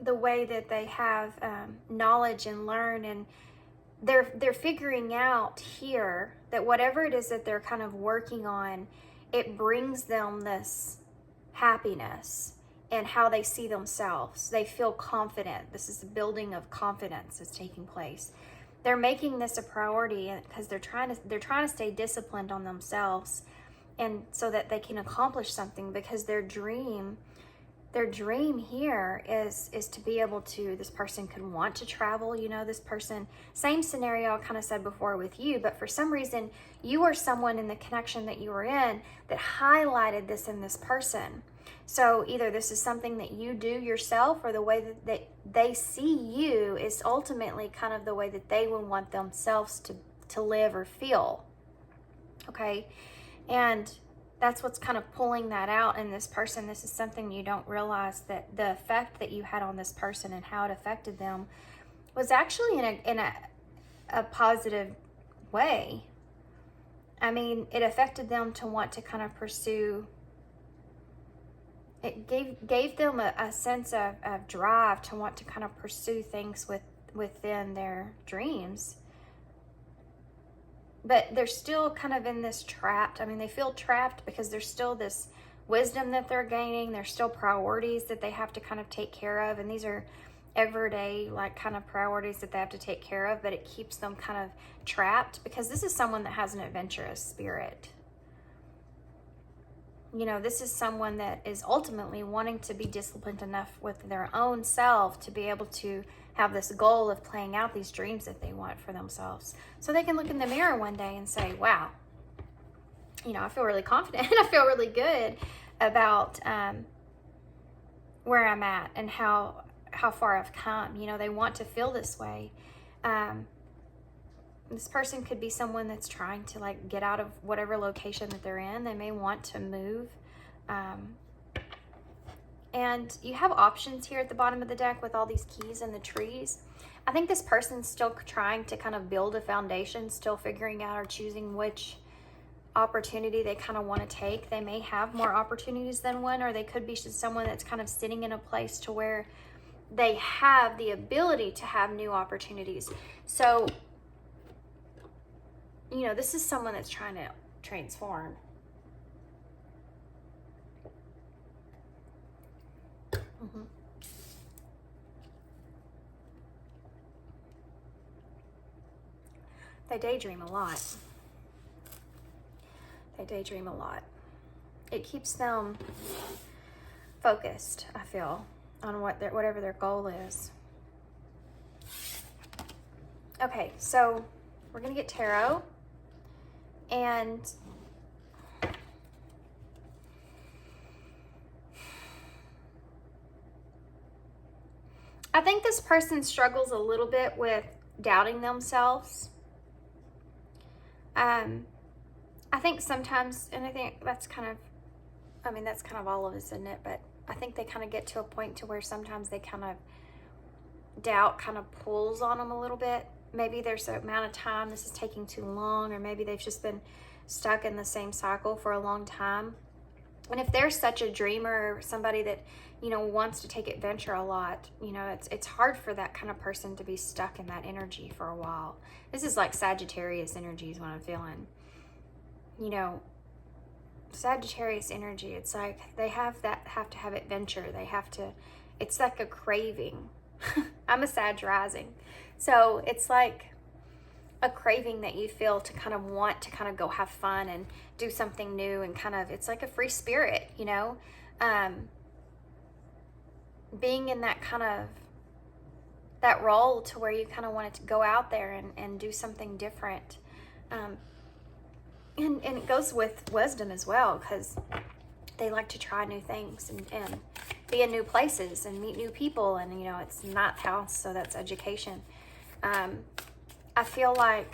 the way that they have knowledge and learn, and they're figuring out here that whatever it is that they're kind of working on, it brings them this happiness and how they see themselves. They feel confident. This is the building of confidence that's taking place. They're making this a priority because they're trying to stay disciplined on themselves, and so that they can accomplish something, because their dream here is to be able to, this person could want to travel. You know, this person, same scenario I kind of said before with you, but for some reason you are someone in the connection that you were in that highlighted this in this person. So either this is something that you do yourself, or the way that they see you is ultimately kind of the way that they would want themselves to live or feel. Okay. And that's what's kind of pulling that out in this person. This is something you don't realize, that the effect that you had on this person and how it affected them was actually in a positive way. I mean, it affected them to want to kind of pursue it gave them a sense of drive to want to kind of pursue things within their dreams. But they're still kind of in this trapped. I mean, they feel trapped because there's still this wisdom that they're gaining. There's still priorities that they have to kind of take care of. And these are everyday, like, kind of priorities that they have to take care of. But it keeps them kind of trapped because this is someone that has an adventurous spirit. You know, this is someone that is ultimately wanting to be disciplined enough with their own self to be able to have this goal of playing out these dreams that they want for themselves. So they can look in the mirror one day and say, wow, you know, I feel really confident. I feel really good about where I'm at and how far I've come. You know, they want to feel this way. This person could be someone that's trying to, like, get out of whatever location that they're in. They may want to move. And you have options here at the bottom of the deck with all these keys and the trees. I think this person's still trying to kind of build a foundation, still figuring out or choosing which opportunity they kind of want to take. They may have more opportunities than one, or they could be just someone that's kind of sitting in a place to where they have the ability to have new opportunities. So, you know, this is someone that's trying to transform. They daydream a lot. They daydream a lot. It keeps them focused, I feel, on whatever their goal is. Okay, so we're gonna get tarot, and I think this person struggles a little bit with doubting themselves. I think sometimes, and I think that's kind of, I mean, that's kind of all of us, isn't it? But I think they kind of get to a point to where sometimes they kind of, doubt kind of pulls on them a little bit. Maybe there's an amount of time this is taking too long, or maybe they've just been stuck in the same cycle for a long time. And if they're such a dreamer, or somebody that, you know, wants to take adventure a lot, you know, it's hard for that kind of person to be stuck in that energy for a while. This is like Sagittarius energy is what I'm feeling. You know, Sagittarius energy, it's like they have to have adventure. They have to, it's like a craving. I'm a Sag rising. So it's like a craving that you feel to kind of want to kind of go have fun and do something new, and kind of, it's like a free spirit, you know, being in that kind of, that role to where you kind of wanted to go out there and do something different. And it goes with wisdom as well, because they like to try new things and be in new places and meet new people. And, you know, it's ninth house, so that's education. I feel like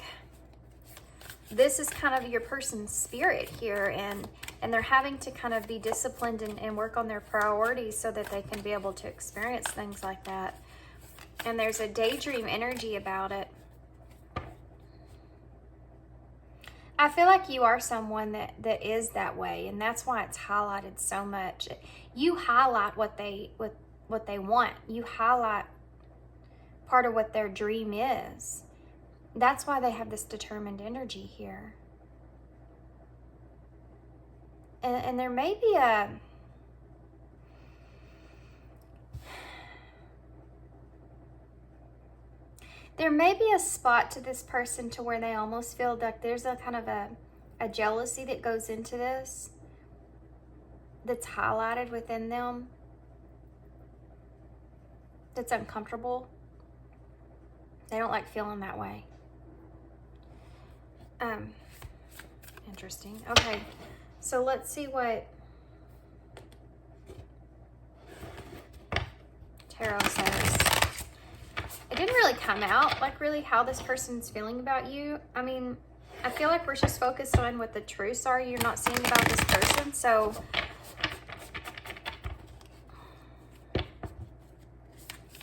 this is kind of your person's spirit here, and they're having to kind of be disciplined and work on their priorities so that they can be able to experience things like that. And there's a daydream energy about it. I feel like you are someone that is that way, and that's why it's highlighted so much. You highlight what they want. You highlight part of what their dream is. That's why they have this determined energy here. And there may be a spot to this person to where they almost feel like there's a kind of a jealousy that goes into this, that's highlighted within them, that's uncomfortable. They don't like feeling that way. Interesting. Okay, so let's see what tarot says. It didn't really come out, like, really how this person's feeling about you. I mean, I feel like we're just focused on what the truths are you're not seeing about this person. So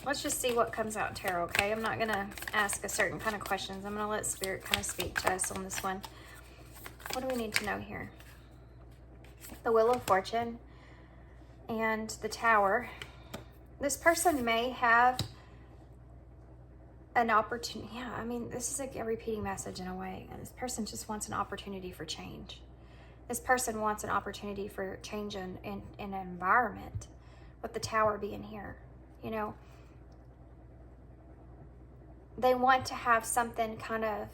let's just see what comes out in tarot, okay? I'm not going to ask a certain kind of questions. I'm going to let Spirit kind of speak to us on this one. What do we need to know here? The Wheel of Fortune. and the Tower. This person may have an opportunity. Yeah, I mean, this is like a repeating message in a way. And this person just wants an opportunity for change. This person wants an opportunity for change in an environment, with the Tower being here. You know, they want to have something kind of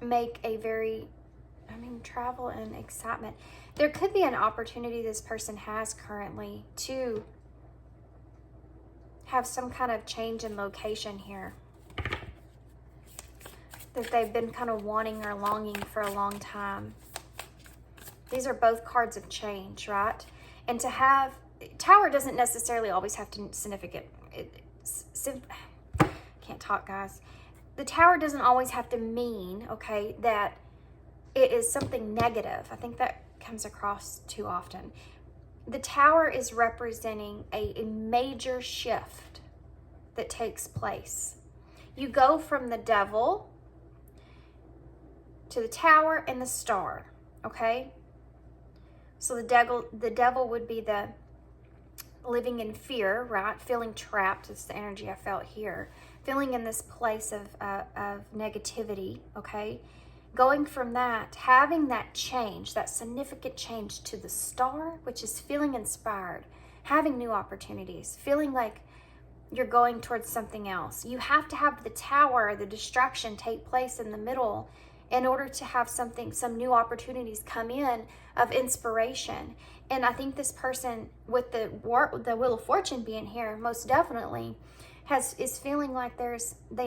make a very, I mean, travel and excitement. There could be an opportunity this person has currently to have some kind of change in location here that they've been kind of wanting or longing for a long time. These are both cards of change, right? And to have, Tower doesn't necessarily always have to can't talk, guys. The Tower doesn't always have to mean, okay, that it is something negative. I think that comes across too often. The Tower is representing a major shift that takes place. You go from the Devil to the Tower and the Star, okay? So the devil would be the living in fear, right? Feeling trapped. It's the energy I felt here. Feeling in this place of negativity, okay? Going from that, having that change, that significant change, to the Star, which is feeling inspired, having new opportunities, feeling like you're going towards something else. You have to have the Tower, the distraction, take place in the middle in order to have some new opportunities come in of inspiration. And I think this person, with the Wheel of Fortune being here, most definitely is feeling like there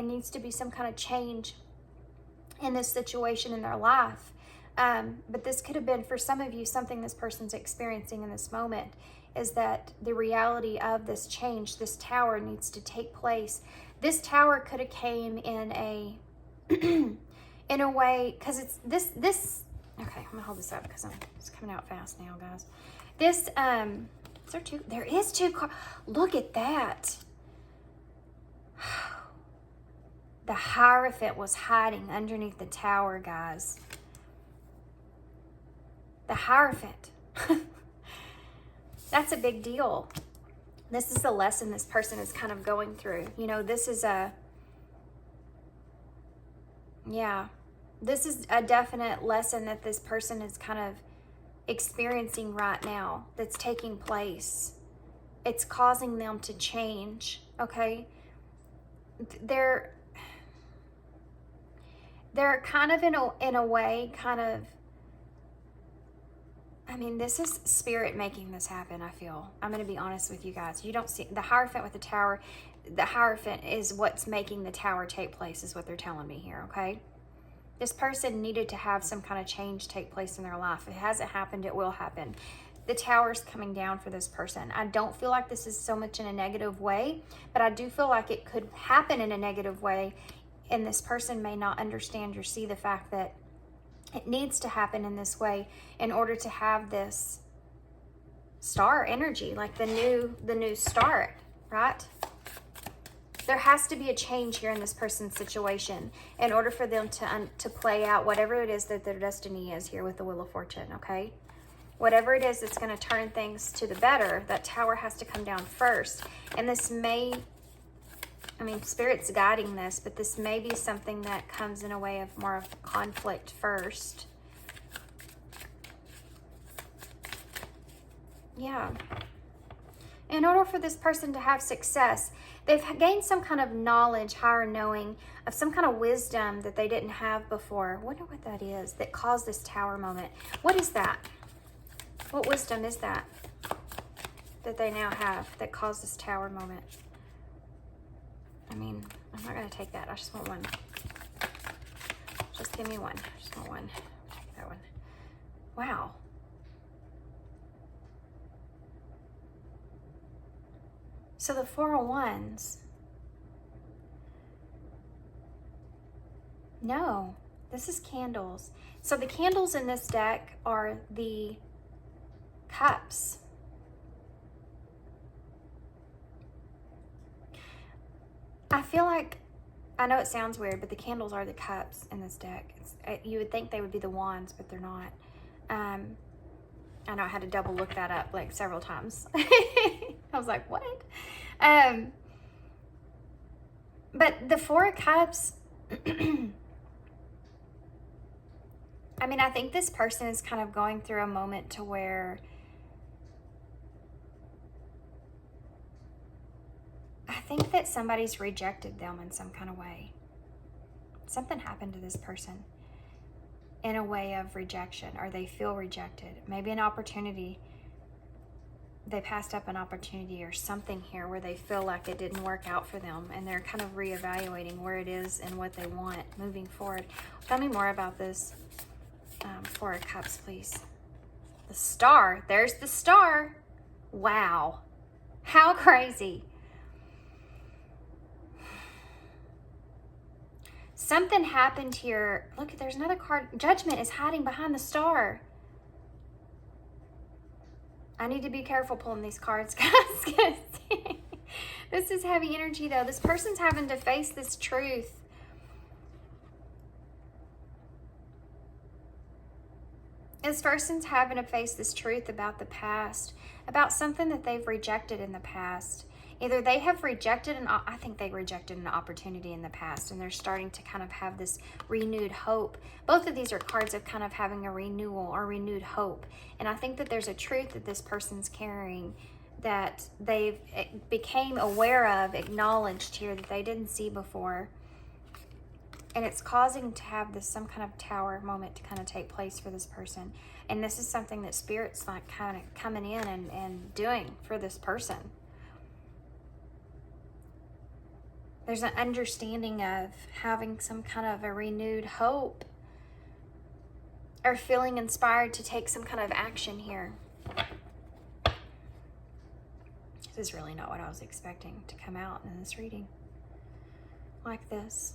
needs to be some kind of change in this situation in their life. But this could have been, for some of you, something this person's experiencing in this moment, is that the reality of this change, this Tower, needs to take place. This Tower could have came in a in a way, because it's this okay, I'm gonna hold this up because it's coming out fast now, guys. This there is two cards. Look at that. The Hierophant was hiding underneath the Tower, guys. The Hierophant. That's a big deal. This is the lesson this person is kind of going through. You know, this is a definite lesson that this person is kind of experiencing right now, that's taking place. It's causing them to change, okay? They're kind of in a way, kind of, I mean, this is Spirit making this happen, I feel. I'm going to be honest with you guys. You don't see the Hierophant with the Tower. The Hierophant is what's making the Tower take place, is what they're telling me here, okay? This person needed to have some kind of change take place in their life. If it hasn't happened, it will happen. The Tower's coming down for this person. I don't feel like this is so much in a negative way, but I do feel like it could happen in a negative way, and this person may not understand or see the fact that it needs to happen in this way in order to have this Star energy, like the new start, right? There has to be a change here in this person's situation in order for them to play out whatever it is that their destiny is here with the Wheel of Fortune, okay? Whatever it is that's going to turn things to the better, that Tower has to come down first. And this may, I mean, Spirit's guiding this, but this may be something that comes in a way of more of conflict first. Yeah. In order for this person to have success, they've gained some kind of knowledge, higher knowing, of some kind of wisdom that they didn't have before. I wonder what that is that caused this Tower moment. What is that? What wisdom is that they now have that caused this Tower moment? I mean, I'm not going to take that. I just want one. Just give me one. I just want one. Take that one. Wow. So the Four of Wands. No, this is candles. So the candles in this deck are the cups. I feel like, I know it sounds weird, but the candles are the cups in this deck. You would think they would be the wands, but they're not. I know I had to double look that up like several times. I was like, what? But the Four of Cups, I mean, I think this person is kind of going through a moment to where I think that somebody's rejected them in some kind of way. Something happened to this person in a way of rejection, or they feel rejected. Maybe an opportunity, they passed up an opportunity or something here where they feel like it didn't work out for them, and they're kind of reevaluating where it is and what they want moving forward. Tell me more about this. Four of Cups, please. The Star. There's the Star. Wow. How crazy. Something happened here. Look, there's another card. Judgment is hiding behind the Star. I need to be careful pulling these cards, guys. This is heavy energy, though. This person's having to face this truth. This person's having to face this truth about the past, about something that they've rejected in the past. Either they have rejected I think they rejected an opportunity in the past, and they're starting to kind of have this renewed hope. Both of these are cards of kind of having a renewal or renewed hope. And I think that there's a truth that this person's carrying that they've became aware of, acknowledged here, that they didn't see before. And it's causing to have this some kind of tower moment to kind of take place for this person. And this is something that Spirit's like kind of coming in and doing for this person. There's an understanding of having some kind of a renewed hope or feeling inspired to take some kind of action here. This is really not what I was expecting to come out in this reading like this.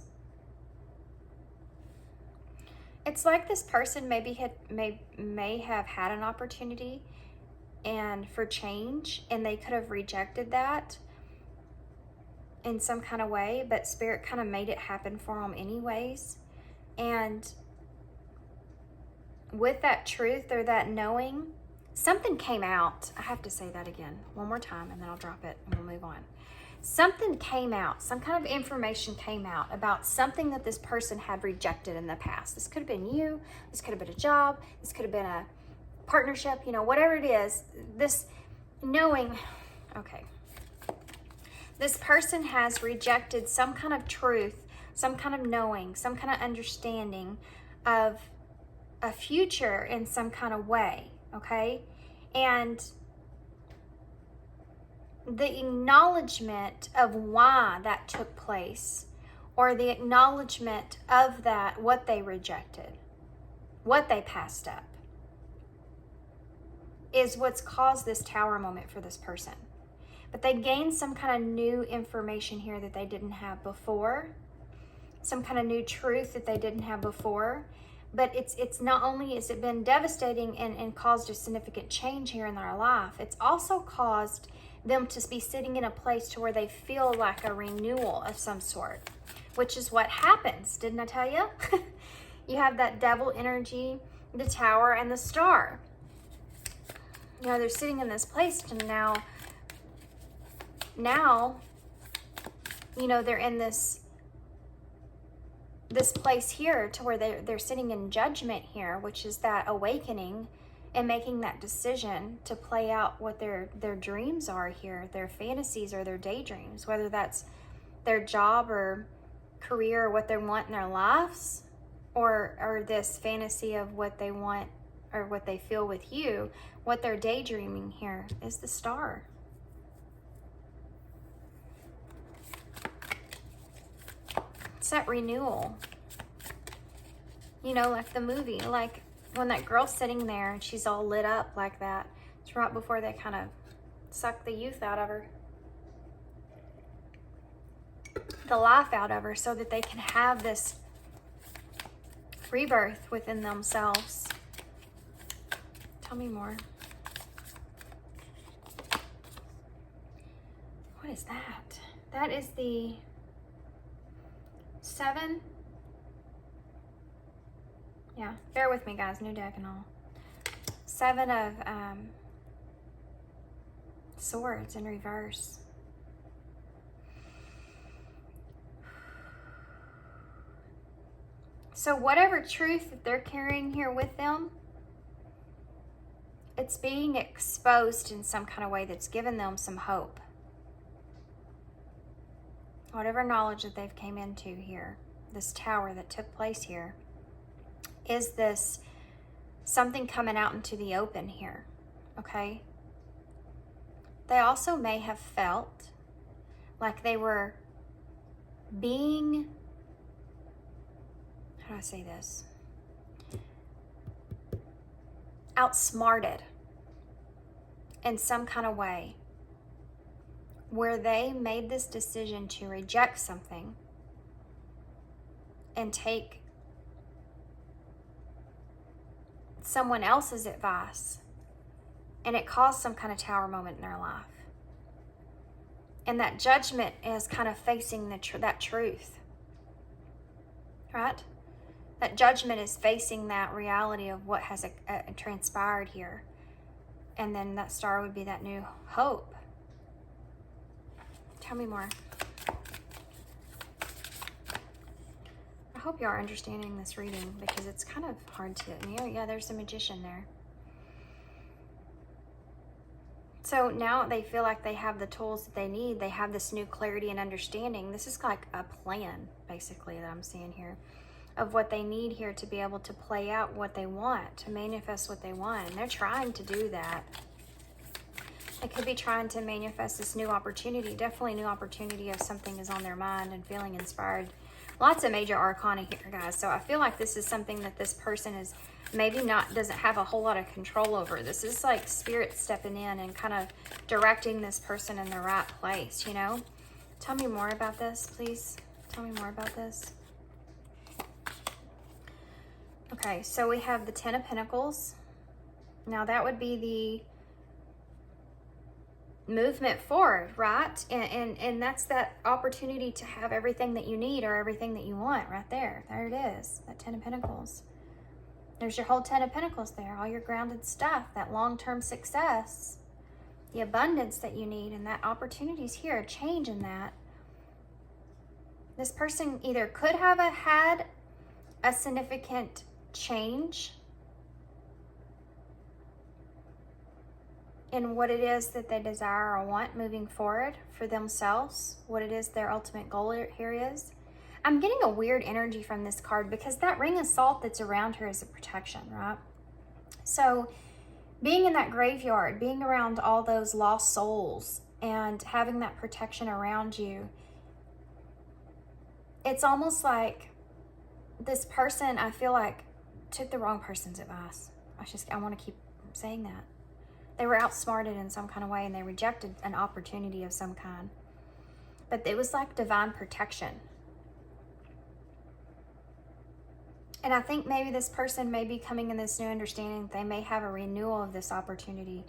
It's like this person may have had an opportunity and for change, and they could have rejected that in some kind of way, but Spirit kind of made it happen for them anyways. And with that truth or that knowing, something came out. I have to say that again one more time, and then I'll drop it and we'll move on. Something came out, some kind of information came out about something that this person had rejected in the past. This could have been you, this could have been a job, this could have been a partnership, you know, whatever it is. This knowing, okay. This person has rejected some kind of truth, some kind of knowing, some kind of understanding of a future in some kind of way, okay? And the acknowledgement of why that took place, or the acknowledgement of that, what they rejected, what they passed up, is what's caused this tower moment for this person. But they gained some kind of new information here that they didn't have before, some kind of new truth that they didn't have before. But it's not only has it been devastating and caused a significant change here in their life, it's also caused them to be sitting in a place to where they feel like a renewal of some sort, which is what happens. Didn't I tell you? You have that devil energy, the tower, and the star. You know, they're sitting in this place, and now, you know, they're in this place here to where they're sitting in judgment here, which is that awakening and making that decision to play out what their dreams are here, their fantasies or their daydreams, whether that's their job or career or what they want in their lives, or this fantasy of what they want or what they feel with you. What they're daydreaming here is the star. It's that renewal. You know, like the movie, like when that girl's sitting there and she's all lit up like that. It's right before they kind of suck the youth out of her, the life out of her, so that they can have this rebirth within themselves. Tell me more. What is that? That is the 7. Yeah, bear with me, guys. New deck and all. Seven of Swords in reverse. So whatever truth that they're carrying here with them, it's being exposed in some kind of way that's given them some hope. Whatever knowledge that they've came into here, this tower that took place here, is this something coming out into the open here, okay? They also may have felt like they were being, how do I say this? Outsmarted in some kind of way, where they made this decision to reject something and take someone else's advice, and it caused some kind of tower moment in their life. And that judgment is kind of facing that truth, right? That judgment is facing that reality of what has transpired here. And then that star would be that new hope. Tell me more. I hope you are understanding this reading, because it's kind of hard to, yeah, there's the Magician there. So now they feel like they have the tools that they need. They have this new clarity and understanding. This is like a plan, basically, that I'm seeing here, of what they need here to be able to play out what they want, to manifest what they want. And they're trying to do that. They could be trying to manifest this new opportunity, definitely new opportunity of something is on their mind and feeling inspired. Lots of major arcana here, guys. So I feel like this is something that this person is maybe doesn't have a whole lot of control over. This is like spirit stepping in and kind of directing this person in the right place, you know? Tell me more about this, please. Tell me more about this. Okay, so we have the Ten of Pentacles. Now that would be the movement forward, right? And that's that opportunity to have everything that you need or everything that you want right there. There it is, that Ten of Pentacles. There's your whole Ten of Pentacles there, all your grounded stuff, that long-term success, the abundance that you need, and that opportunity's here, change in that. This person either could have had a significant change in what it is that they desire or want moving forward for themselves, what it is their ultimate goal here is. I'm getting a weird energy from this card because that ring of salt that's around her is a protection, right? So being in that graveyard, being around all those lost souls and having that protection around you, it's almost like this person, I feel like, took the wrong person's advice. I want to keep saying that. They were outsmarted in some kind of way and they rejected an opportunity of some kind. But it was like divine protection. And I think maybe this person may be coming in this new understanding. They may have a renewal of this opportunity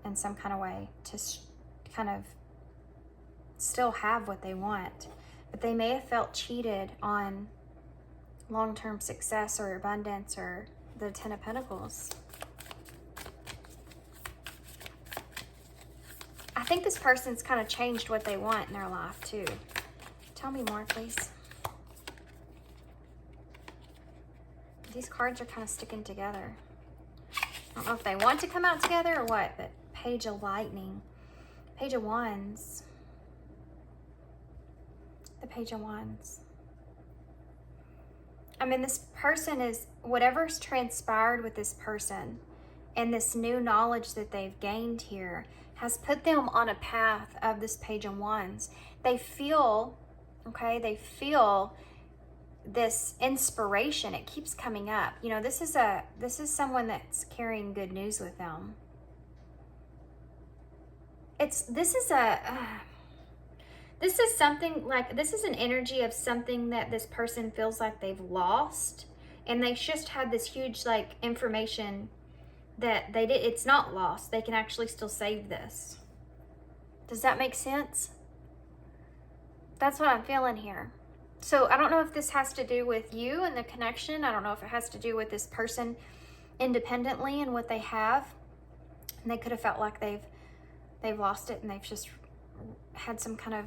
in some kind of way to kind of still have what they want. But they may have felt cheated on long-term success or abundance or the Ten of Pentacles. I think this person's kind of changed what they want in their life too. Tell me more, please. These cards are kind of sticking together. I don't know if they want to come out together or what, but Page of Lightning, Page of Wands, the Page of Wands. I mean, this person is, whatever's transpired with this person and this new knowledge that they've gained here has put them on a path of this Page of Wands. They feel, okay, they feel this inspiration. It keeps coming up. You know, this is someone that's carrying good news with them. This is something like, this is an energy of something that this person feels like they've lost, and they just had this huge like information that it's not lost. They can actually still save this. Does that make sense? That's what I'm feeling here. So I don't know if this has to do with you and the connection. I don't know if it has to do with this person independently in what they have, and they could have felt like they've lost it, and they've just had some kind of,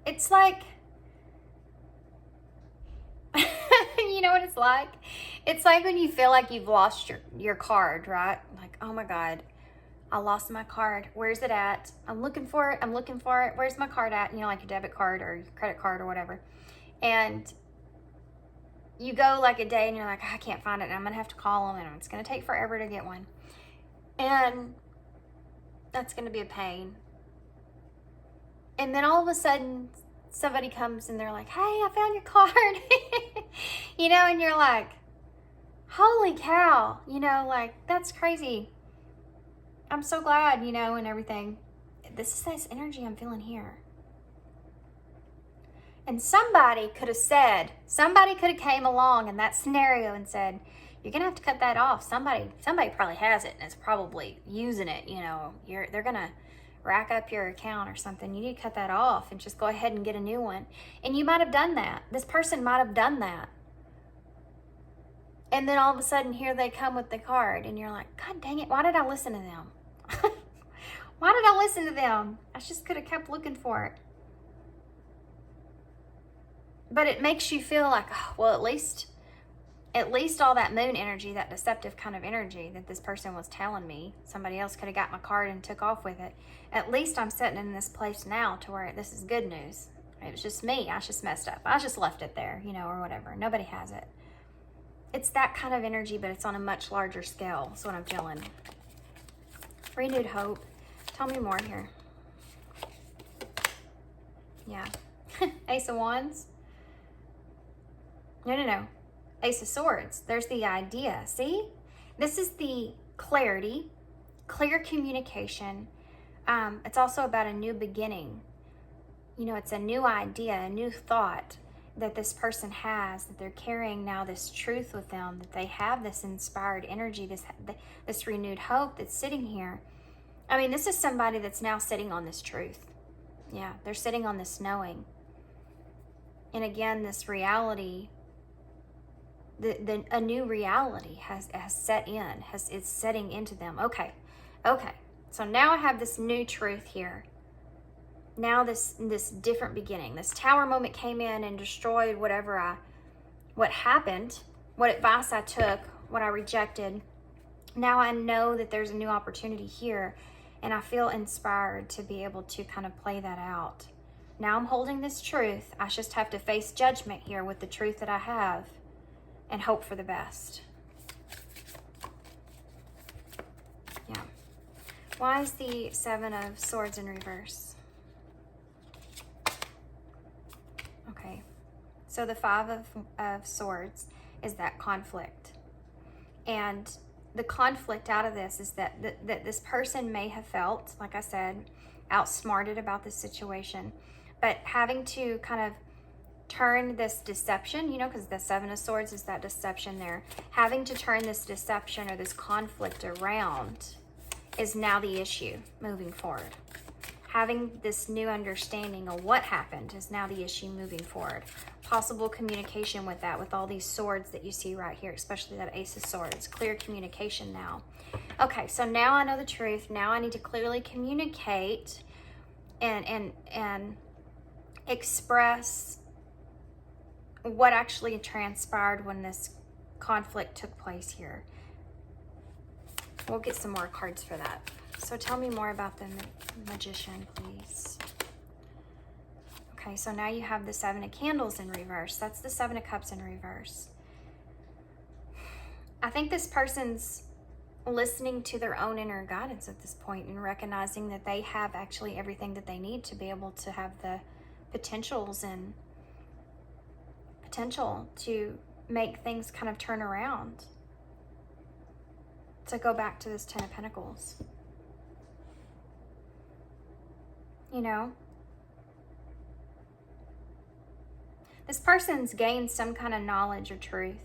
it's like, you know what it's like? It's like when you feel like you've lost your card, right? Like, oh my God, I lost my card. Where's it at? I'm looking for it. I'm looking for it. Where's my card at? You know, like your debit card or your credit card or whatever. And you go like a day and you're like, I can't find it, and I'm going to have to call them, and it's going to take forever to get one. And that's going to be a pain. And then all of a sudden, somebody comes and they're like, hey, I found your card. You know, and you're like, holy cow, you know, like, that's crazy. I'm so glad, you know, and everything. This is this energy I'm feeling here. And somebody could have came along in that scenario and said, you're going to have to cut that off. Somebody probably has it and is probably using it, you know. They're going to rack up your account or something. You need to cut that off and just go ahead and get a new one. And you might have done that. This person might have done that. And then all of a sudden, here they come with the card. And you're like, God dang it, why did I listen to them? Why did I listen to them? I just could have kept looking for it. But it makes you feel like, oh, well, at least all that moon energy, that deceptive kind of energy that this person was telling me, somebody else could have got my card and took off with it. At least I'm sitting in this place now to where this is good news. It was just me. I just messed up. I just left it there, you know, or whatever. Nobody has it. It's that kind of energy, but it's on a much larger scale. That's what I'm feeling. Renewed hope. Tell me more here. Yeah. Ace of Wands. No. Ace of Swords. There's the idea. See? This is the clarity, clear communication. It's also about a new beginning. You know, it's a new idea, a new thought that this person has, that they're carrying now this truth with them, that they have this inspired energy, this renewed hope that's sitting here. I mean, this is somebody that's now sitting on this truth. Yeah, they're sitting on this knowing. And again, this reality, a new reality has set in, is setting into them. Okay. So now I have this new truth here. Now this different beginning. This tower moment came in and destroyed what happened, what advice I took, what I rejected. Now I know that there's a new opportunity here, and I feel inspired to be able to kind of play that out. Now I'm holding this truth. I just have to face judgment here with the truth that I have and hope for the best. Yeah. Why is the Seven of Swords in reverse? Okay. So the Five of Swords is that conflict. And the conflict out of this is that this person may have felt, like I said, outsmarted about this situation, but having to kind of turn this deception, you know, because the Seven of Swords is that deception there. Having to turn this deception or this conflict around is now the issue moving forward. Having this new understanding of what happened is now the issue moving forward. Possible communication with that, with all these swords that you see right here, especially that Ace of Swords. Clear communication now. Okay, so now I know the truth. Now I need to clearly communicate and express what actually transpired when this conflict took place here. We'll get some more cards for that. So tell me more about the Magician, please. Okay, so now you have the Seven of Candles in reverse. That's the Seven of Cups in reverse. I think this person's listening to their own inner guidance at this point and recognizing that they have actually everything that they need to be able to have the potentials and potential to make things kind of turn around. To go back to this Ten of Pentacles. You know? This person's gained some kind of knowledge or truth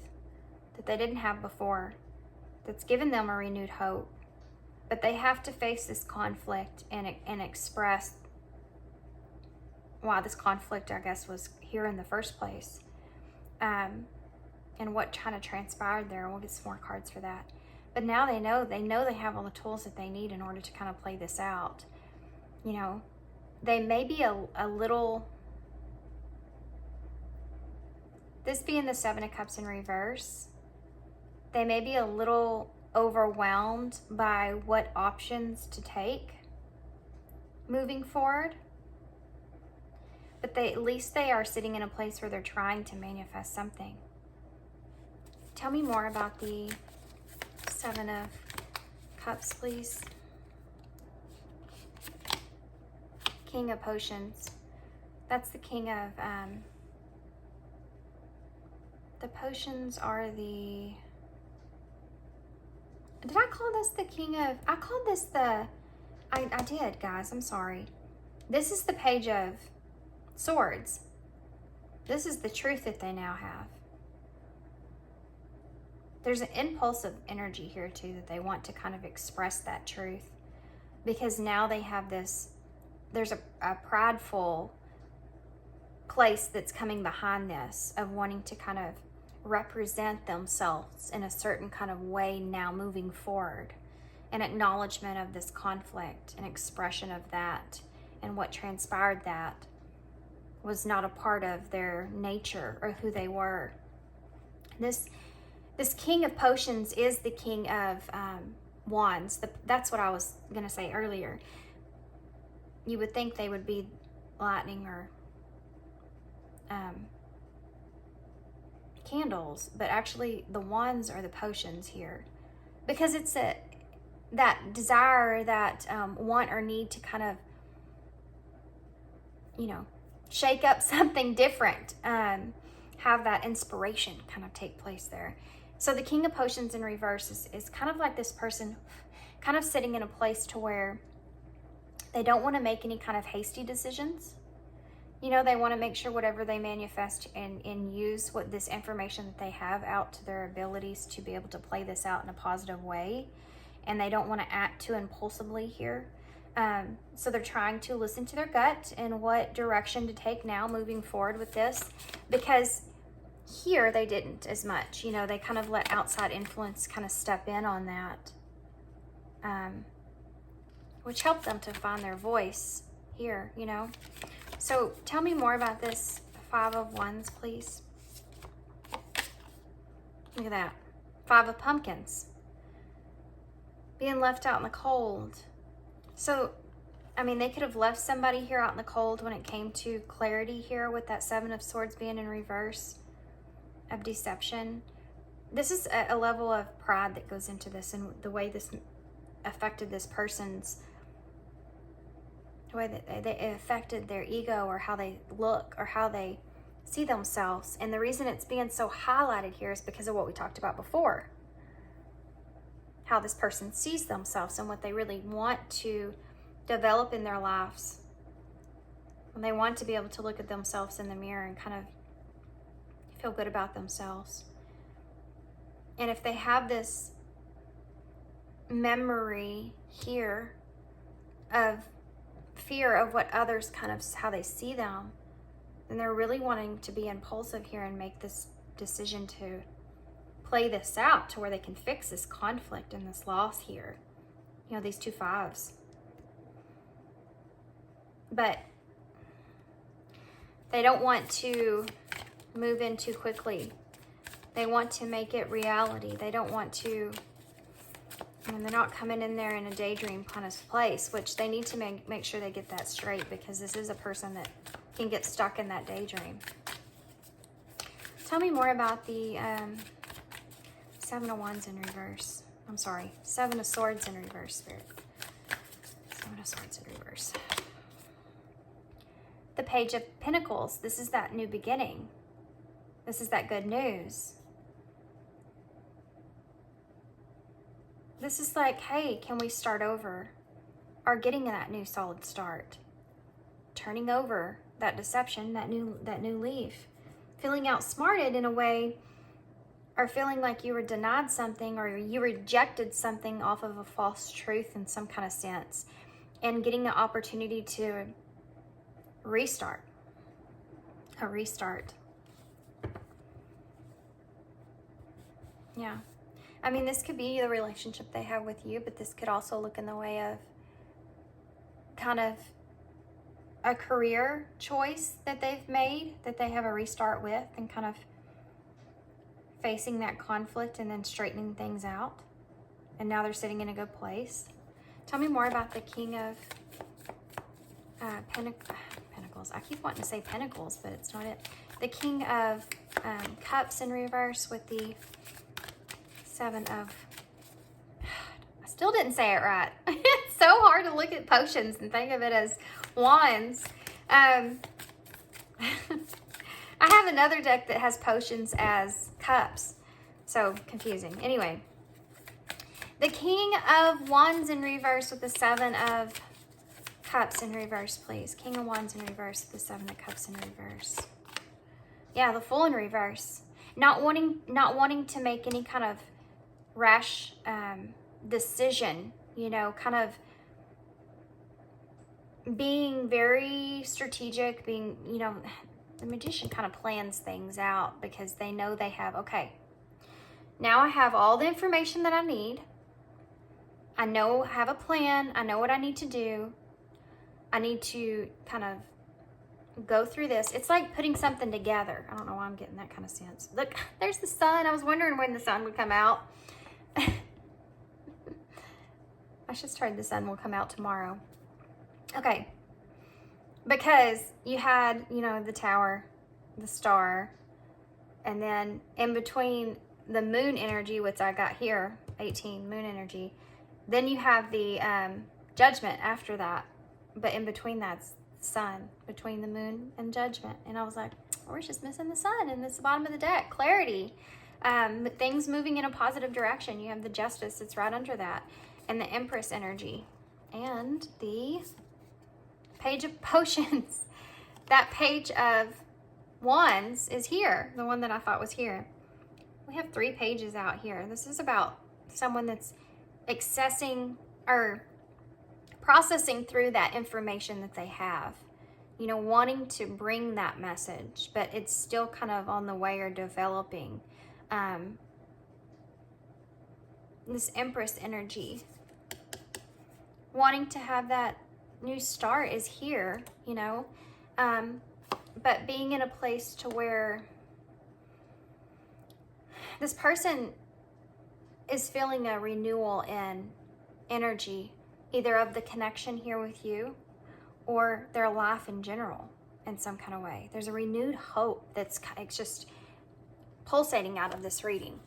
that they didn't have before, that's given them a renewed hope. But they have to face this conflict and express why this conflict, I guess, was here in the first place. And and what kind of transpired there. We'll get some more cards for that. But now they know they have all the tools that they need in order to kind of play this out. You know, they may be a little, this being the Seven of Cups in reverse, they may be a little overwhelmed by what options to take moving forward. But at least they are sitting in a place where they're trying to manifest something. Tell me more about the Seven of Cups, please. King of Potions. That's the king of, the potions are the, did I call this the king of, I called this the, I did, guys, I'm sorry. This is the Page of Swords. This is the truth that they now have. There's an impulsive energy here too, that they want to kind of express that truth, because now they have this, there's a prideful place that's coming behind this of wanting to kind of represent themselves in a certain kind of way now moving forward. An acknowledgement of this conflict, an expression of that, and what transpired that was not a part of their nature or who they were. This King of Potions is the King of Wands. That's what I was going to say earlier. You would think they would be lightning or candles, but actually the wands are the potions here, because it's that desire, that want or need to kind of, you know, shake up something different, have that inspiration kind of take place there. So the King of Potions in reverse is kind of like this person kind of sitting in a place to where they don't want to make any kind of hasty decisions. You know, they want to make sure whatever they manifest and use what this information that they have out to their abilities to be able to play this out in a positive way. And they don't want to act too impulsively here. So they're trying to listen to their gut and what direction to take now moving forward with this, because here they didn't as much. You know, they kind of let outside influence kind of step in on that, which helped them to find their voice here, you know. So tell me more about this Five of Wands, please. Look at that. Five of Pumpkins. Being left out in the cold. So, I mean, they could have left somebody here out in the cold when it came to clarity here with that Seven of Swords being in reverse of deception. This is a level of pride that goes into this, and the way this affected this person's, the way that they affected their ego, or how they look, or how they see themselves. And the reason it's being so highlighted here is because of what we talked about before. How this person sees themselves and what they really want to develop in their lives. When they want to be able to look at themselves in the mirror and kind of feel good about themselves. And if they have this memory here of fear of what others kind of, how they see them, then they're really wanting to be impulsive here and make this decision to play this out to where they can fix this conflict and this loss here. You know, these two fives. But they don't want to move in too quickly. They want to make it reality. They don't want to, I mean, they're not coming in there in a daydream kind of place, which they need to make sure they get that straight, because this is a person that can get stuck in that daydream. Tell me more about the Seven of Wands in reverse. I'm sorry, Seven of Swords in reverse, Spirit. Seven of Swords in reverse. The Page of Pentacles. This is that new beginning. This is that good news. This is like, hey, can we start over? Or getting that new solid start. Turning over that deception, that new leaf. Feeling outsmarted in a way, or feeling like you were denied something, or you rejected something off of a false truth in some kind of sense, and getting the opportunity to restart. A restart. Yeah. I mean, this could be the relationship they have with you, but this could also look in the way of kind of a career choice that they've made, that they have a restart with, and kind of facing that conflict and then straightening things out. And now they're sitting in a good place. Tell me more about the King of Pentacles. I keep wanting to say Pentacles, but it's not it. The King of Cups in reverse with the 7 of... I still didn't say it right. It's so hard to look at potions and think of it as wands. I have another deck that has potions as cups. So confusing. Anyway, the King of Wands in reverse with the 7 of Cups in reverse, please. King of Wands in reverse with the 7 of Cups in reverse. Yeah, the Fool in reverse. Not wanting to make any kind of rash decision, you know, kind of being very strategic, being, you know, the Magician kind of plans things out because they know they have, okay, now I have all the information that I need. I know, have a plan. I know what I need to do. I need to kind of go through this. It's like putting something together. I don't know why I'm getting that kind of sense. Look, there's the sun. I was wondering when the sun would come out. I should try the sun will come out tomorrow. Okay. Because you had, you know, the tower, the star, and then in between the moon energy, which I got here, 18 moon energy, then you have the judgment after that. But in between that's sun, between the moon and judgment. And I was like, we're just missing the sun, and it's the bottom of the deck. Clarity. Things moving in a positive direction. You have the Justice, it's right under that. And the Empress energy. And the Page of Potions. That Page of Wands is here. The one that I thought was here. We have 3 pages out here. This is about someone that's accessing or processing through that information that they have. You know, wanting to bring that message, but it's still kind of on the way or developing. This Empress energy. Wanting to have that new start is here, you know. But being in a place to where this person is feeling a renewal in energy, either of the connection here with you or their life in general in some kind of way. There's a renewed hope that's just pulsating out of this reading,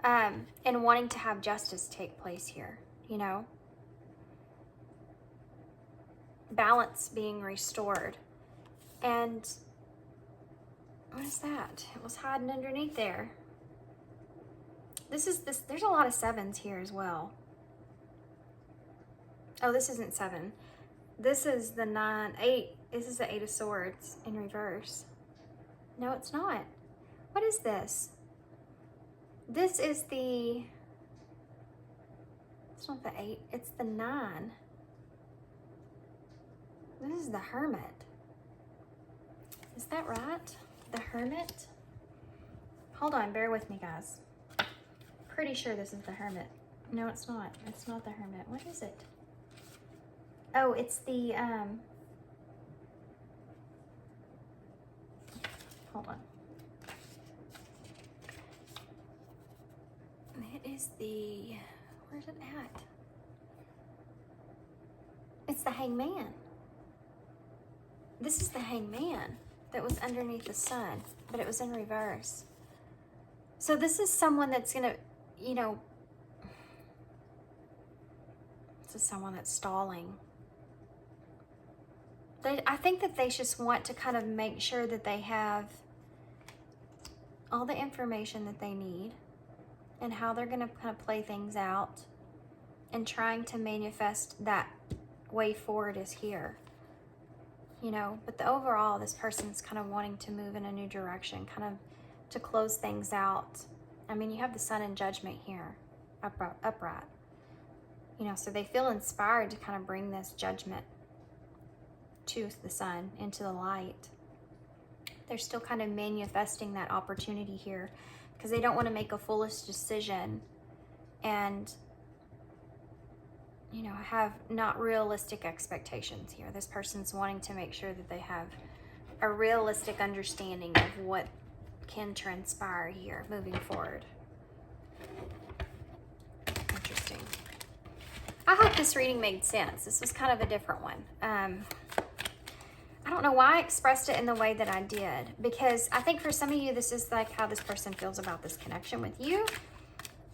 and wanting to have justice take place here, you know. Balance being restored. And what is that? It was hiding underneath there. There's a lot of 7s here as well. Oh, this isn't 7. This is the 9, 8. This is the 8 of Swords in reverse. No, it's not. What is this? This is the... It's not the 8. It's the 9. This is the Hermit. Is that right? The Hermit? Hold on, bear with me, guys. Pretty sure this is the Hermit. No, it's not. It's not the Hermit. What is it? Oh, it's the, hold on. It is the, where's it at? It's the Hangman. This is the Hangman that was underneath the sun, but it was in reverse. So this is someone that's gonna, you know, this is someone that's stalling. I think that they just want to kind of make sure that they have all the information that they need and how they're going to kind of play things out, and trying to manifest that way forward is here, you know. But the overall, this person's kind of wanting to move in a new direction, kind of to close things out. I mean, you have the Sun in Judgment here, upright, you know, so they feel inspired to kind of bring this judgment to the sun, into the light. They're still kind of manifesting that opportunity here because they don't want to make a foolish decision and, you know, have not realistic expectations here. This person's wanting to make sure that they have a realistic understanding of what can transpire here moving forward. Interesting. I hope this reading made sense. This was kind of a different one. I don't know why I expressed it in the way that I did, because I think for some of you, this is like how this person feels about this connection with you.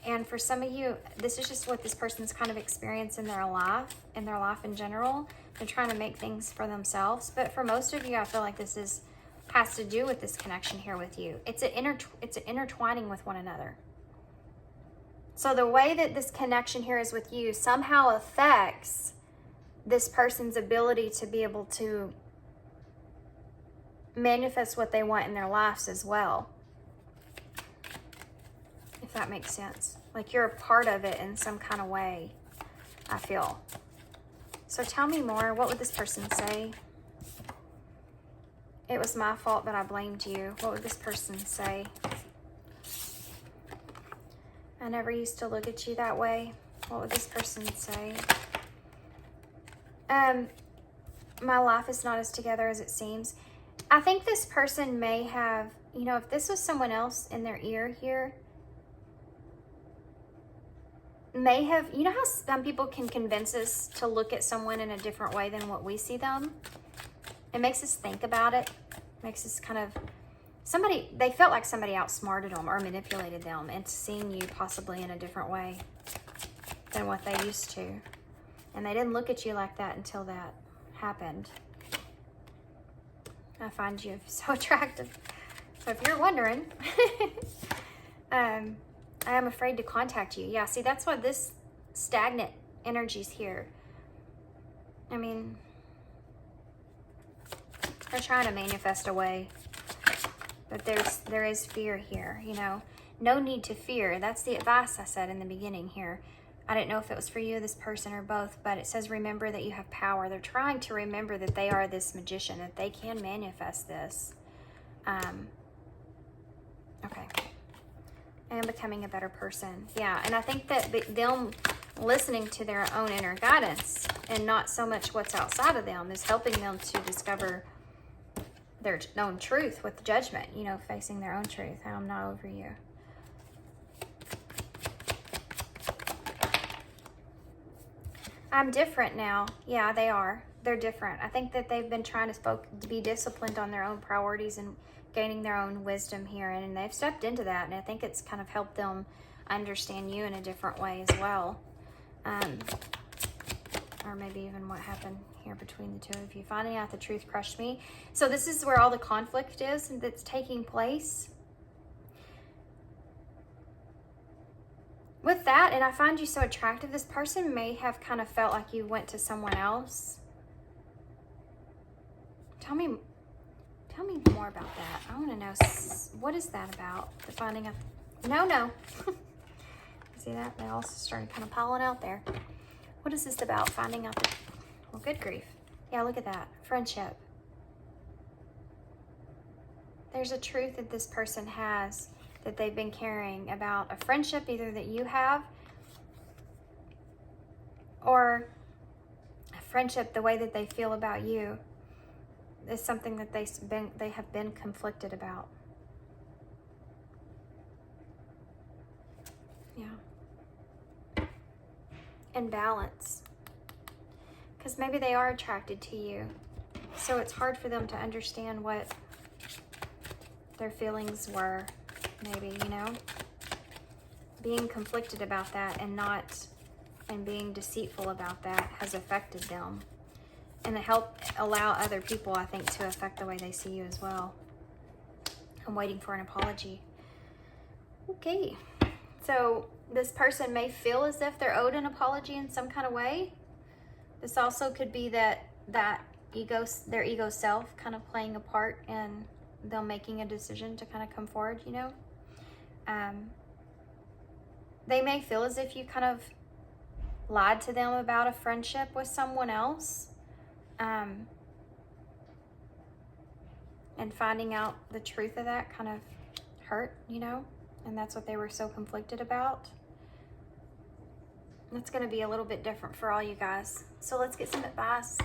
And for some of you, this is just what this person's kind of experienced in their life in general. They're trying to make things for themselves. But for most of you, I feel like this has to do with this connection here with you. It's an intertwining with one another. So the way that this connection here is with you somehow affects this person's ability to be able to manifest what they want in their lives as well. If that makes sense. Like you're a part of it in some kind of way, I feel. So tell me more. What would this person say? It was my fault, but I blamed you. What would this person say? I never used to look at you that way. What would this person say? My life is not as together as it seems. I think this person may have, you know, if this was someone else in their ear here, may have, you know how some people can convince us to look at someone in a different way than what we see them? It makes us think about it. Makes us kind of, they felt like somebody outsmarted them or manipulated them into seeing you possibly in a different way than what they used to. And they didn't look at you like that until that happened. I find you so attractive. So if you're wondering, I am afraid to contact you. Yeah, see, that's why this stagnant energy's here. I mean, they're trying to manifest a way, but there is fear here, you know. No need to fear. That's the advice I said in the beginning here. I didn't know if it was for you, this person, or both, but it says remember that you have power. They're trying to remember that they are this magician, that they can manifest this. Okay. I am becoming a better person. Yeah, and I think that them listening to their own inner guidance and not so much what's outside of them is helping them to discover their own truth with judgment, you know, facing their own truth. I'm not over you. I'm different now. Yeah, they are. They're different. I think that they've been trying to be disciplined on their own priorities and gaining their own wisdom here, and they've stepped into that, and I think it's kind of helped them understand you in a different way as well. Or maybe even what happened here between the two of you. Finding out the truth crushed me. So this is where all the conflict is that's taking place. With that, and I find you so attractive, this person may have kind of felt like you went to someone else. Tell me more about that. I want to know, what is that about? The finding out. No. See that? They all started kind of piling out there. What is this about? Finding out the, well, good grief. Yeah, look at that. Friendship. There's a truth that this person has that they've been carrying about a friendship either that you have or a friendship, the way that they feel about you is something that they have been conflicted about. Yeah. And balance. Because maybe they are attracted to you. So it's hard for them to understand what their feelings were, maybe, you know? Being conflicted about that and being deceitful about that has affected them. And to help allow other people, I think, to affect the way they see you as well. I'm waiting for an apology. Okay. So this person may feel as if they're owed an apology in some kind of way. This also could be that their ego self kind of playing a part in them making a decision to kind of come forward, you know. They may feel as if you kind of lied to them about a friendship with someone else. And finding out the truth of that kind of hurt, you know. And that's what they were so conflicted about. It's going to be a little bit different for all you guys. So let's get some advice.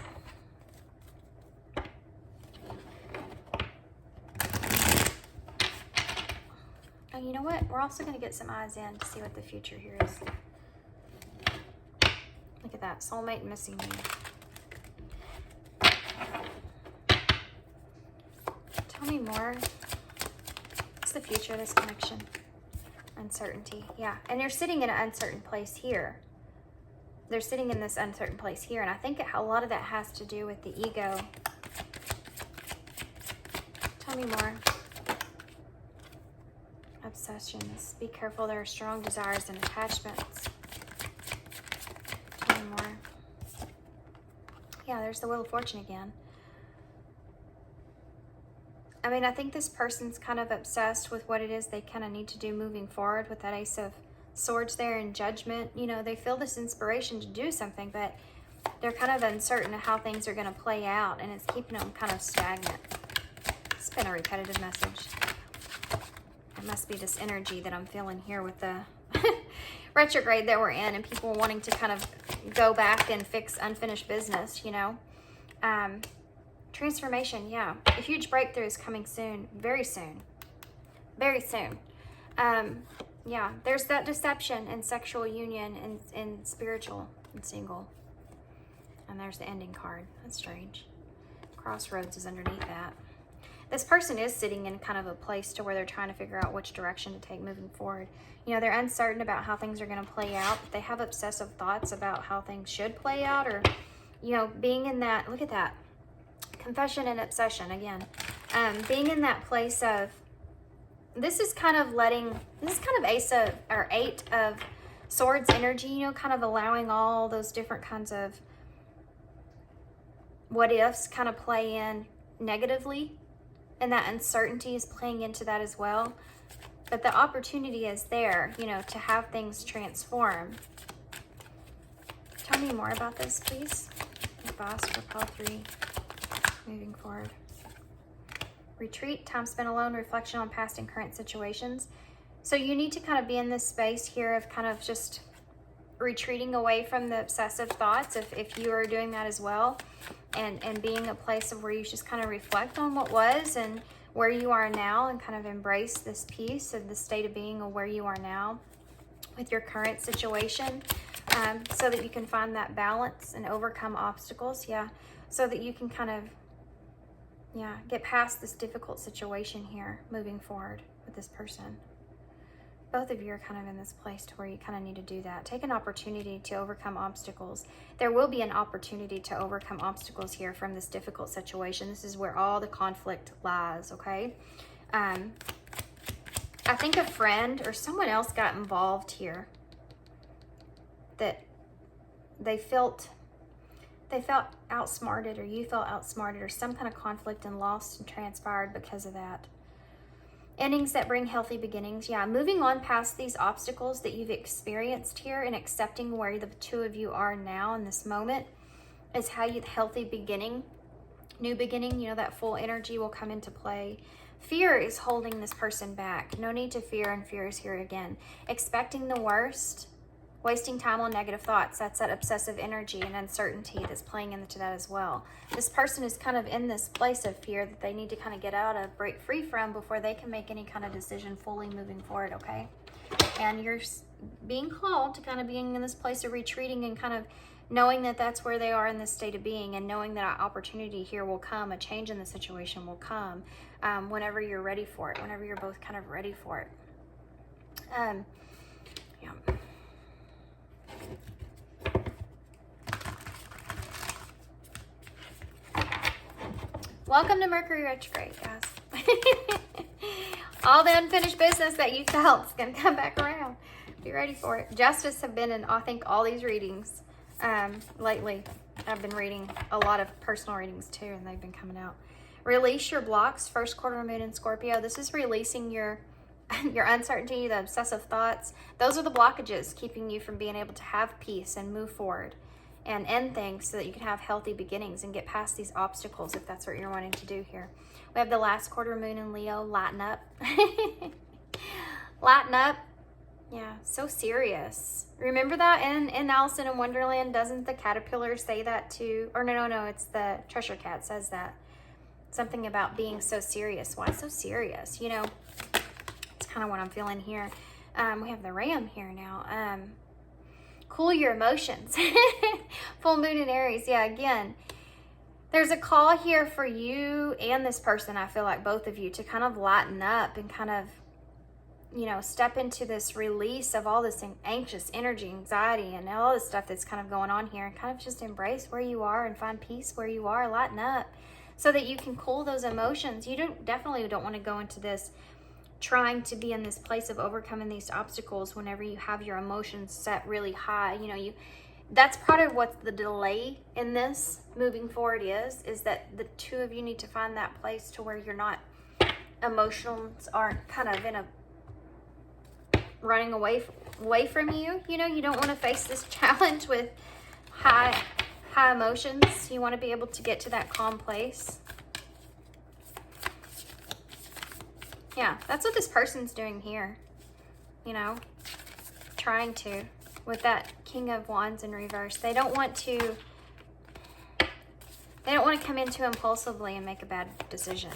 Oh, you know what? We're also going to get some eyes in to see what the future here is. Look at that. Soulmate missing you. Tell me more. What's the future of this connection? Uncertainty. Yeah. And they're sitting in an uncertain place here. They're sitting in this uncertain place here. And I think a lot of that has to do with the ego. Tell me more. Obsessions. Be careful. There are strong desires and attachments. Tell me more. Yeah, there's the Wheel of Fortune again. I mean, I think this person's kind of obsessed with what it is they kind of need to do moving forward with that Ace of Swords there and Judgment. You know, they feel this inspiration to do something, but they're kind of uncertain of how things are going to play out, and it's keeping them kind of stagnant. It's been a repetitive message. It must be this energy that I'm feeling here with the retrograde that we're in, and people wanting to kind of go back and fix unfinished business, you know. Transformation, yeah. A huge breakthrough is coming soon. Very soon. Very soon. Yeah, there's that deception and sexual union and spiritual and single. And there's the ending card. That's strange. Crossroads is underneath that. This person is sitting in kind of a place to where they're trying to figure out which direction to take moving forward. You know, they're uncertain about how things are going to play out. They have obsessive thoughts about how things should play out, or, you know, being in that, look at that. Confession and obsession again. Being in that place of, this is kind of Ace of, or 8 of Swords energy, you know, kind of allowing all those different kinds of what ifs kind of play in negatively. And that uncertainty is playing into that as well. But the opportunity is there, you know, to have things transform. Tell me more about this, please. Advice for pile 3. Moving forward. Retreat, time spent alone, reflection on past and current situations. So you need to kind of be in this space here of kind of just retreating away from the obsessive thoughts, if you are doing that as well, and being a place of where you just kind of reflect on what was and where you are now, and kind of embrace this peace of the state of being of where you are now with your current situation, so that you can find that balance and overcome obstacles. Yeah, so that you can kind of, yeah, get past this difficult situation here moving forward with this person. Both of you are kind of in this place to where you kind of need to do that. Take an opportunity to overcome obstacles. There will be an opportunity to overcome obstacles here from this difficult situation. This is where all the conflict lies, okay? I think a friend or someone else got involved here, that they felt outsmarted, or you felt outsmarted, or some kind of conflict and lost and transpired because of that. Endings that bring healthy beginnings. Yeah, moving on past these obstacles that you've experienced here and accepting where the two of you are now in this moment is how you, healthy beginning, new beginning, you know, that full energy will come into play. Fear is holding this person back. No need to fear, and fear is here again. Expecting the worst, wasting time on negative thoughts. That's that obsessive energy and uncertainty that's playing into that as well. This person is kind of in this place of fear that they need to kind of get out of, break free from, before they can make any kind of decision fully moving forward, okay? And you're being called to kind of being in this place of retreating and kind of knowing that that's where they are in this state of being, and knowing that an opportunity here will come, a change in the situation will come whenever you're ready for it, whenever you're both kind of ready for it. Yeah. Welcome to Mercury retrograde, guys. All the unfinished business that you felt is going to come back around. Be ready for it. Justice have been in, I think, all these readings lately. I've been reading a lot of personal readings too, and they've been coming out. Release your blocks. First quarter moon in Scorpio. This is releasing your uncertainty, the obsessive thoughts. Those are the blockages keeping you from being able to have peace and move forward and end things, so that you can have healthy beginnings and get past these obstacles, if that's what you're wanting to do here. We have the last quarter moon in Leo. Lighten up. Lighten up. Yeah, so serious. Remember that in Alice in Wonderland? Doesn't the caterpillar say that too? Or no, it's the Cheshire Cat says that. Something about being so serious. Why so serious? You know, it's kind of what I'm feeling here. We have the ram here now. Cool your emotions. Full moon in Aries. Yeah, again, there's a call here for you and this person, I feel like both of you, to kind of lighten up and kind of, you know, step into this release of all this anxious energy, anxiety, and all this stuff that's kind of going on here, and kind of just embrace where you are and find peace where you are, lighten up so that you can cool those emotions. You definitely don't want to go into this trying to be in this place of overcoming these obstacles whenever you have your emotions set really high. You know, that's part of what the delay in this moving forward is that the two of you need to find that place to where you're not, emotions aren't kind of in a running away from you. You know, you don't want to face this challenge with high emotions. You want to be able to get to that calm place. Yeah, that's what this person's doing here. You know, trying to, with that King of Wands in reverse. They don't want to come into impulsively and make a bad decision.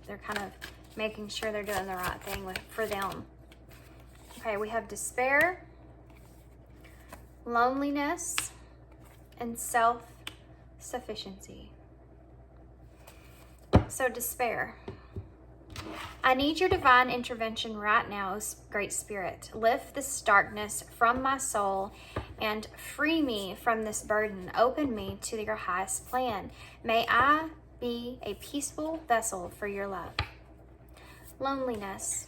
They're kind of making sure they're doing the right thing for them. Okay, we have despair, loneliness, and self-sufficiency. So despair. I need your divine intervention right now, Great Spirit. Lift this darkness from my soul and free me from this burden. Open me to your highest plan. May I be a peaceful vessel for your love. Loneliness.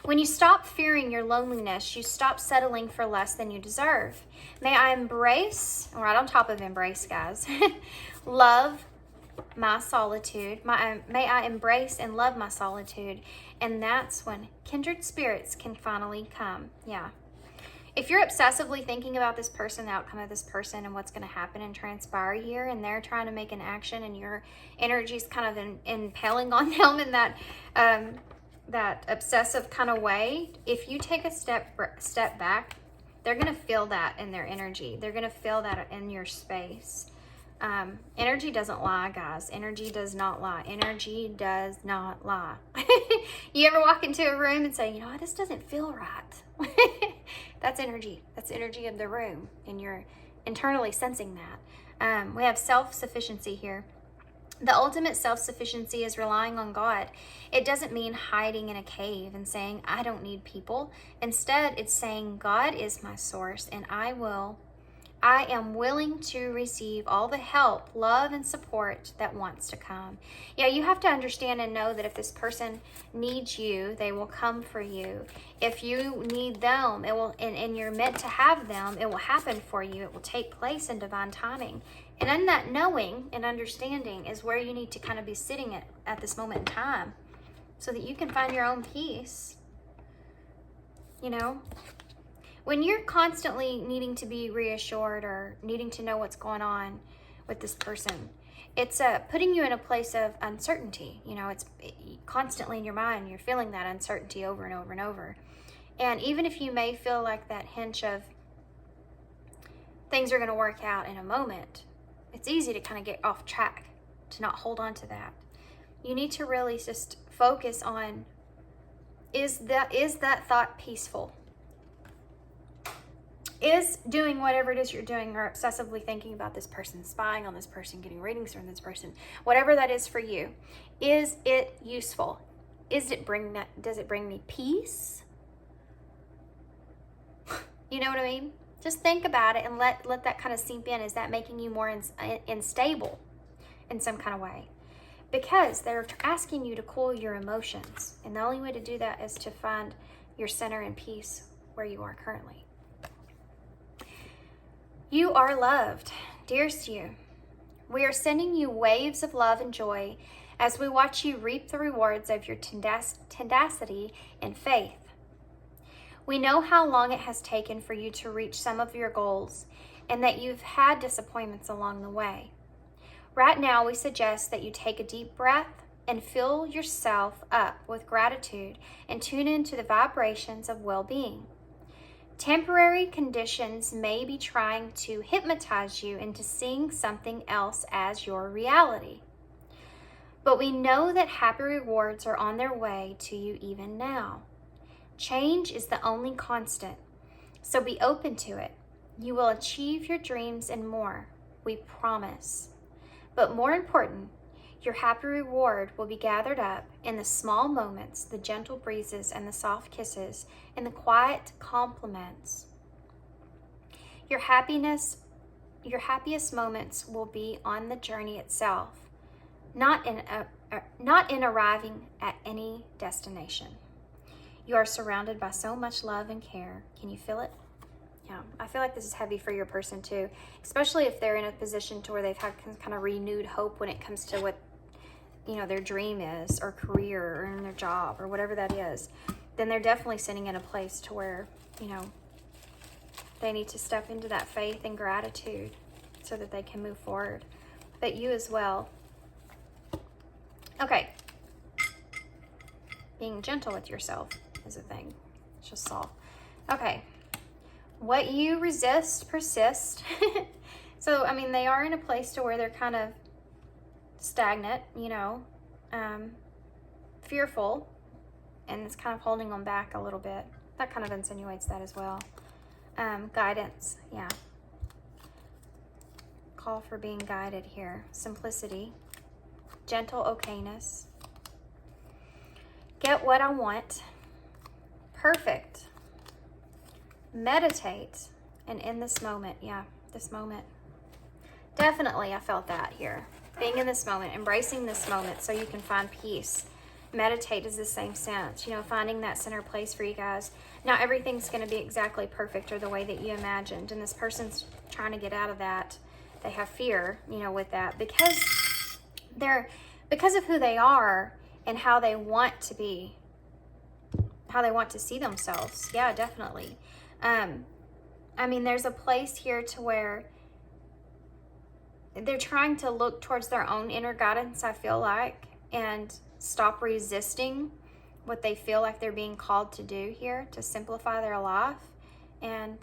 When you stop fearing your loneliness, you stop settling for less than you deserve. May I embrace, right on top of embrace, guys, love my solitude. May I embrace and love my solitude. And that's when kindred spirits can finally come. Yeah. If you're obsessively thinking about this person, the outcome of this person, and what's going to happen and transpire here, and they're trying to make an action, and your energy's kind of impelling on them in that obsessive kind of way, if you take a step back, they're going to feel that in their energy. They're going to feel that in your space. Energy doesn't lie, guys. Energy does not lie. Energy does not lie. You ever walk into a room and say, you know, this doesn't feel right? That's energy. That's energy of the room, and you're internally sensing that. We have self-sufficiency here. The ultimate self-sufficiency is relying on God. It doesn't mean hiding in a cave and saying, I don't need people. Instead, it's saying, God is my source, and I am willing to receive all the help, love, and support that wants to come. Yeah, you have to understand and know that if this person needs you, they will come for you. If you need them, it will, and you're meant to have them, it will happen for you. It will take place in divine timing. And in that knowing and understanding is where you need to kind of be sitting at this moment in time so that you can find your own peace. You know? When you're constantly needing to be reassured or needing to know what's going on with this person, it's putting you in a place of uncertainty. You know, it's constantly in your mind. You're feeling that uncertainty over and over and over. And even if you may feel like that hinge of things are going to work out in a moment, it's easy to kind of get off track, to not hold on to that. You need to really just focus on, is that thought peaceful? Is doing whatever it is you're doing, or obsessively thinking about this person, spying on this person, getting readings from this person, whatever that is for you, is it useful? Does it bring me peace? You know what I mean? Just think about it and let that kind of sink in. Is that making you more unstable in some kind of way? Because they're asking you to cool your emotions. And the only way to do that is to find your center and peace where you are currently. You are loved. Dearest you, we are sending you waves of love and joy as we watch you reap the rewards of your tenacity and faith. We know how long it has taken for you to reach some of your goals and that you've had disappointments along the way. Right now, we suggest that you take a deep breath and fill yourself up with gratitude and tune into the vibrations of well-being. Temporary conditions may be trying to hypnotize you into seeing something else as your reality. But we know that happy rewards are on their way to you even now. Change is the only constant, so be open to it. You will achieve your dreams and more, we promise. But more important, your happy reward will be gathered up in the small moments, the gentle breezes and the soft kisses, and the quiet compliments. Your happiest moments will be on the journey itself, not in arriving at any destination. You are surrounded by so much love and care. Can you feel it? Yeah, I feel like this is heavy for your person too, especially if they're in a position to where they've had kind of renewed hope when it comes to what, you know, their dream is, or career, or in their job, or whatever that is. Then they're definitely sitting in a place to where, you know, they need to step into that faith and gratitude so that they can move forward. But you as well. Okay. Being gentle with yourself is a thing. It's just soft. Okay. What you resist persists. So, I mean, they are in a place to where they're kind of stagnant, you know, fearful, and it's kind of holding them back a little bit. That kind of insinuates that as well. Guidance, yeah. Call for being guided here. Simplicity. Gentle okayness. Get what I want. Perfect. Meditate. And in this moment, yeah, this moment. Definitely, I felt that here. Being in this moment, embracing this moment so you can find peace. Meditate is the same sense, you know, finding that center place for you guys. Not everything's going to be exactly perfect or the way that you imagined, and this person's trying to get out of that. They have fear, you know, with that because of who they are and how they want to be, how they want to see themselves. Yeah, definitely. I mean, there's a place here to where they're trying to look towards their own inner guidance, I feel like, and stop resisting what they feel like they're being called to do here, to simplify their life and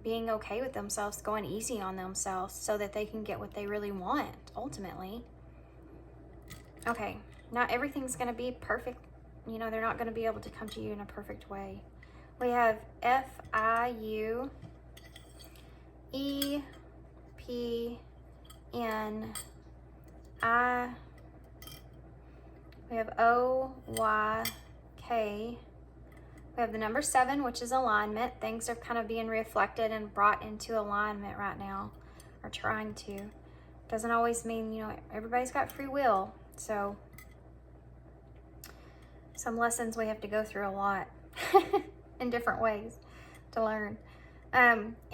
being okay with themselves, going easy on themselves so that they can get what they really want, ultimately. Okay, not everything's going to be perfect. You know, they're not going to be able to come to you in a perfect way. We have 𝑓𝒖𝒕𝒉𝒔 𝑨𝒃𝒐𝒖𝒕. We have 𝑂𝒌𝒊𝒅𝒅𝒆𝒏. We have the number 7, which is alignment. Things are kind of being reflected and brought into alignment right now, or trying to. Doesn't always mean, you know, everybody's got free will. So some lessons we have to go through a lot in different ways to learn. NIASJ,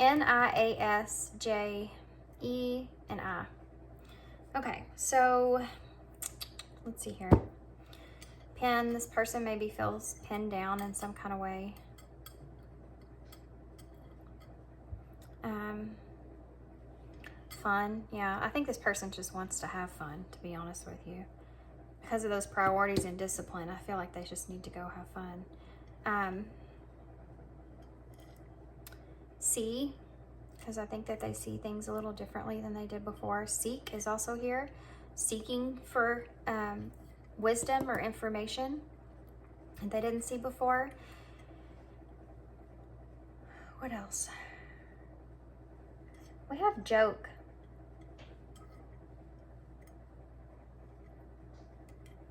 E, and I. Okay, so let's see here. Pin, this person maybe feels pinned down in some kind of way. Fun, yeah. I think this person just wants to have fun, to be honest with you. Because of those priorities and discipline, I feel like they just need to go have fun. See, because I think that they see things a little differently than they did before. Seek is also here. Seeking for wisdom or information that they didn't see before. What else? We have joke.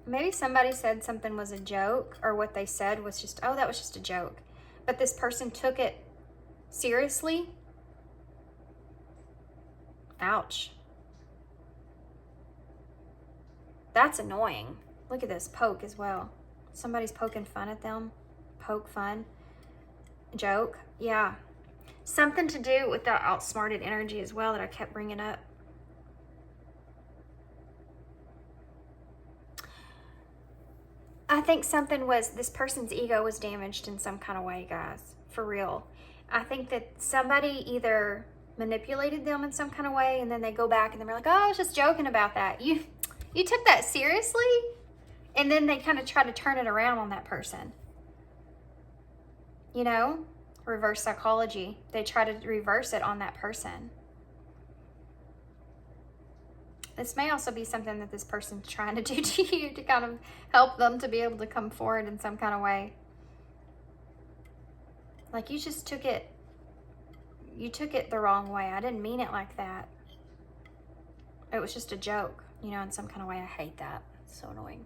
Maybe somebody said something was a joke, or what they said was just, oh, that was just a joke. But this person took it seriously. Ouch. That's annoying. Look at this, poke as well. Somebody's poking fun at them. Poke fun. Joke. Yeah. Something to do with that outsmarted energy as well that I kept bringing up. I think something was, this person's ego was damaged in some kind of way, guys. For real. I think that somebody either manipulated them in some kind of way, and then they go back and they're like, oh, I was just joking about that. You took that seriously? And then they kind of try to turn it around on that person. You know, reverse psychology. They try to reverse it on that person. This may also be something that this person's trying to do to you to kind of help them to be able to come forward in some kind of way. Like you just took it, the wrong way. I didn't mean it like that. It was just a joke, you know, in some kind of way. I hate that. It's so annoying.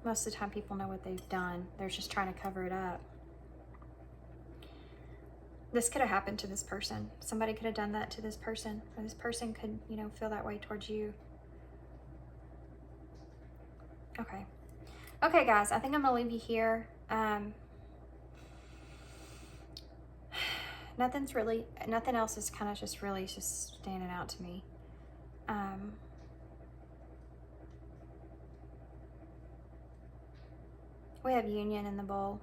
Most of the time people know what they've done. They're just trying to cover it up. This could have happened to this person. Somebody could have done that to this person, or this person could, you know, feel that way towards you. Okay. Okay, guys, I think I'm gonna leave you here. Nothing else is kind of just really just standing out to me. We have union in the bowl.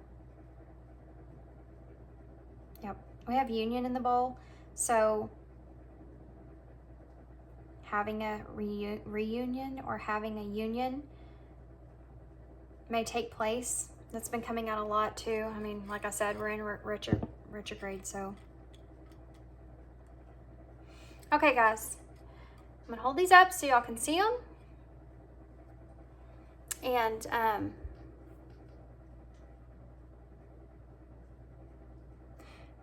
Yep, we have union in the bowl. So having a reunion or having a union may take place. That's been coming out a lot too. I mean, like I said, we're in retrograde, so. Okay, guys, I'm gonna hold these up so y'all can see them. And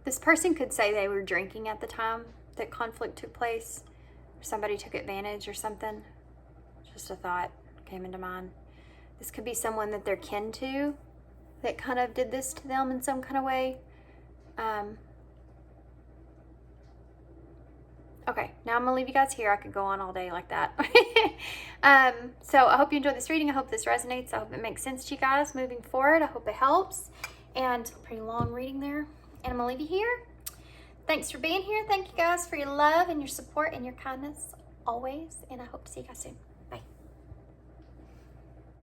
this person could say they were drinking at the time that conflict took place, or somebody took advantage or something. Just a thought came into mind. This could be someone that they're kin to that kind of did this to them in some kind of way. Okay, now I'm gonna leave you guys here. I could go on all day like that. So I hope you enjoyed this reading. I hope this resonates. I hope it makes sense to you guys moving forward. I hope it helps. And pretty long reading there. And I'm gonna leave you here. Thanks for being here. Thank you guys for your love and your support and your kindness always. And I hope to see you guys soon.